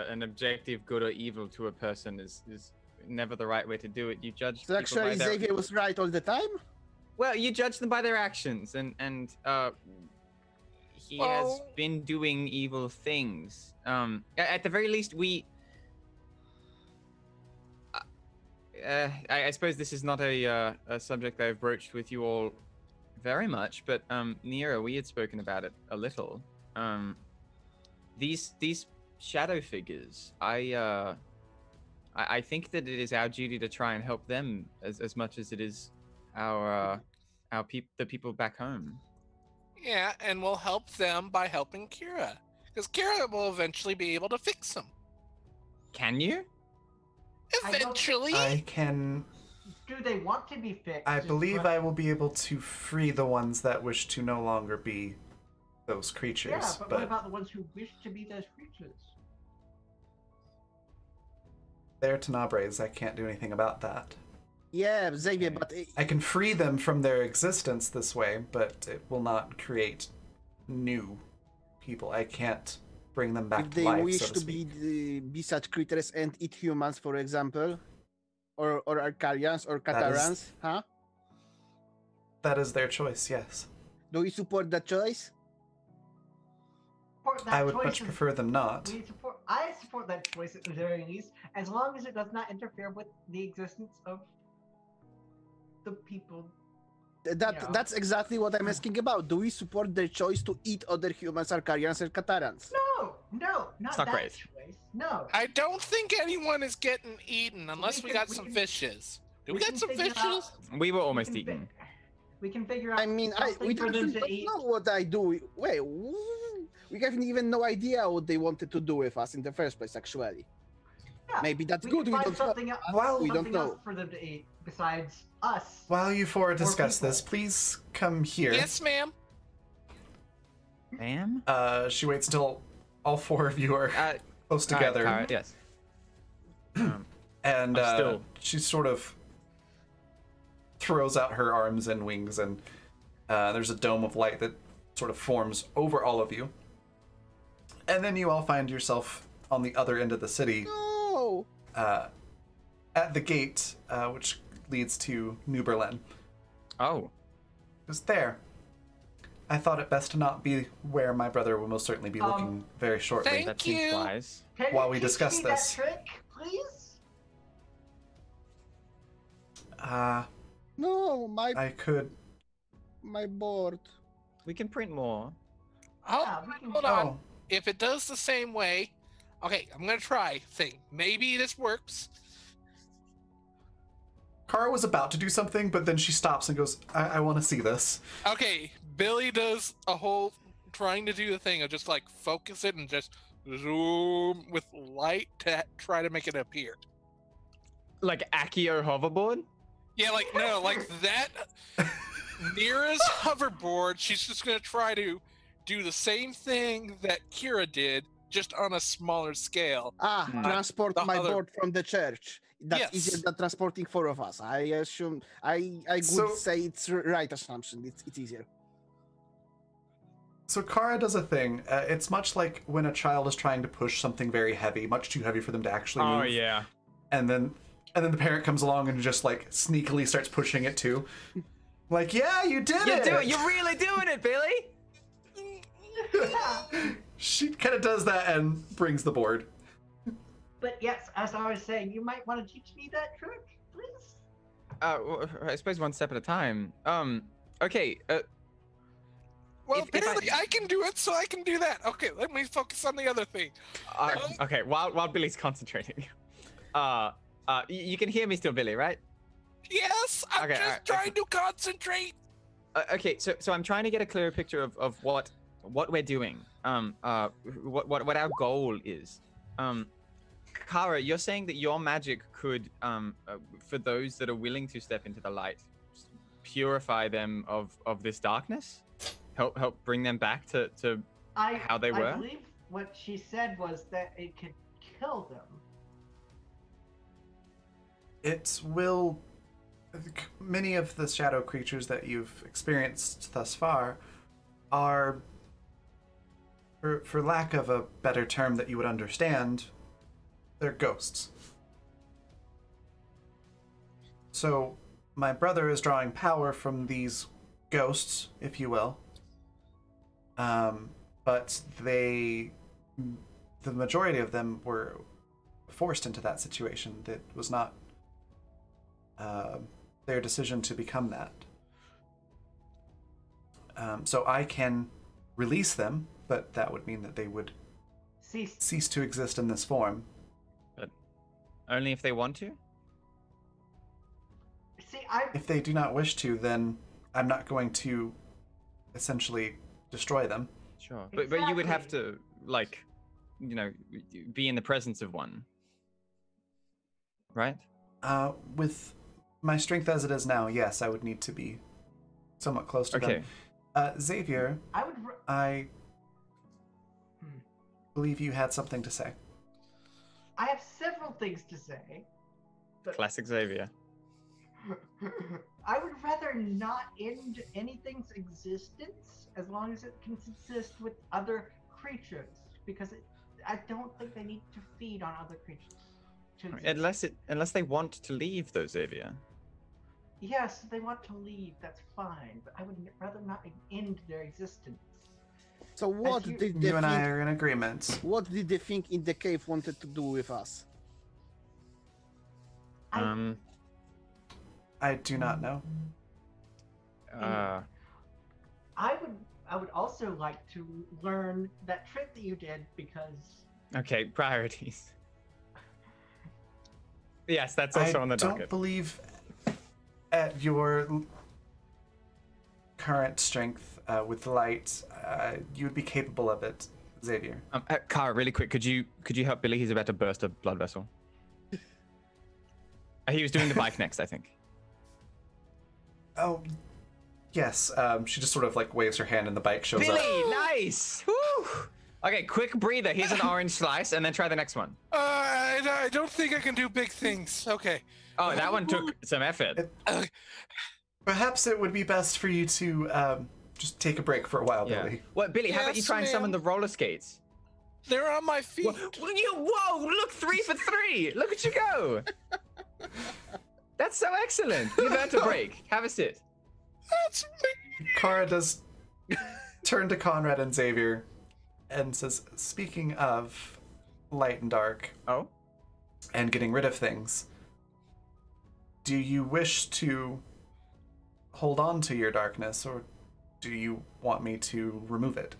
an objective good or evil to a person is never the right way to do it. You judge So people by actually, their... Xavier was right all the time? Well, you judge them by their actions, and he has Well- been doing evil things. At the very least, I suppose this is not a subject I've broached with you all very much, but Nira, we had spoken about it a little. These shadow figures, I think that it is our duty to try and help them as much as it is the people back home. Yeah, and we'll help them by helping Kira. Because Kira will eventually be able to fix them. Can you? I don't- Eventually? I can. Do they want to be fixed? I is believe what- I will be able to free the ones that wish to no longer be those creatures. Yeah, but what about the ones who wish to be those creatures? they're Tenebres. I can't do anything about that. Yeah, Xavier, but I can free them from their existence this way, but it will not create new people. I can't bring them back if to they life, wish so to to speak. be such creatures and eat humans, for example, or Arcarians or Catarans, huh? That is their choice, yes. Do you support that choice? Support that I would choice much is- prefer them not. I support that choice at the very least, as long as it does not interfere with the existence of the people. Yeah. That's exactly what I'm asking about. Do we support their choice to eat other humans, Arcarians, and Catarans? No, not not that great. choice. No. I don't think anyone is getting eaten unless we got we some can- fishes. Do we we got can some figure fishes? out- We were we almost can eaten. We can figure out. I mean, something we for them don't to eat. know what I do. Wait, we have even no idea what they wanted to do with us in the first place, actually. Yeah, Maybe that's we good. can We find don't know. something else. Well, we don't something else know. for them to eat besides us. While you four discuss people. this, please come here. Yes, ma'am. Ma'am? She waits until all 4 of you are close All right, together. Kara, yes. And I'm still- she sort of throws out her arms and wings, and there's a dome of light that sort of forms over all of you. And then you all find yourself on the other end of the city, No. at the gate, which leads to New Berlin. Oh. Just there. I thought it best to not be where my brother will most certainly be looking very shortly. Thank That seems you. wise. Can While you we teach discuss me this. that trick, please? No, I could. my board. We can print more. Yeah, we can- Hold on. Oh, If it does the same way, okay, I'm gonna try. Thing. Maybe this works. Kara was about to do something, but then she stops and goes, I want to see this. Okay, Billy does a whole trying to do the thing of just like focus it and just zoom with light to try to make it appear. Like Accio hoverboard? Yeah, like no, like that. Mira's hoverboard. She's just gonna try to do the same thing that Kira did, just on a smaller scale. Transport the my other- board from the church. That's Yes. easier than transporting 4 of us. I assume. I would So- say it's right assumption. It's easier. So Kara does a thing. It's much like when a child is trying to push something very heavy, much too heavy for them to actually move. Oh yeah. And then the parent comes along and just like sneakily starts pushing it too. Like, yeah, you did You're it. You're really doing it, Billy. She kind of does that and brings the board. But yes, as I was saying, you might want to teach me that trick, please. I suppose one step at a time. Okay. Well, If I- apparently I can do it, so I can do that. Okay, let me focus on the other thing. Okay. While Billy's concentrating, you can hear me still, Billy, right? Yes, I'm Okay, just alright, trying to concentrate. Okay. So I'm trying to get a clearer picture of what we're doing. What our goal is. Kara, you're saying that your magic could, for those that are willing to step into the light, purify them of this darkness, help bring them back to how they were? I believe what she said was that it could kill them. It will. Many of the shadow creatures that you've experienced thus far are, for lack of a better term that you would understand, they're ghosts. So my brother is drawing power from these ghosts, if you will. But the majority of them were forced into that situation. That was not their decision to become that. So I can release them, but that would mean that they would cease to exist in this form. But only if they want to? If they do not wish to, then I'm not going to essentially destroy them. Sure. But you would have to, like, be in the presence of one. Right? With my strength as it is now, yes, I would need to be somewhat close to them. Xavier, I believe you had something to say. I have several things to say. But Classic Xavier. I would rather not end anything's existence as long as it can subsist with other creatures, because I don't think they need to feed on other creatures. Unless they want to leave, though, Xavier. Yes, if they want to leave, that's fine, but I would rather not end their existence. So what you- did they You and I think? are in agreement. What did they think in the cave wanted to do with us? I do not know. I would also like to learn that trick that you did, because Okay, priorities. Yes, that's also on the I don't docket. believe at your current strength with light, you would be capable of it, Xavier. Kara, really quick, could you help Billy? He's about to burst a blood vessel. He was doing the bike next, I think. Oh, yes. She just sort of like waves her hand and the bike shows up. Billy, nice! Woo! Okay, quick breather. Here's an orange slice, and then try the next one. I don't think I can do big things. Okay. Oh, that one took some effort. Perhaps it would be best for you to just take a break for a while, Yeah. Billy. Well, Billy, how about you Yes, try and summon the ma'am. roller skates? They're on my feet. Whoa, look, 3 for 3. Look at you go. That's so excellent. You've earned a break. Have a sit. That's me. Kara does turn to Conrad and Xavier and says, speaking of light and dark Oh? and getting rid of things, do you wish to hold on to your darkness, or do you want me to remove it?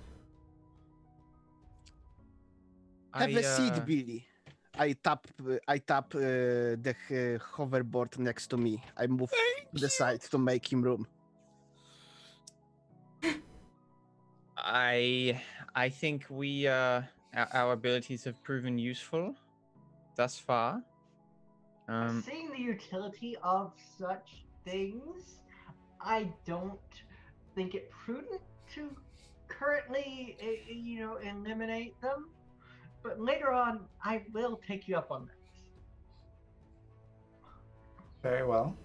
Have a seat, Billy. I tap the hoverboard next to me. I move to the side to make him room. I think we our abilities have proven useful thus far. Seeing the utility of such things, I don't think it prudent to currently, eliminate them. But later on, I will take you up on this. Very well.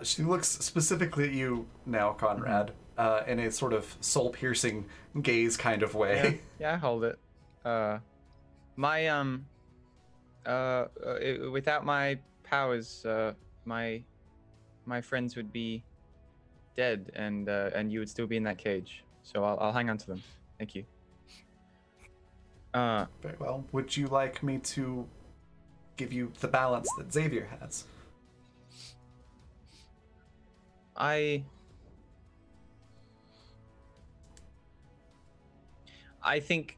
She looks specifically at you now, Conrad, in a sort of soul-piercing gaze kind of way. Yeah, I hold it. Without my powers, my friends would be dead, and you would still be in that cage. So I'll hang on to them. Thank you. Very well. Would you like me to give you the balance that Xavier has? I think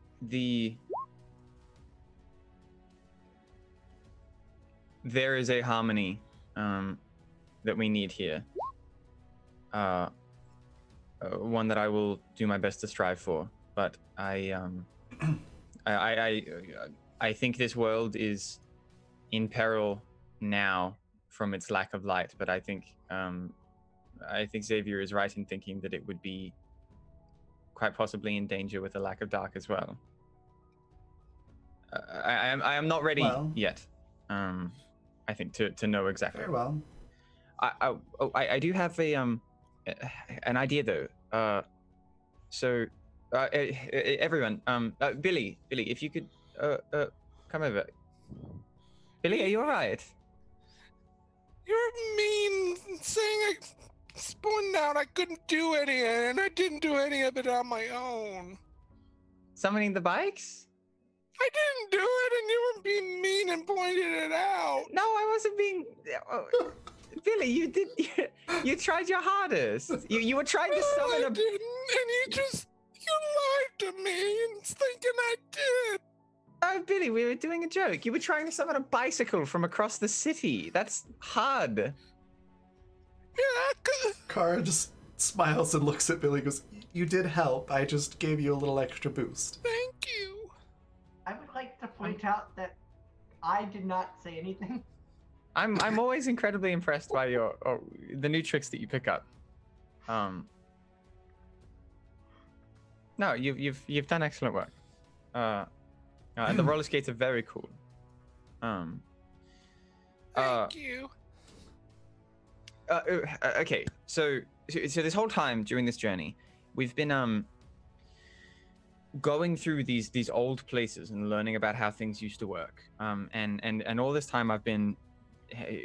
there is a harmony that we need here. One that I will do my best to strive for, but I think this world is in peril now from its lack of light, but I think Xavier is right in thinking that it would be quite possibly in danger with a lack of dark as well. I am not ready yet. I think to know exactly. Very well. I do have an idea though. So everyone, Billy, if you could come over. Billy, are you all right? You're mean, saying I spawned out. I couldn't do any of it, and I didn't do any of it on my own. Summoning the bikes? I didn't do it, and you were being mean and pointed it out. No, I wasn't being. Billy, you did. You tried your hardest. You were trying to summon I didn't, and you lied to me and thinking I did. Oh, Billy, we were doing a joke. You were trying to summon a bicycle from across the city. That's hard. Yeah, Kara just smiles and looks at Billy and goes, "You did help. I just gave you a little extra boost." Thank you. I would like to point out that I did not say anything. I'm always incredibly impressed by the new tricks that you pick up. No, you've done excellent work. And the roller skates are very cool. Thank you. Okay, so this whole time during this journey, we've been going through these old places and learning about how things used to work. And all this time I've been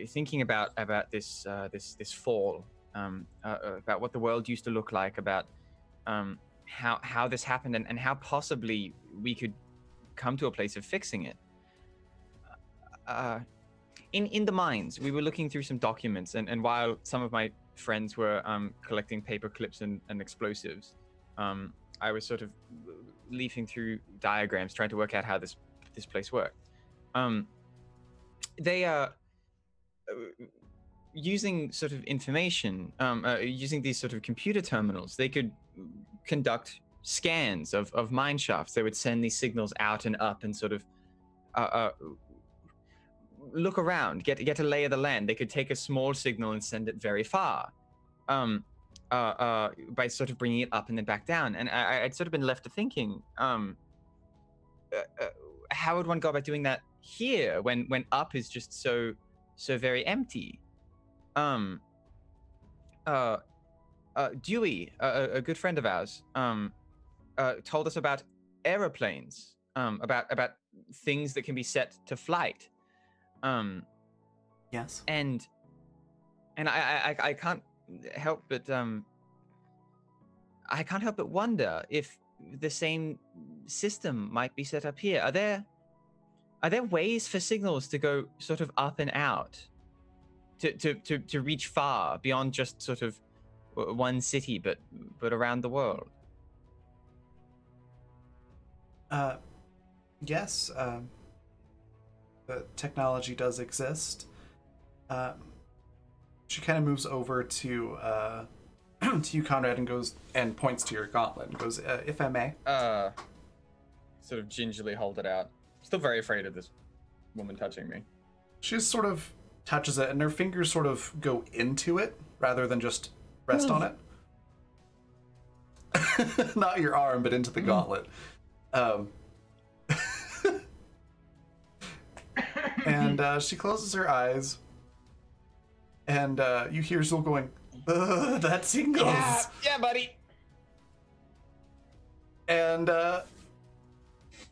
thinking about this fall, about what the world used to look like, about how this happened, and how possibly we could come to a place of fixing it. In the mines, we were looking through some documents, and while some of my friends were collecting paper clips and explosives, I was sort of leafing through diagrams trying to work out how this place worked. They are using sort of information, using these sort of computer terminals. They could conduct scans of mine shafts. They would send these signals out and up and sort of look around, get a lay of the land. They could take a small signal and send it very far, by sort of bringing it up and then back down. And I'd sort of been left to thinking, how would one go about doing that here when up is just so very empty? Dewey, a good friend of ours, told us about aeroplanes, about things that can be set to flight. Yes. And I can't help but wonder if the same system might be set up here. Are there ways for signals to go sort of up and out to reach far beyond just sort of one city, but around the world. Yes, the technology does exist. She kind of moves over to to you, Conrad, and goes and points to your gauntlet and goes, "If I may." Sort of gingerly hold it out. Still very afraid of this woman touching me. She just sort of touches it, and her fingers sort of go into it rather than just rest on it. Not your arm, but into the gauntlet. And she closes her eyes, and you hear Zul going, "That tingles." Yeah, buddy. And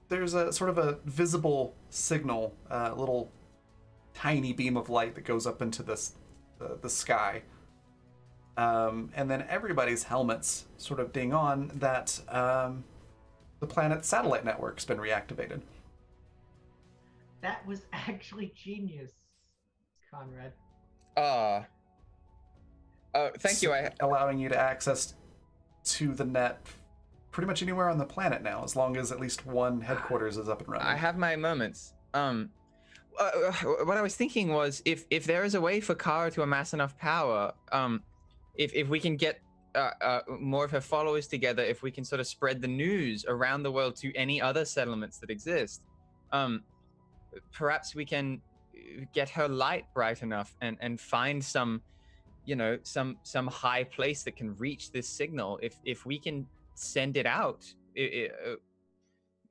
there's a sort of a visible signal, little tiny beam of light that goes up into the sky. And then everybody's helmets sort of ding on that the planet's satellite network's been reactivated. That was actually genius, Conrad. Thank you. Allowing you to access to the net pretty much anywhere on the planet now, as long as at least one headquarters is up and running. I have my moments. What I was thinking was, if there is a way for Kara to amass enough power, if we can get more of her followers together, if we can sort of spread the news around the world to any other settlements that exist, perhaps we can get her light bright enough and find some, some high place that can reach this signal. If we can send it out,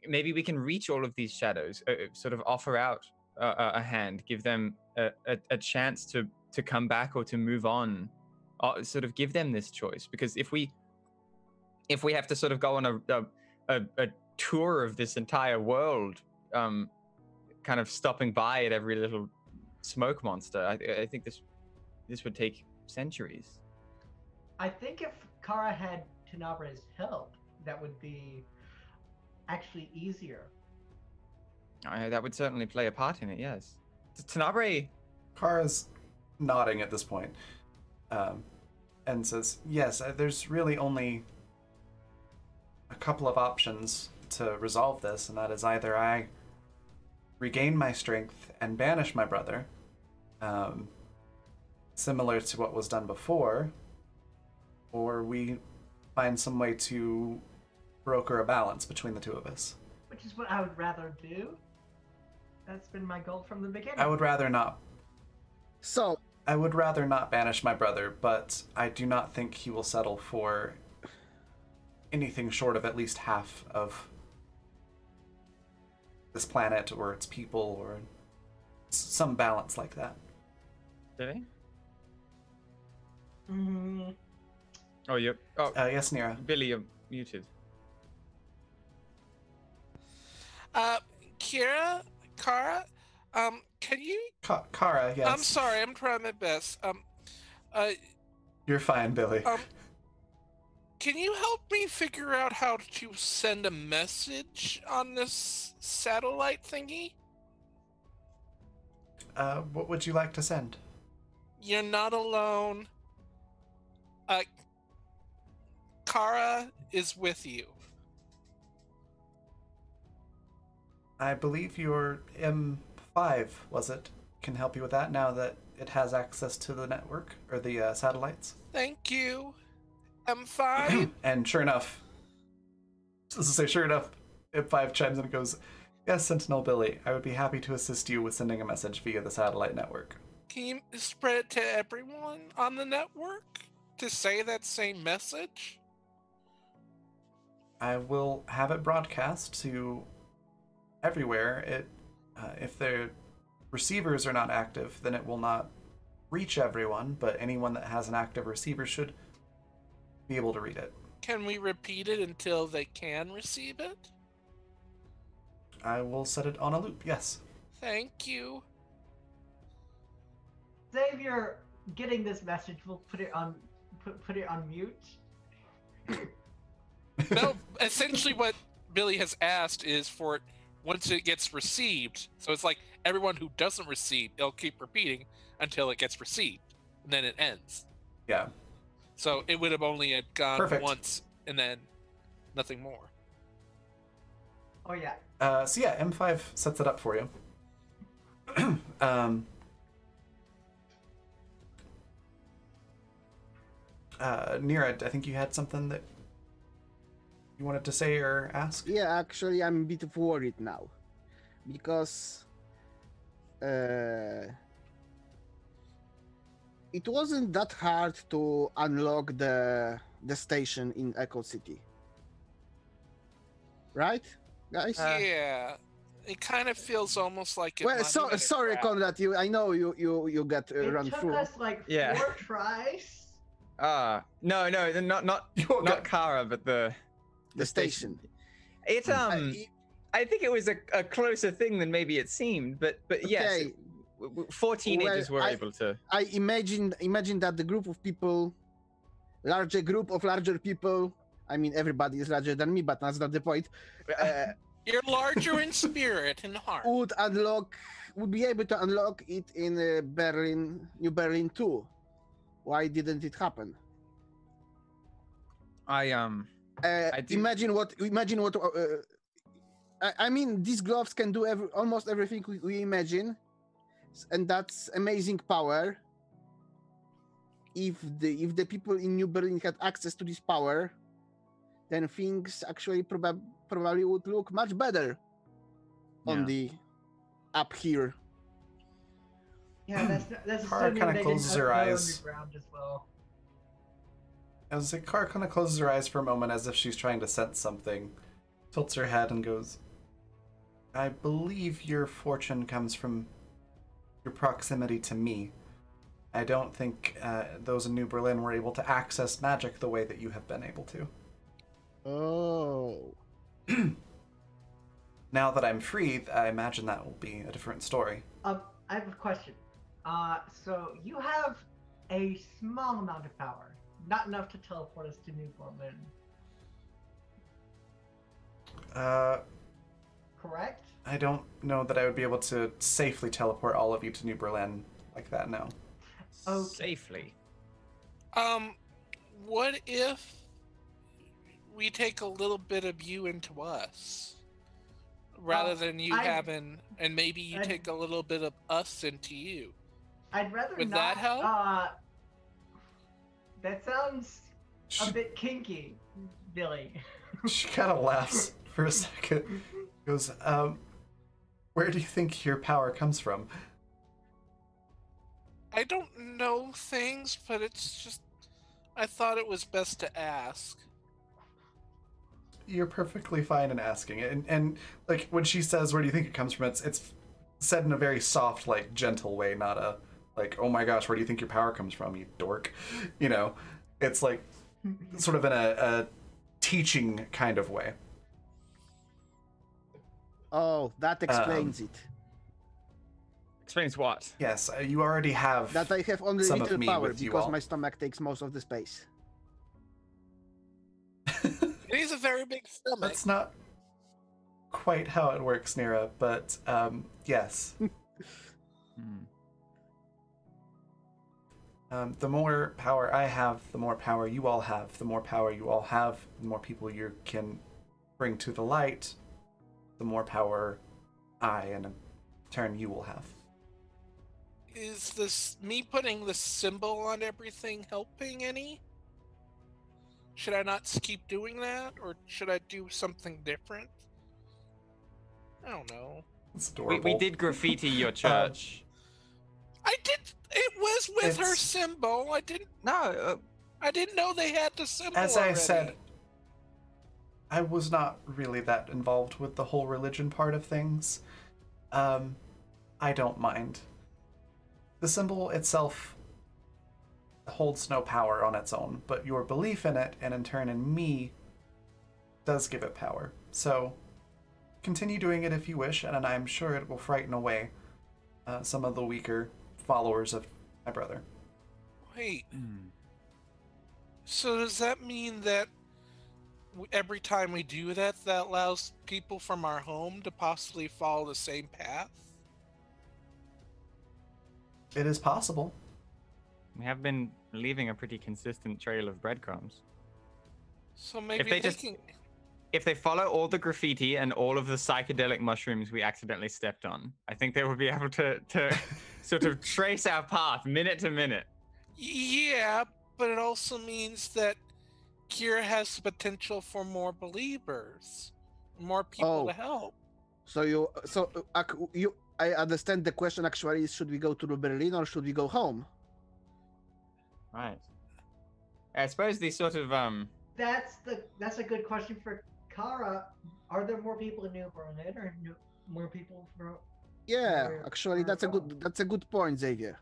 maybe we can reach all of these shadows, sort of offer out a hand, give them a chance to come back or to move on, sort of give them this choice. Because if we have to sort of go on a tour of this entire world, kind of stopping by at every little smoke monster, I think this would take centuries. I think if Kara had Tenabre's help, that would be actually easier. That would certainly play a part in it, yes. Tenabre... Kara's nodding at this point, and says, yes, there's really only a couple of options to resolve this, and that is either I regain my strength and banish my brother, similar to what was done before, or we find some way to broker a balance between the two of us. Which is what I would rather do. That's been my goal from the beginning. I would rather not So, I would rather not banish my brother, but I do not think he will settle for anything short of at least half of this planet or its people, or some balance like that. Really? Mm-hmm. Oh, you're... Oh, Yes, Nira. Billy, you're muted. Kara, can you... Kara, yes. I'm sorry, I'm trying my best. You're fine, Billy. Can you help me figure out how to send a message on this satellite thingy? What would you like to send? You're not alone. Kara is with you. I believe your M5, was it, can help you with that now that it has access to the network, or the satellites. Thank you. M5? And sure enough, M5 chimes in and goes, yes, Sentinel Billy, I would be happy to assist you with sending a message via the satellite network. Can you spread it to everyone on the network to say that same message? I will have it broadcast to everywhere. If the receivers are not active, then it will not reach everyone, but anyone that has an active receiver should be able to read it. Can we repeat it until they can receive it? I will set it on a loop, yes. Thank you. Xavier, getting this message, we'll put it on mute. No, essentially what Billy has asked is for it, once it gets received, so it's like everyone who doesn't receive, it'll keep repeating until it gets received, and then it ends. Yeah. So it would have only had gone Perfect. once and then nothing more. Oh yeah. So yeah, M5 sets it up for you. Nira, I think you had something that you wanted to say or ask? Yeah, actually, I'm a bit worried now because it wasn't that hard to unlock the station in Echo City, right, guys? Yeah, it kind of feels almost like it. Well, might have been a sorry, trap. Conrad. I know you got It run took through. us like Yeah. 4 tries. No, not Okay. Kara, but the station. It I think it was a closer thing than maybe it seemed, but yes, Okay. 4 teenagers Well, were able to. I imagine that the group of people, larger group of larger people. I mean, everybody is larger than me, but that's not the point. You're larger in spirit and heart. Would be able to unlock it in New Berlin too. Why didn't it happen? I do- Imagine what. I mean, these gloves can do almost everything we imagine, and that's amazing power. If the people in New Berlin had access to this power, then things actually probably would look much better on Yeah. the up here. Yeah, that's Kara assuming kinda they closes didn't her go eyes. underground as well. As the car kind of closes her eyes for a moment as if she's trying to sense something, tilts her head and goes, I believe your fortune comes from your proximity to me. I don't think those in New Berlin were able to access magic the way that you have been able to. Oh. Now that I'm free, I imagine that will be a different story. I have a question. So you have a small amount of power, not enough to teleport us to New Berlin, correct? I don't know that I would be able to safely teleport all of you to New Berlin like that, no. Okay. Safely. What if we take a little bit of you into us, rather than you having, and maybe you take a little bit of us into you? I'd rather Would not. that help? That sounds a bit kinky, Billy. She kind of laughs for a second. Goes, where do you think your power comes from? I don't know things, but it's just, I thought it was best to ask. You're perfectly fine in asking it. And like, when she says, where do you think it comes from, it's said in a very soft, like, gentle way, not a, like, oh my gosh, where do you think your power comes from, you dork? You know, it's like, sort of in a teaching kind of way. Oh, that explains it. Explains what? Yes, you already have That I have only some of little me power with you because all. my stomach takes most of the space. It is a very big stomach. That's not quite how it works, Nira, but yes. The more power I have, the more power you all have. The more power you all have, the more people you can bring to the light, the more power I, and in turn, you will have. Is this me putting the symbol on everything helping any? Should I not keep doing that, or should I do something different? I don't know. It's adorable. We did graffiti your church. I did. It was with her It's- symbol. I didn't. No, I didn't know they had the symbol. As I already. said, I was not really that involved with the whole religion part of things. I don't mind. The symbol itself holds no power on its own, but your belief in it, and in turn in me, does give it power. So, continue doing it if you wish, and I'm sure it will frighten away some of the weaker followers of my brother. Wait. So does that mean that every time we do that, that allows people from our home to possibly follow the same path? It is possible. We have been leaving a pretty consistent trail of breadcrumbs. So maybe they just- can... If they follow all the graffiti and all of the psychedelic mushrooms we accidentally stepped on, I think they will be able to sort of trace our path minute to minute. Yeah, but it also means that Kira has the potential for more believers, more people Oh. to help. I understand the question actually is, should we go to Berlin or should we go home? Right. I suppose these sort of That's a good question for Kara. Are there more people in New Berlin or more people from? Yeah, Where- actually, where that's a good point, Xavier.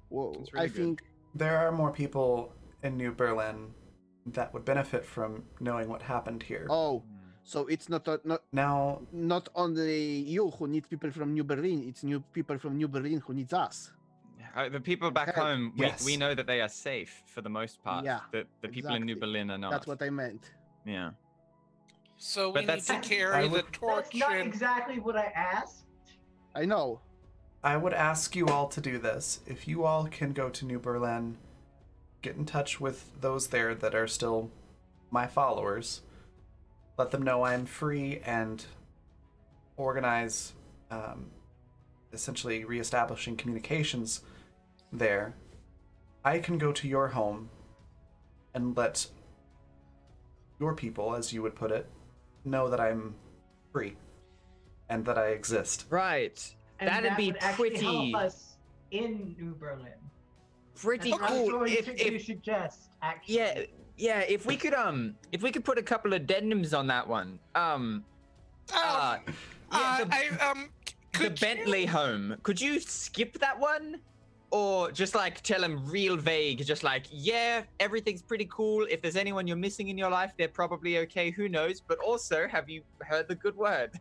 Whoa, That's really I good. think There are more people in New Berlin that would benefit from knowing what happened here. oh, so it's not Now, not only you who need people from New Berlin, it's new people from New Berlin who needs us. the people back Okay. home. Yes. We know that they are safe for the most part. Yeah, The people in New exactly. Berlin are not. That's what I meant. Yeah. So But we need to that's- carry I the would- torch. That's not and- exactly what I asked. I know. I would ask you all to do this. If you all can go to New Berlin, get in touch with those there that are still my followers, let them know I'm free, and organize essentially reestablishing communications there. I can go to your home and let your people, as you would put it, know that I'm free and that I exist. Right. And That'd that be would actually pretty- help us in New Berlin. Pretty That's what I'm cool. going If to suggest, actually. yeah, if we could put a couple of addendums on that one. Yeah, the could Bentley you... home. Could you skip that one? Or just like tell them real vague, just like, yeah, everything's pretty cool. If there's anyone you're missing in your life, they're probably okay. Who knows? But also, have you heard the good word?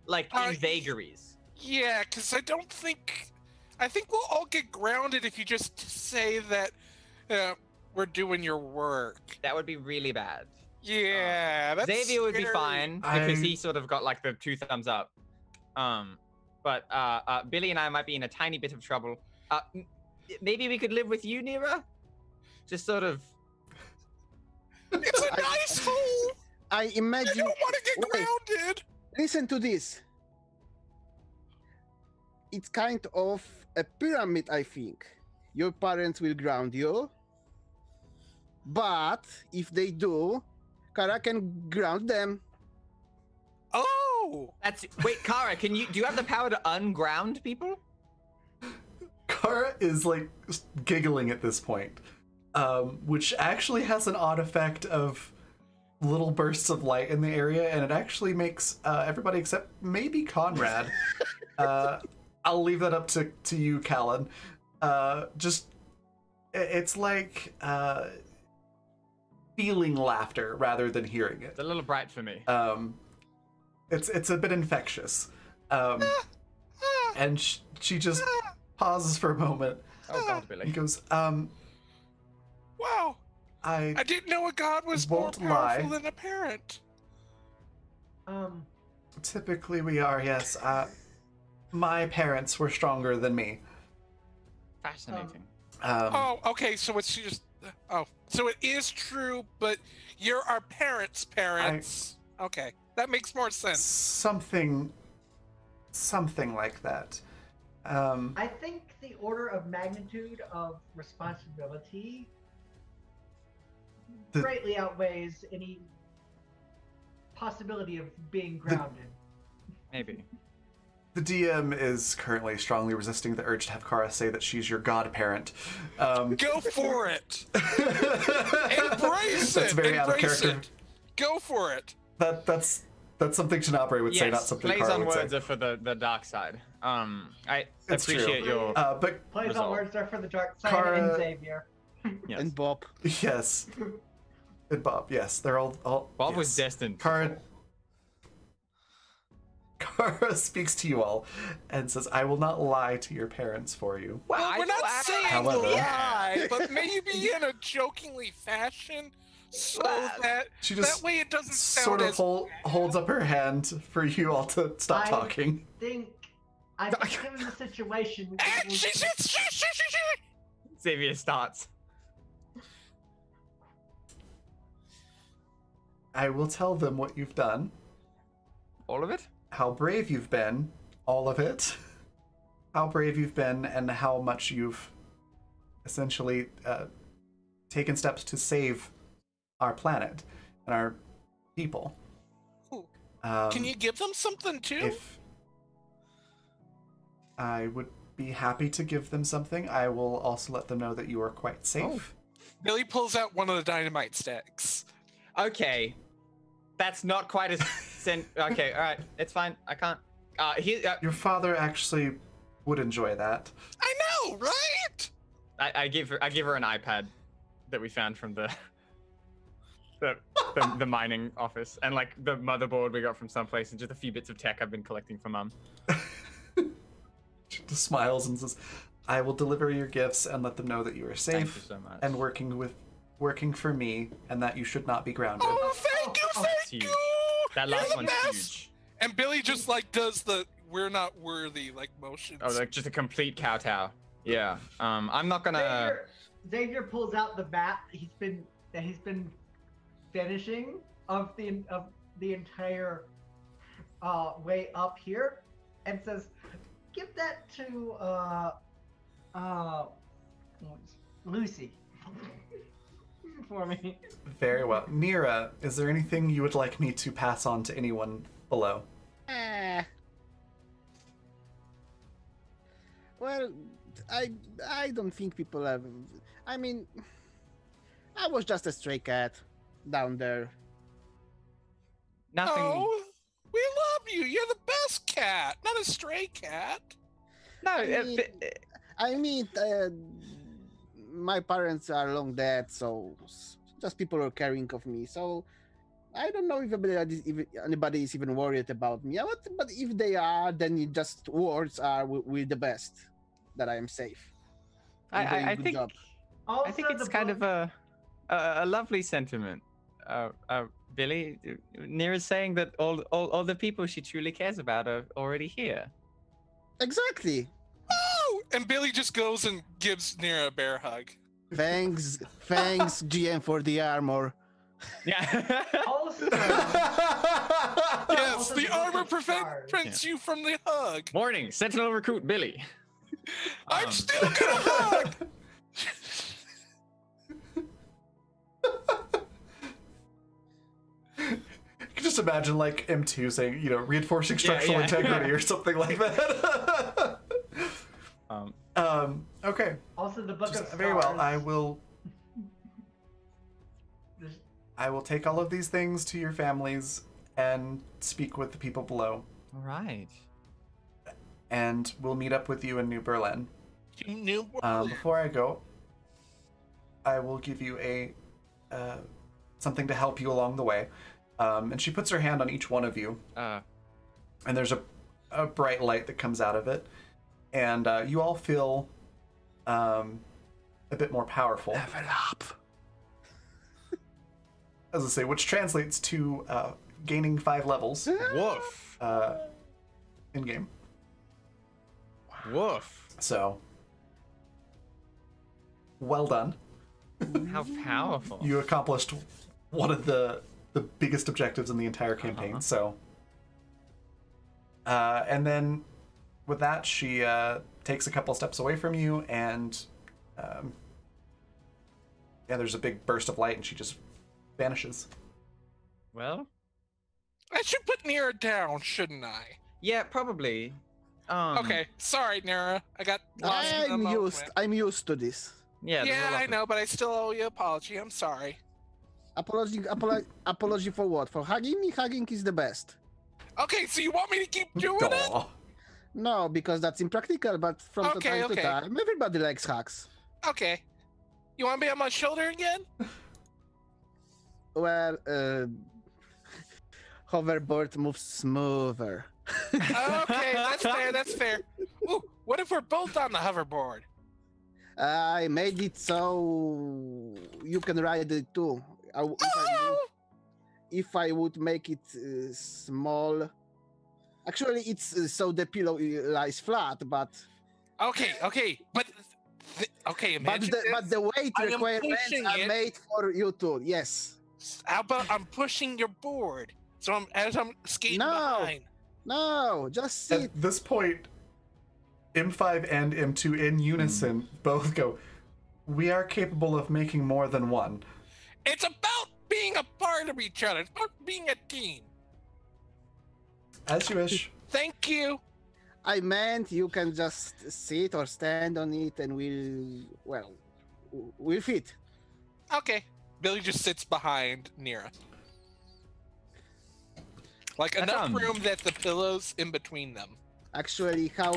Like in vagaries. Yeah, because I think we'll all get grounded if you just say that we're doing your work. That would be really bad. Yeah, that's Xavier would be scary. fine because he sort of got like the 2 thumbs up. But Billy and I might be in a tiny bit of trouble. Maybe we could live with you, Nira? Just sort of. It's a nice hole. I I imagine. don't want to get Wait. grounded. Listen to this. It's kind of a pyramid, I think. Your parents will ground you. But if they do, Kara can ground them. Oh, Wait, Kara, do you have the power to unground people? Kara is like giggling at this point, which actually has an odd effect of little bursts of light in the area, and it actually makes everybody except maybe Conrad. I'll leave that up to you, Callan. It's like feeling laughter rather than hearing it. It's a little bright for me. It's a bit infectious, and she just pauses for a moment Oh God, and Billy. goes, wow. I I didn't know a god was more Won't powerful lie. than a parent. typically we are, yes. My parents were stronger than me. Fascinating. Oh, okay, so it's just... so it is true, but you're our parents' parents. Okay, that makes more sense. Something like that. I think the order of magnitude of responsibility The- greatly outweighs any possibility of being grounded. Maybe. The DM is currently strongly resisting the urge to have Kara say that she's your godparent. Go for it! Embrace That's it! very out of Embrace character. it! Go for it! That's something Shinabre would say, not something plays Kara on would words say. are for the dark side. I It's true. appreciate your. But Plays on Resolve. words are for the dark side Kara- and Xavier. Yes. And Bob. yes, and Bob. Yes, they're all. Bob was yes. destined. Kara speaks to you all and says, "I will not lie to your parents for you." Well, we're not saying However- lie, but maybe in a jokingly fashion, so that She just that way it doesn't sound sort of as holds up her hand for you all to stop I talking. think I think given the situation, And Xavier starts. I will tell them what you've done, All of it? how brave you've been, all of it, how brave you've been, and how much you've essentially taken steps to save our planet and our people. Can you give them something too? If I would be happy to give them something, I will also let them know that you are quite safe. Billy pulls out one of the dynamite sticks. Okay. That's not quite as... okay, alright. It's fine. I can't... Your father actually would enjoy that. I know, right? I give her an iPad that we found from the mining office, and like the motherboard we got from someplace, and just a few bits of tech I've been collecting for Mum. She just smiles and says, "I will deliver your gifts and let them know that you are safe Thank you so much. and working for me, and that you should not be grounded." Oh, thank you, thank Huge. you. That You're last the one's best. huge. And Billy just like does the "we're not worthy" like motions. Oh, like just a complete kowtow. Yeah. I'm not gonna. Xavier pulls out the map he's been finishing of the entire way up here, and says, "Give that to Lucy for me." Very well. Nira, is there anything you would like me to pass on to anyone below? Well, I don't think people have. I mean, I was just a stray cat down there. Nothing. Oh, we love you. You're the best cat, not a stray cat. No. I mean, my parents are long dead, so just people are caring of me. So I don't know if anybody is even worried about me. But if they are, then it just words are with the best that I am safe. I Good think. job. I think it's kind of a lovely sentiment. Billy, Nira's saying that all the people she truly cares about are already here. Exactly. Oh, and Billy just goes and gives Nira a bear hug. Thanks, GM, for the armor. Yeah. Also, Yes, Also the the armor book of stars. prevents you from the hug. Morning, Sentinel recruit Billy. I'm still gonna hug. You can just imagine like M2 saying, reinforcing structural yeah. integrity or something like that. Okay. also the book of stars. Very well. I will take all of these things to your families and speak with the people below. All right. And we'll meet up with you in New Berlin. You knew. Before I go, I will give you a something to help you along the way. And she puts her hand on each one of you. And there's a bright light that comes out of it. And you all feel a bit more powerful. Level up. As I say, which translates to gaining 5 levels Woof. in game. Woof. So, well done. How powerful. You accomplished one of the biggest objectives in the entire campaign. So, and then with that, she takes a couple steps away from you, and there's a big burst of light, and she just vanishes. Well. I should put Nira down, shouldn't I? Yeah, probably. Okay, sorry, Nira. I got lost in the moment. I'm used to this. Yeah. there's a Yeah, lot I of- know, but I still owe you an apology. I'm sorry. Apology for what? For hugging me? Hugging is the best. Okay, so you want me to keep doing it? Aw. No, because that's impractical, but from Okay, time to okay. time, everybody likes hugs. Okay. You want to be on my shoulder again? Well, hoverboard moves smoother. Okay, that's fair, that's fair. Ooh, what if we're both on the hoverboard? I made it so you can ride it too. Oh! If I would make it small, Actually, it's so the pillow lies flat, but Okay, but imagine but the weight I am requirements pushing are it. made for you to. Yes. How about I'm pushing your board, so I'm skating No. behind. No, just sit. At this point, M5 and M2 in unison both go, we are capable of making more than one. It's about being a part of each other. It's about being a team. As you wish. Thank you. I meant you can just sit or stand on it, and we'll fit. Okay. Billy just sits behind Nira. Like That's, enough room that the pillow's in between them. Actually, how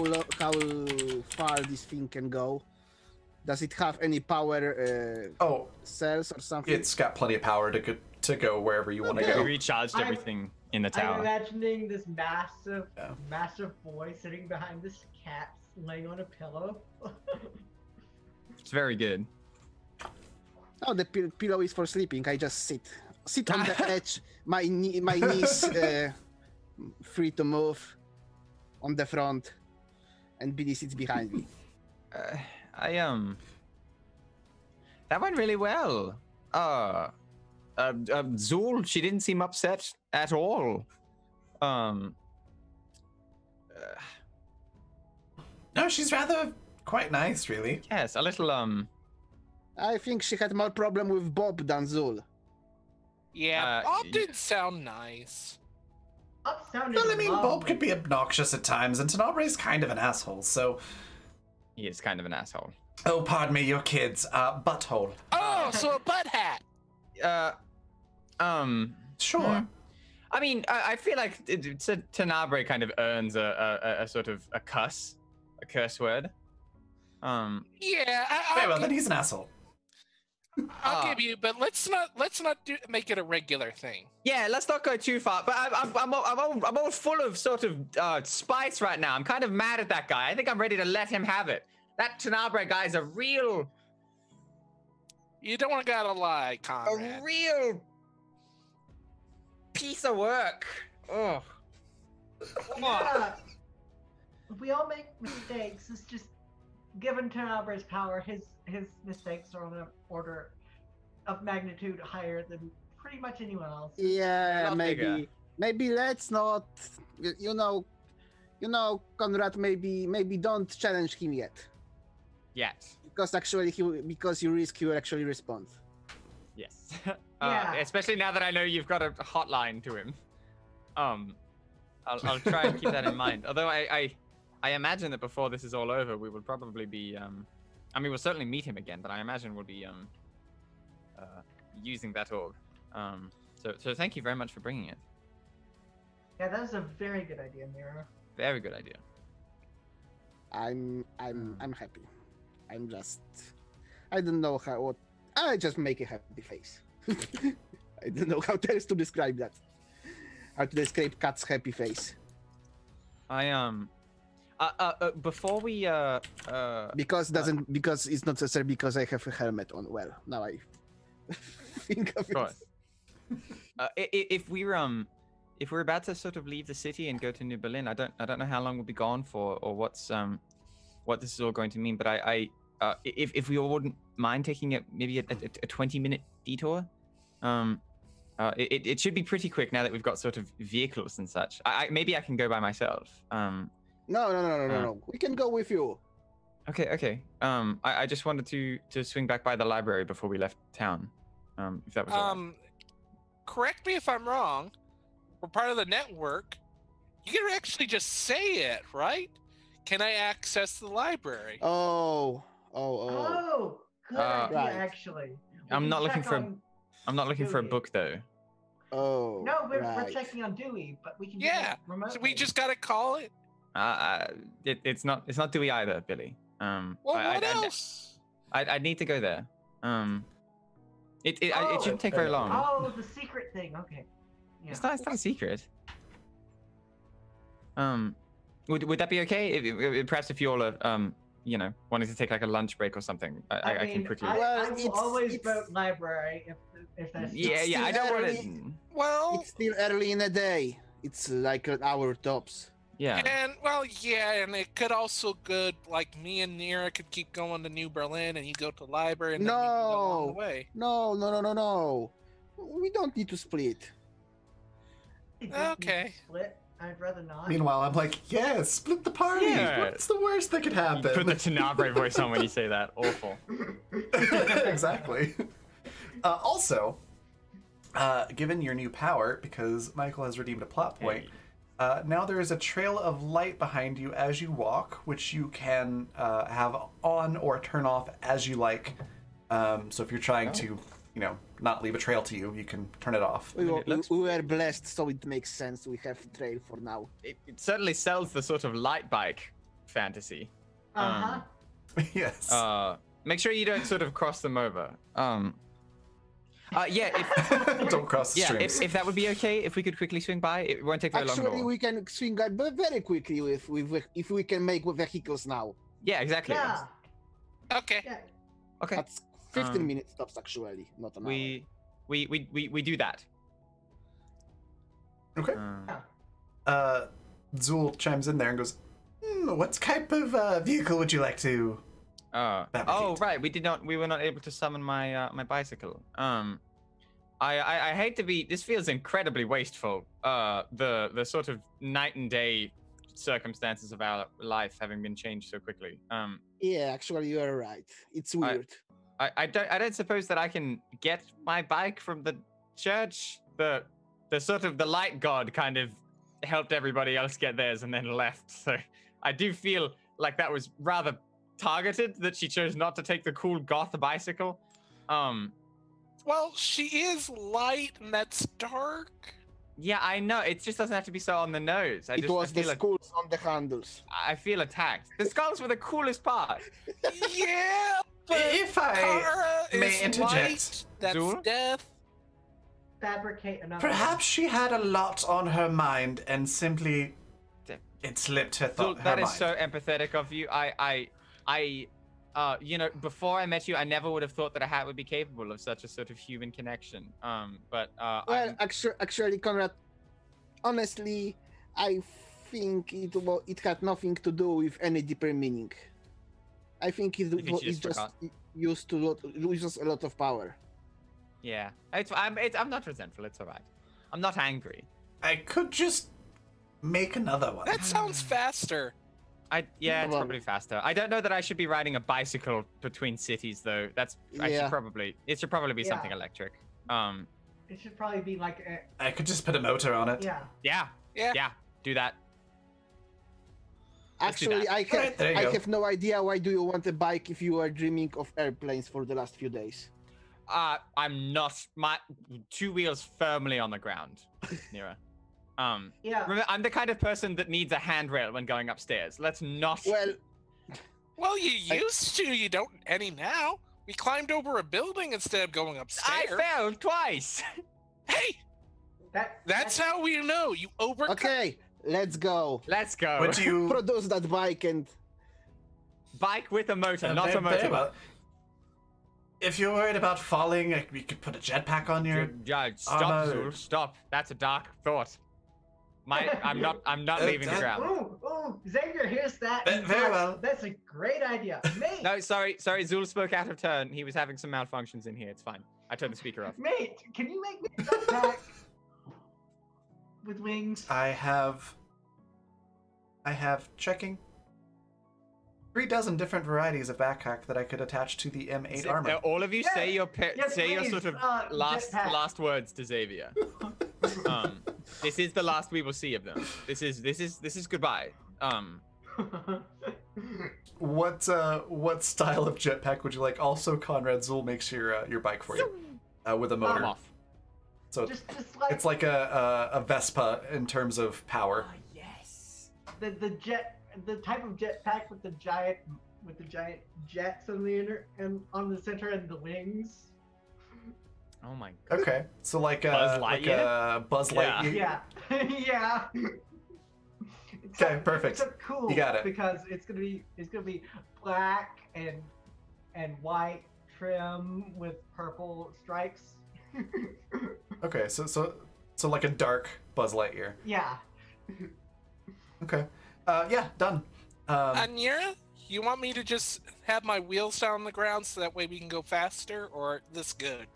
far this thing can go? Does it have any power Oh, cells or something? it's got plenty of power to go wherever you want to Okay. We go. recharged I'm- everything in the I'm tower. imagining this massive, Yeah. massive boy sitting behind this cat laying on a pillow. It's very good. Oh, the pillow is for sleeping. I just sit on the edge. My knees free to move on the front, and Billy sits behind me. That went really well. Zul, she didn't seem upset at all. No, she's rather quite nice, really. Yes, a little I think she had more problem with Bob than Zul. Yeah, Bob didn't sound nice. Up sounded Well, I mean, Bob lovely. could be obnoxious at times, and Tenabre's kind of an asshole, so... he is kind of an asshole. Oh, pardon me, your kids. Butthole. Oh, so a butt hat. Sure. I mean, I feel like Tenabre kind of earns a sort of a curse word. Yeah, Very well, I'll, then he's an asshole. I'll give you, but let's not make it a regular thing. Yeah, let's not go too far. But I'm all full of sort of spice right now. I'm kind of mad at that guy. I think I'm ready to let him have it. That Tenabre guy is a real You don't gotta lie, Conrad. piece of work. Ugh. Yeah. We all make mistakes. It's just given Tenabre's power, his mistakes are on an order of magnitude higher than pretty much anyone else. Yeah, Not bigger. maybe let's not. You know, Conrad. Maybe don't challenge him yet, Yes. because actually because you risk he will actually respond. Yes. Yeah. Especially now that I know you've got a hotline to him. I'll try and keep that in mind. Although I imagine that before this is all over, we will probably be I mean, we'll certainly meet him again, but I imagine we'll be using that orb. So thank you very much for bringing it. Yeah, that was a very good idea, Mira. Very good idea. I'm happy. I don't know how. I just make a happy face. I don't know how else to describe that. How to describe Cat's happy face. Before we Because it's not necessary because I have a helmet on. Well, now I think of Of course. If we're about to sort of leave the city and go to New Berlin, I don't know how long we'll be gone for, or what this is all going to mean. But if we all wouldn't mind taking maybe a 20-minute detour, it should be pretty quick now that we've got sort of vehicles and such. Maybe I can go by myself. No. We can go with you. Okay. I just wanted to swing back by the library before we left town. If that was all right. Correct me if I'm wrong. We're part of the network. You can actually just say it, right? Can I access the library? Oh. Good idea, Right. actually. We I'm can not looking check for on- I'm not looking for a Dewey. book though. Oh. No, we're right. checking on Dewey, but we can do Yeah, it remotely. So we just gotta call it. It's not Dewey either, Billy. Well, I- what I- else? I need to go there. It shouldn't take very long. Oh, the secret thing. Okay. Yeah. It's not a secret. Would that be okay? Perhaps if you all are wanting to take like a lunch break or something, I can mean, quickly. I Well, will always it's- vote library if that's. Yeah, still I don't want early. to. Well, It's still early in the day. It's like an hour tops. Yeah. And well, yeah, and it could also good like me and Nira could keep going to New Berlin, and you go to library, and then we meet along the No, way. no. We don't need to split. It doesn't need to Okay. Split. I'd rather not. Meanwhile, I'm like, yeah, split the party. Yeah. What's the worst that could You happen? put the Tenebrae voice on when you say that. Awful. Exactly. Also, given your new power, because Michael has redeemed a plot point, now there is a trail of light behind you as you walk, which you can have on or turn off as you like. So if you're trying to, not leave a trail to you, you can turn it off. We it looks- were blessed, so it makes sense. We have trail for now. It certainly sells the sort of light bike fantasy. Uh-huh. Yes. Make sure you don't sort of cross them over. Yeah, Don't cross the yeah, streams. if that would be okay, if we could quickly swing by, it won't take very long at Actually, all. we can swing by very quickly if we can make vehicles now. Yeah, exactly. Yeah. Okay. Yeah. Okay. That's 15 Um, minute stops actually, not an hour. We do that. Okay. Um, Zool chimes in there and goes, what type of vehicle would you like to... oh, fabricate? right. We were not able to summon my my bicycle. I hate to be. This feels incredibly wasteful. The sort of night and day circumstances of our life having been changed so quickly. Yeah, actually, you are right. It's weird. I don't suppose that I can get my bike from the church. The sort of the light god kind of helped everybody else get theirs and then left. So I do feel like that was rather targeted that she chose not to take the cool goth bicycle. Well, she is light, and that's dark. Yeah, I know. It just doesn't have to be so on the nose. I It was the feel skulls on the handles. I feel attacked. The skulls were the coolest part. Yeah, but If I Kara may is interject, light, that's Zool? death. Fabricate another. perhaps she had a lot on her mind and simply it slipped her, So her that mind. is so empathetic of you. Before I met you, I never would have thought that a hat would be capable of such a sort of human connection. Well, I'm- actually, Conrad, honestly, I think it had nothing to do with any deeper meaning. I think think she it just just forgot? uses a lot of power. yeah, I'm not resentful. It's all right. I'm not angry. I could just make another one. That sounds faster. It's Well- probably faster. I don't know that I should be riding a bicycle between cities though. It should probably be Yeah. something electric. It should probably be like a. I could just put a motor on it. Yeah. Yeah. Do that. Let's do Actually, that. Alright, there you I go. have no idea why do you want a bike if you are dreaming of airplanes for the last few days. I'm not. My 2 wheels firmly on the ground, Nira. Yeah. Remember, I'm the kind of person that needs a handrail when going upstairs. Let's not. Well, You used to. You don't any now. We climbed over a building instead of going I upstairs. fell twice. Hey, that's how we know you overcome. okay, let's go. Let's go. Would you... Produce that bike and Bike with a motor, not a Very motor. well. If you're worried about falling, we could put a jetpack on your... Stop, armor. Zul, stop. That's a dark thought. I'm not leaving the ground. Ooh, Xavier, here's that. Very well. That's a great idea. Mate, No, sorry, Zul spoke out of turn. He was having some malfunctions in here. It's fine. I turned the speaker off. mate, can you make me a jetpack with wings? I have checking 3 dozen different varieties of backpack that I could attach to the M8 armor. All of you Yes, say your yes, please, sort of jetpack. last words to Xavier. This is the last we will see of them. This is goodbye. What style of jetpack would you like? Also, Conrad Zool makes your bike for you with a I'm motor. off. So just like it's like a Vespa in terms of power. Yes. the type of jetpack with the giant jets on the and on the center and the wings. Oh my god. Okay, so like Buzz a Lightyear? Buzz Yeah. Lightyear. Yeah. yeah. Okay, perfect. Except cool You got it. because it's gonna be black and white trim with purple stripes. Okay, so like a dark Buzz Lightyear. Yeah. Okay. Yeah, done. Anira, you want me to just have my wheels down on the ground so that way we can go faster, or this good?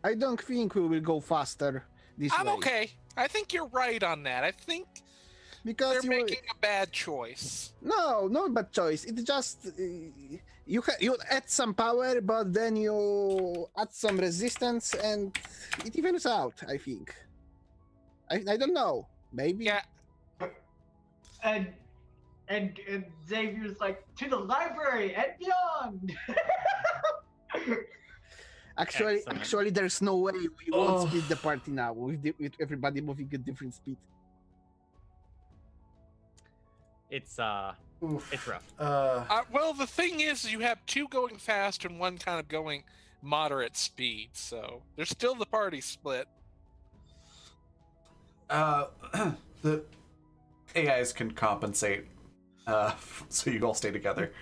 I don't think we will go faster this I'm way. okay. I think you're right on that. I think Because they're making a bad choice. No, not bad choice. It's just you add some power, but then you add some resistance, and it evens out. I think. I don't know. Maybe. Yeah. And Xavier's like, to the library and beyond. Actually, there's no way we won't split the party now with everybody moving at different speed. It's Oof. it's rough. Well, the thing is, you have two going fast and one kind of going moderate speed, so there's still the party split. The AIs can compensate, so you all stay together.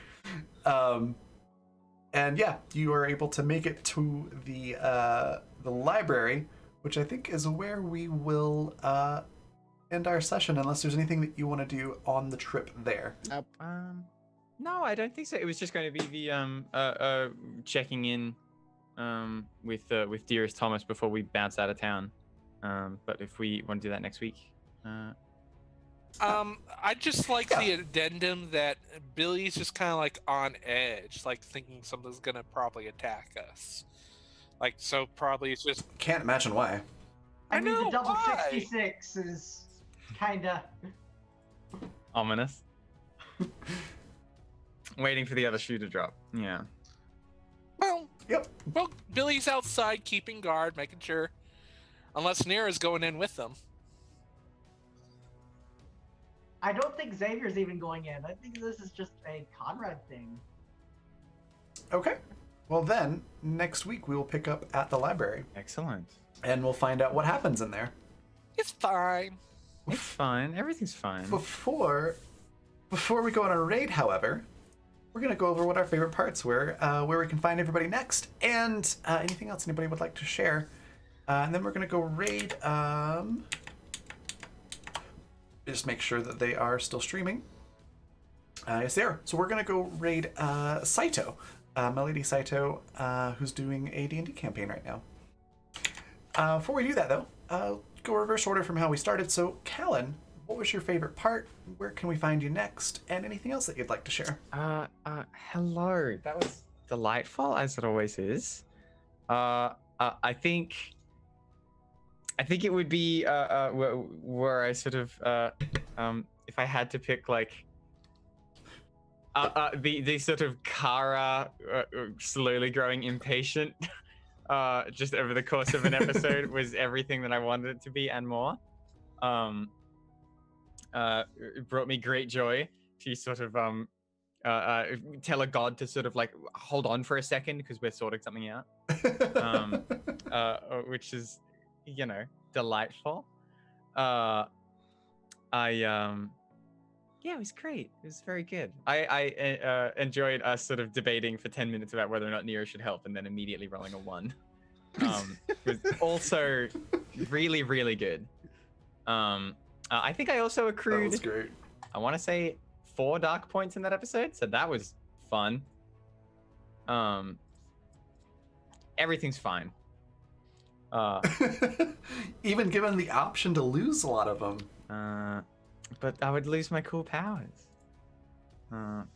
And yeah, you are able to make it to the library, which I think is where we will end our session, unless there's anything that you want to do on the trip there. No, I don't think so. It was just going to be the checking in with dearest Thomas before we bounce out of town. But if we want to do that next week, I just like the addendum that Billy's just kind of like on edge, like thinking something's gonna probably attack us. Like, so probably it's just. Can't imagine why. I mean, know, the double why? 66 is kinda. ominous. Waiting for the other shoe to drop. Yeah. Well, Yep. well, Billy's outside keeping guard, making sure, unless Nira's going in with them. I don't think Xavier's even going in. I think this is just a Conrad thing. Okay. Well then, next week we will pick up at the library, Excellent. and we'll find out what happens in there. It's fine. It's fine. Everything's fine. Before we go on a raid, however, we're gonna go over what our favorite parts were, where we can find everybody next, and anything else anybody would like to share. And then we're gonna go raid. Just make sure that they are still streaming. Yes, they are. So we're gonna go raid Saito, my lady Saito, who's doing a D&D campaign right now. Before we do that, though, go reverse order from how we started. So, Callan, what was your favorite part? Where can we find you next? And anything else that you'd like to share? Hello. That was delightful, as it always is. I think it would be where I sort of if I had to pick like the sort of Kara slowly growing impatient just over the course of an episode was everything that I wanted it to be and more. It brought me great joy to sort of tell a god to sort of like hold on for a second because we're sorting something out, which is, you know, delightful. Yeah, it was great. It was very good. I enjoyed us sort of debating for 10 minutes about whether or not Nero should help and then immediately rolling a 1. It was also really, really good. I think I also That accrued, was great. I want to say 4 dark points in that episode, so that was fun. Everything's fine. Even given the option to lose a lot of them. But I would lose my cool powers.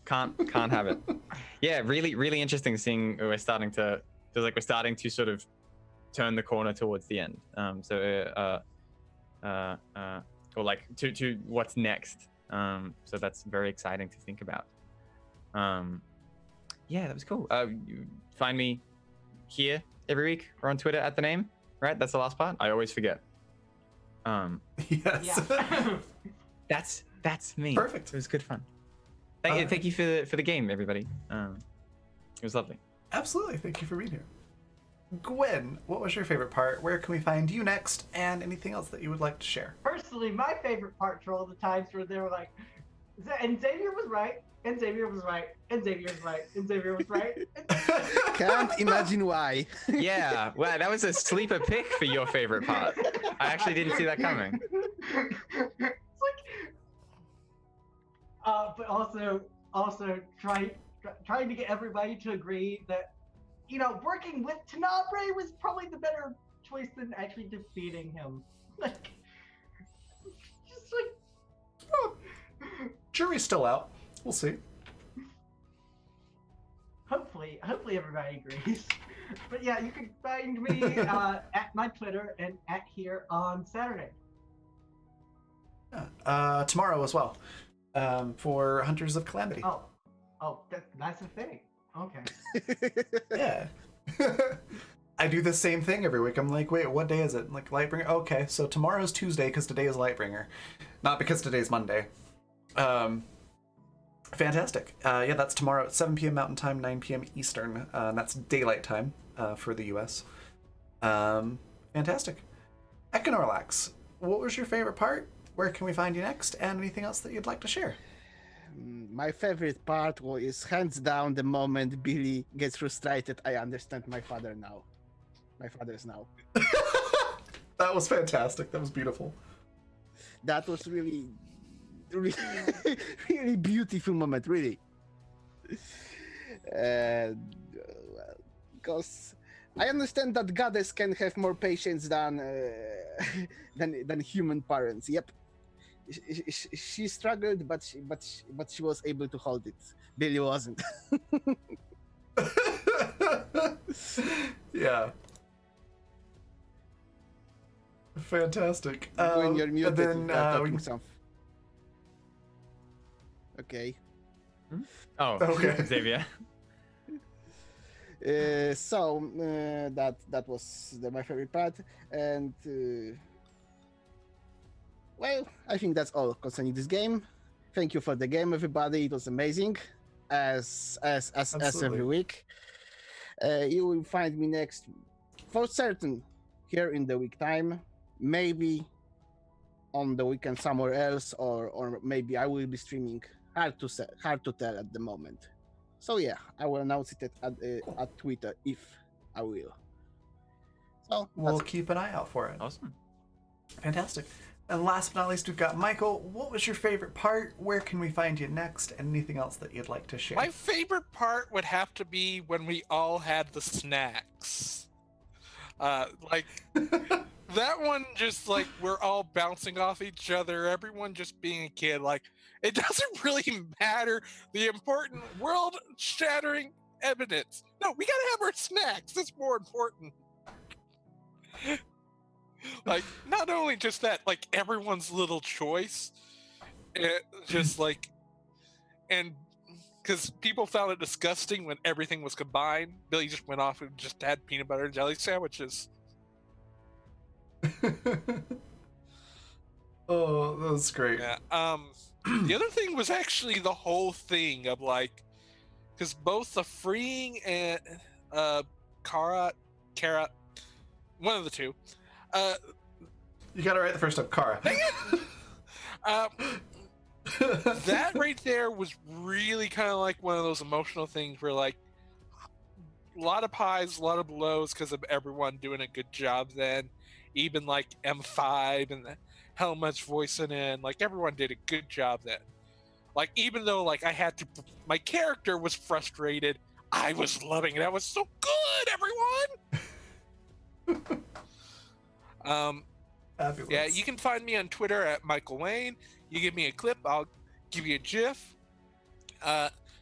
Can't have it. Yeah, really, really interesting seeing we're starting to feels like we're starting to sort of turn the corner towards the end. Or like to what's next. So that's very exciting to think about. Yeah, that was cool. You find me here every week or on Twitter at the name, right? That's the last part. I always forget. Yes. Yeah. That's me. Perfect. It was good fun. Thank you for the game, everybody. It was lovely. Absolutely. Thank you for being here. Gwen, what was your favorite part? Where can we find you next? And anything else that you would like to share? Personally, my favorite parts were all the times where they were like, and Xavier was right, and Xavier was right, and Xavier was right, and Xavier was right. Can't imagine why. Yeah, well, that was a sleeper pick for your favorite part. I actually didn't see that coming. It's like, but also trying to get everybody to agree that, working with Tenebrae was probably the better choice than actually defeating him. Like, just like, Oh, jury's still out. We'll see. hopefully everybody agrees. But yeah, you can find me at my Twitter and at here on Saturday. Tomorrow as well, for Hunters of Calamity. Oh, that's a thing. Okay. Yeah. I do the same thing every week. I'm like, wait, what day is it? I'm like, Lightbringer? Okay, so tomorrow's Tuesday because today is Lightbringer. Not because today's Monday. Fantastic. Yeah, that's tomorrow at 7 p.m. Mountain Time, 9 p.m. Eastern. That's daylight time for the U.S. Fantastic. Econorlax, what was your favorite part? Where can we find you next? And anything else that you'd like to share? My favorite part is hands down the moment Billy gets frustrated. I understand my father now. My father's now. That was fantastic. That was beautiful. That was really, really beautiful moment, really. Because I understand that goddess can have more patience than human parents. Yep, she struggled, but she was able to hold it. Billy wasn't. Yeah. Fantastic. When you're muted, then, talking something. Okay. Oh, Okay. Xavier. That was my favorite part, and well, I think that's all concerning this game. Thank you for the game, everybody. It was amazing, as every week. You will find me next, for certain, here in the week time. Maybe on the weekend somewhere else, or maybe I will be streaming. Hard to tell at the moment. So yeah, I will announce it at Twitter if I will. So we'll keep an eye out for it. Awesome. Fantastic. And last but not least, we've got Michael. What was your favorite part? Where can we find you next? And anything else that you'd like to share? My favorite part would have to be when we all had the snacks. That one, just like we're all bouncing off each other, everyone just being a kid. Like, it doesn't really matter the important world-shattering evidence. No, we gotta have our snacks. That's more important. Like, not only just that, like everyone's little choice, just like, and because people found it disgusting when everything was combined. Billy just went off and just had peanut butter and jelly sandwiches. Oh, that was great. Yeah. The other thing was actually the whole thing of like, because both the freeing and Kara, one of the two. You got it right the first time, Kara. That right there was really kind of like one of those emotional things where like a lot of highs, a lot of lows because of everyone doing a good job then. Even like M5 and the Helmut's voicing in, like everyone did a good job then. Like even though like my character was frustrated, I was loving it. I was so good, everyone. Fabulous. Yeah, you can find me on Twitter at Michael Wayne. You give me a clip, I'll give you a GIF.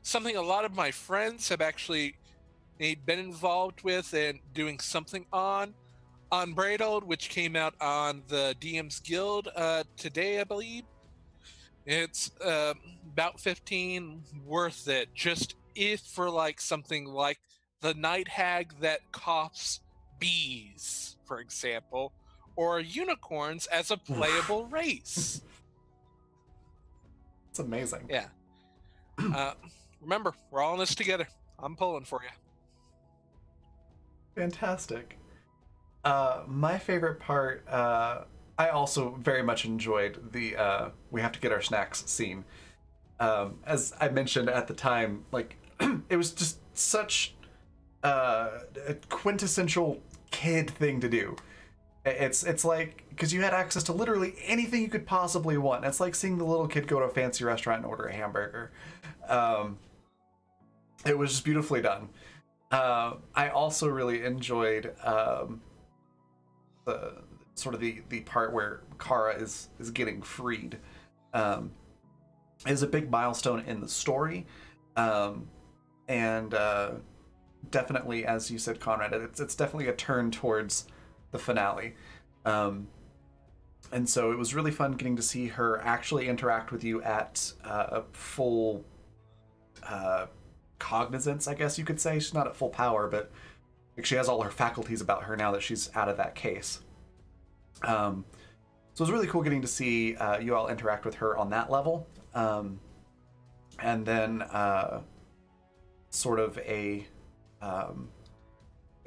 Something a lot of my friends have actually been involved with and doing something on Unbridled, which came out on the DM's Guild today, I believe. It's about 15, worth it. Just if for like something like the night hag that coughs bees, for example, or unicorns as a playable race. It's amazing. Yeah. Remember, we're all in this together. I'm pulling for you. Fantastic. My favorite part, I also very much enjoyed the we have to get our snacks scene. As I mentioned at the time, like it was just such a quintessential kid thing to do. It's like because you had access to literally anything you could possibly want. It's like seeing the little kid go to a fancy restaurant and order a hamburger. It was just beautifully done. I also really enjoyed the sort of the part where Kara is getting freed. Is a big milestone in the story, and definitely, as you said, Conrad, it's definitely a turn towards the finale. And so it was really fun getting to see her actually interact with you at a full cognizance, I guess you could say. She's not at full power, but like, she has all her faculties about her now that she's out of that case. So it was really cool getting to see you all interact with her on that level. And then sort of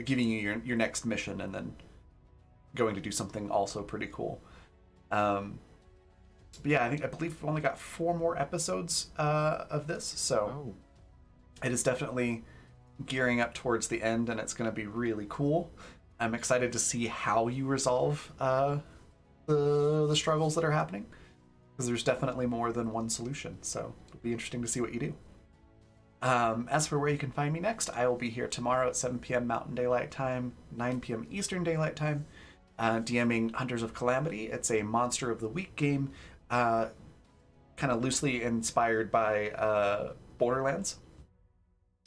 giving you your next mission and then going to do something also pretty cool. But yeah, I believe we've only got 4 more episodes of this, so it is definitely gearing up towards the end, and it's going to be really cool. I'm excited to see how you resolve the struggles that are happening, because there's definitely more than one solution, so it'll be interesting to see what you do. As for where you can find me next, I will be here tomorrow at 7 p.m. Mountain Daylight Time, 9 p.m. Eastern Daylight Time, DMing Hunters of Calamity. It's a Monster of the Week game, kind of loosely inspired by Borderlands.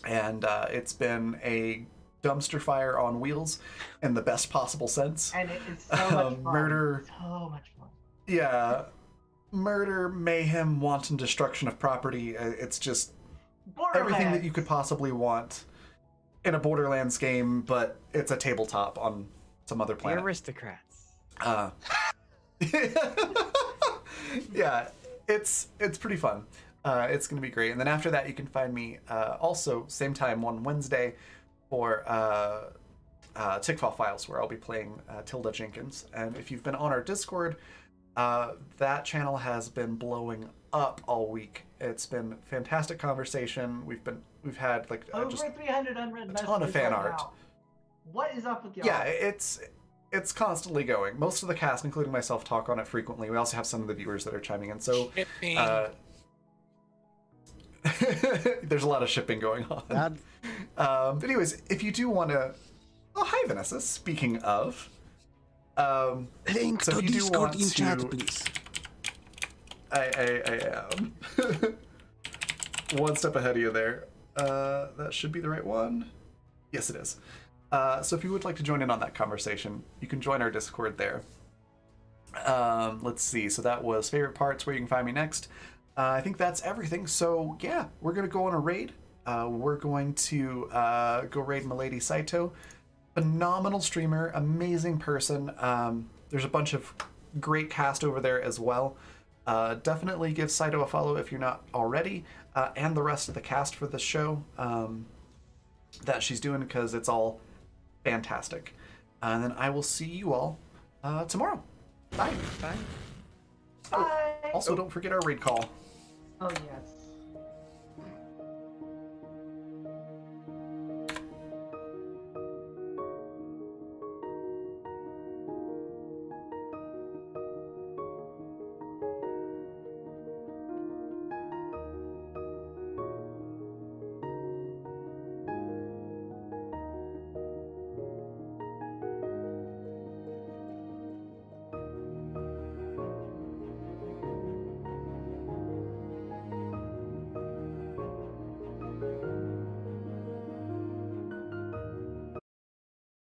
And it's been a dumpster fire on wheels in the best possible sense. And it is so much fun. Murder. So much fun. Yeah. Murder, mayhem, wanton destruction of property. It's just everything that you could possibly want in a Borderlands game, but it's a tabletop on some other planet. The aristocrats. Yeah, it's pretty fun. It's going to be great. And then after that, you can find me also same time on Wednesday for Tickfall Files, where I'll be playing Tilda Jenkins. And if you've been on our Discord, that channel has been blowing up all week. It's been fantastic conversation. We've had like over just 300 unread a ton of fan art. Now. What is up with y'all? Yeah, it's constantly going. Most of the cast, including myself, talk on it frequently. We also have some of the viewers that are chiming in. So there's a lot of shipping going on. But anyways, if you do want to... Oh, hi, Vanessa. Speaking of... Link so to if you do Discord want in chat, to- please. I am. One step ahead of you there. That should be the right one. Yes, it is. So if you would like to join in on that conversation, you can join our Discord there. Let's see. So that was favorite parts, where you can find me next. I think that's everything. So yeah, we're going to go on a raid. We're going to go raid Milady Saito. Phenomenal streamer, amazing person. There's a bunch of great cast over there as well. Definitely give Saito a follow if you're not already, and the rest of the cast for the show that she's doing, because it's all fantastic. And then I will see you all tomorrow. Bye. Bye. Oh, Bye. also, don't forget our raid call. Oh, yes.